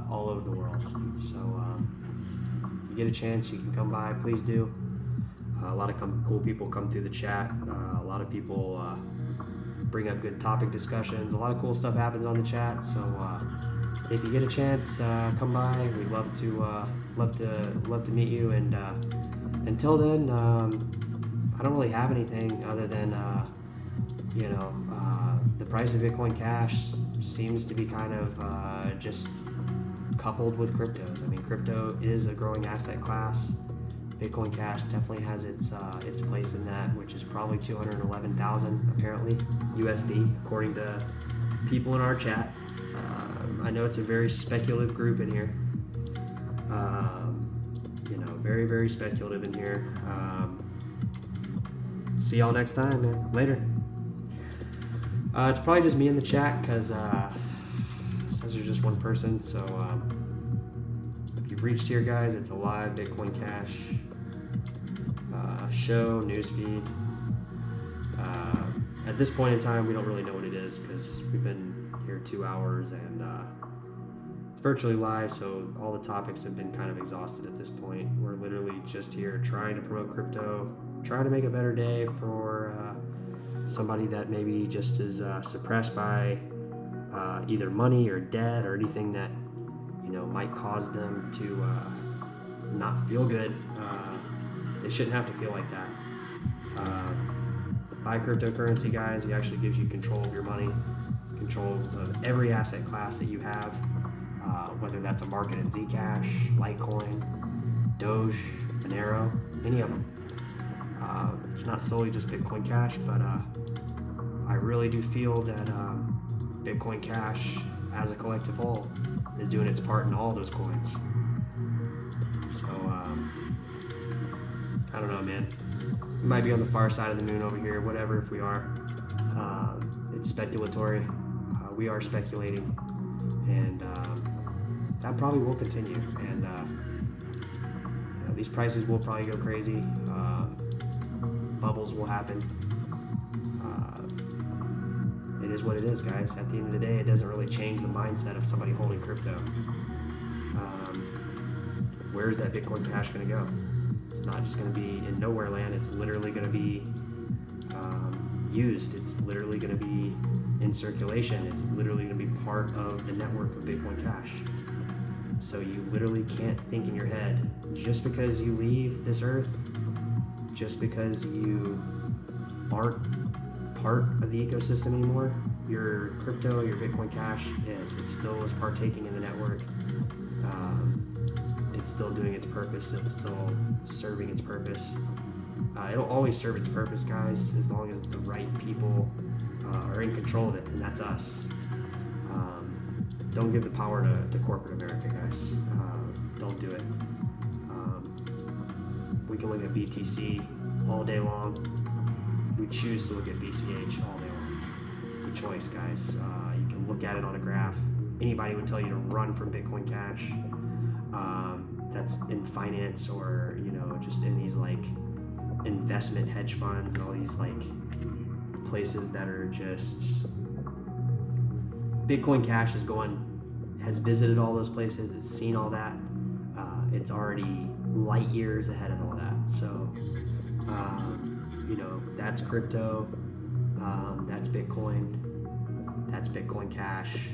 S2: all over the world. So if you get a chance, you can come by. Please do. A lot of cool people come through the chat. A lot of people bring up good topic discussions. A lot of cool stuff happens on the chat. So if you get a chance, come by. We'd love to meet you. And until then, I don't really have anything other than you know, the price of Bitcoin Cash seems to be kind of just coupled with cryptos. I mean, crypto is a growing asset class. Bitcoin Cash definitely has its place in that, which is probably 211,000 apparently USD, according to people in our chat. I know it's a very speculative group in here. You know, very, very speculative in here. See y'all next time, man. Later. It's probably just me in the chat because since there's just one person. So if you've reached here, guys, it's a live Bitcoin Cash show, newsfeed. At this point in time, we don't really know what it is because we've been here 2 hours and it's virtually live, so all the topics have been kind of exhausted at this point. We're literally just here trying to promote crypto, trying to make a better day for somebody that maybe just is suppressed by either money or debt or anything that, you know, might cause them to not feel good. They shouldn't have to feel like that. Buy cryptocurrency, guys. It actually gives you control of your money, control of every asset class that you have, whether that's a market in Zcash, Litecoin, Doge, Monero, any of them. It's not solely just Bitcoin Cash, but I really do feel that Bitcoin Cash, as a collective whole, is doing its part in all those coins. So, I don't know, man. We might be on the far side of the moon over here, whatever, if we are. It's speculatory. We are speculating. And that probably will continue. And you know, these prices will probably go crazy. Bubbles will happen. It is what it is, guys. At the end of the day, it doesn't really change the mindset of somebody holding crypto. Where's that Bitcoin Cash going to go? It's not just going to be in nowhere land. It's literally going to be used. It's literally going to be in circulation. It's literally going to be part of the network of Bitcoin Cash. So you literally can't think in your head, just because you leave this earth, just because you aren't part of the ecosystem anymore, your crypto, your Bitcoin Cash is. It still is partaking in the network. It's still doing its purpose. It's still serving its purpose. It'll always serve its purpose, guys, as long as the right people are in control of it, and that's us. Don't give the power to corporate America, guys. Don't do it. We can look at BTC all day long. We choose to look at BCH all day long. It's a choice, guys. You can look at it on a graph. Anybody would tell you to run from Bitcoin Cash. That's in finance, or just in these like investment hedge funds and all these like places that are just. Bitcoin Cash has visited all those places. It's seen all that. It's already light years ahead of all that. So, that's crypto. That's Bitcoin. That's Bitcoin Cash.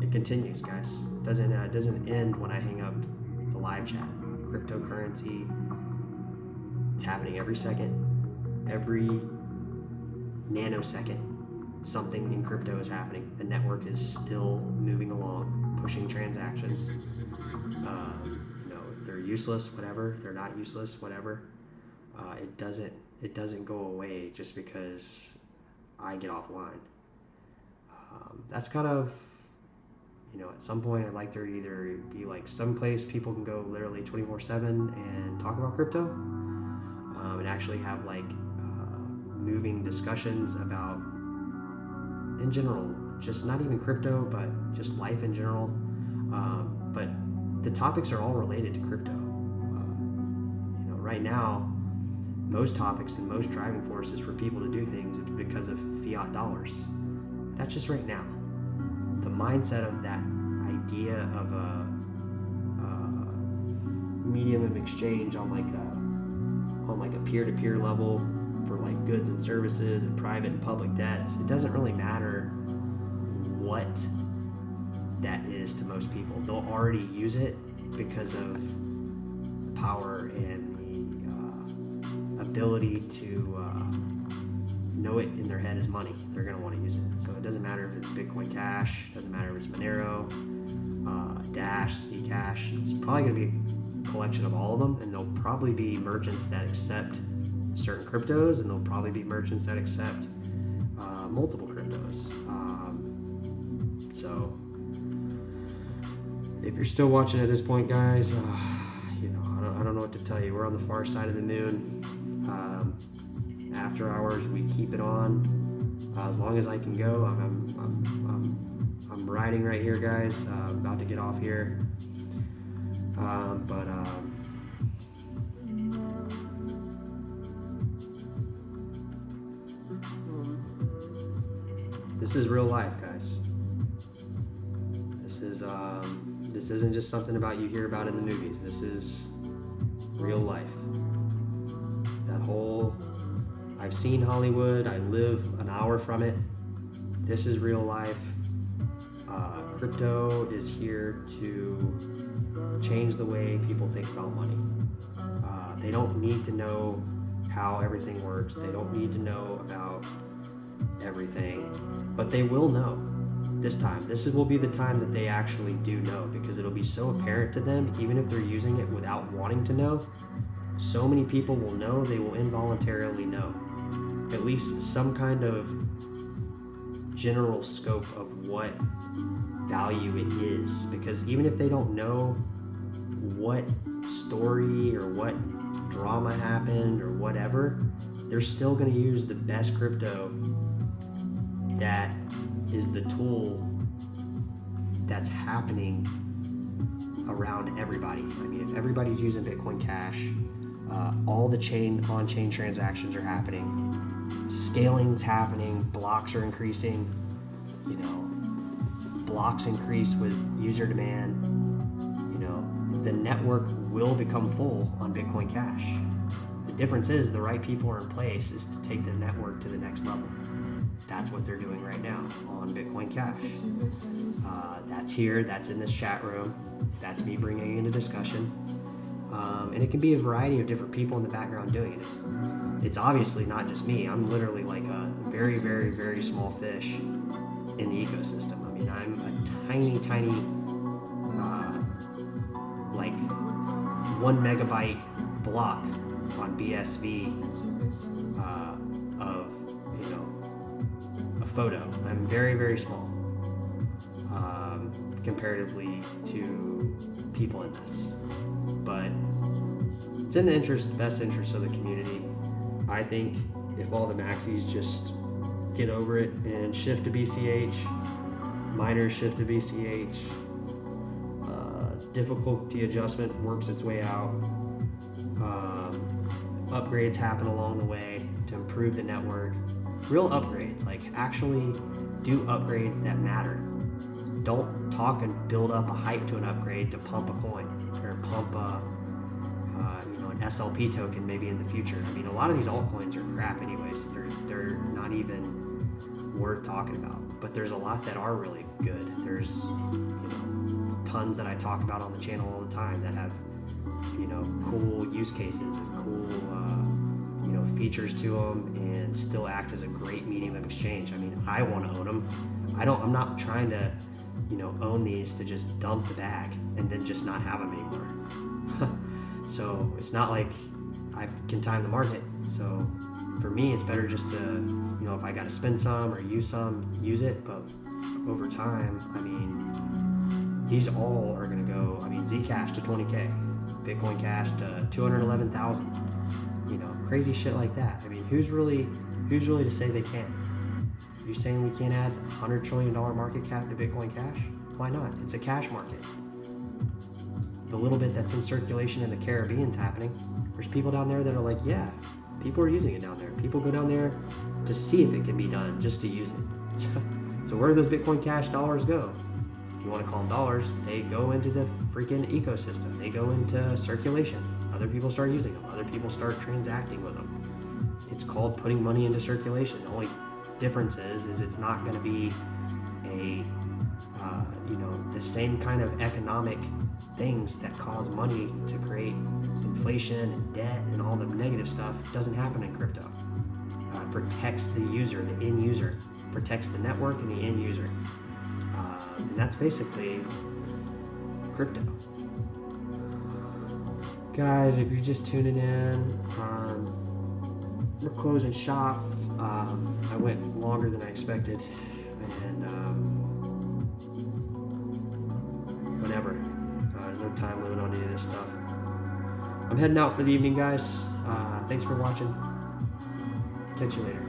S2: It continues, guys. It doesn't end when I hang up the live chat. Cryptocurrency. It's happening every second, every nanosecond. Something in crypto is happening. The network is still moving along, pushing transactions. If they're useless, whatever. If they're not useless, whatever. It doesn't go away just because I get offline. That's kind of, at some point I'd like there to either be like some place people can go literally 24/7 and talk about crypto, and actually have like moving discussions about, in general, just not even crypto, but just life in general. But the topics are all related to crypto. Right now, most topics and most driving forces for people to do things is because of fiat dollars. That's just right now. The mindset of that idea of a medium of exchange on like a peer-to-peer level for like goods and services and private and public debts, it doesn't really matter what that is to most people. They'll already use it because of the power and the ability to know it in their head as money. They're going to want to use it. So it doesn't matter if it's Bitcoin Cash, doesn't matter if it's Monero, Dash, Zcash. It's probably going to be a collection of all of them, and there'll probably be merchants that accept certain cryptos, and there'll probably be merchants that accept multiple cryptos. So if you're still watching at this point, guys, I don't know what to tell you. We're on the far side of the moon. After hours, we keep it on as long as I can go. I'm riding right here, guys. About to get off here, this is real life, guys. This isn't just something about you hear about in the movies. This is real life. I've seen Hollywood. I live an hour from it. This is real life. Crypto is here to change the way people think about money. They don't need to know how everything works. They don't need to know about everything, but they will know this time. This will be the time that they actually do know, because it'll be so apparent to them, even if they're using it without wanting to know. So many people will know, they will involuntarily know at least some kind of general scope of what value it is, because even if they don't know what story or what drama happened or whatever, they're still going to use the best crypto that is the tool that's happening around everybody. I mean, if everybody's using Bitcoin Cash, all the on-chain transactions are happening, scaling's happening, blocks are increasing, blocks increase with user demand, the network will become full on Bitcoin Cash. The Difference is the right people are in place is to take the network to the next level. That's what they're doing right now on Bitcoin Cash. That's here, that's in this chat room, that's me bringing it into discussion. And it can be a variety of different people in the background doing it. It's obviously not just me. I'm literally like a very, very, very small fish in the ecosystem. I mean, I'm a tiny, tiny, like 1 megabyte block on BSV of, you know, a photo. I'm very, very small comparatively to people in this. But it's in the best interest of the community. I think if all the maxis just get over it and shift to BCH, miners shift to BCH, difficulty adjustment works its way out, upgrades happen along the way to improve the network, real upgrades, like actually do upgrades that matter. Don't talk and build up a hype to an upgrade to pump a coin or pump a an SLP token maybe in the future. I mean, a lot of these altcoins are crap anyways. They're not even worth talking about. But there's a lot that are really good. There's tons that I talk about on the channel all the time that have cool use cases and cool features to them and still act as a great medium of exchange. I mean, I want to own them. I'm not trying to own these to just dump the bag and then just not have them anymore. So it's not like I can time the market. So for me, it's better just to, if I got to spend some or use some, use it. But over time, I mean, these all are going to go, Zcash to 20K, Bitcoin Cash to 211,000, crazy shit like that. I mean, who's really to say they can't? You're saying we can't add $100 trillion market cap to Bitcoin Cash? Why not? It's a cash market. The little bit that's in circulation in the Caribbean's happening. There's people down there that are like, yeah, people are using it down there. People go down there to see if it can be done, just to use it. So where do those Bitcoin Cash dollars go? If you want to call them dollars, they go into the freaking ecosystem. They go into circulation. Other people start using them. Other people start transacting with them. It's called putting money into circulation. The only difference is it's not going to be a the same kind of economic things that cause money to create inflation and debt and all the negative stuff doesn't happen in crypto. It protects the user, the end user, protects the network and the end user. And that's basically crypto. Guys, if you're just tuning in, we're closing shop. I went longer than I expected, and whatever. No time limit on any of this stuff. I'm heading out for the evening, guys. Thanks for watching. Catch you later.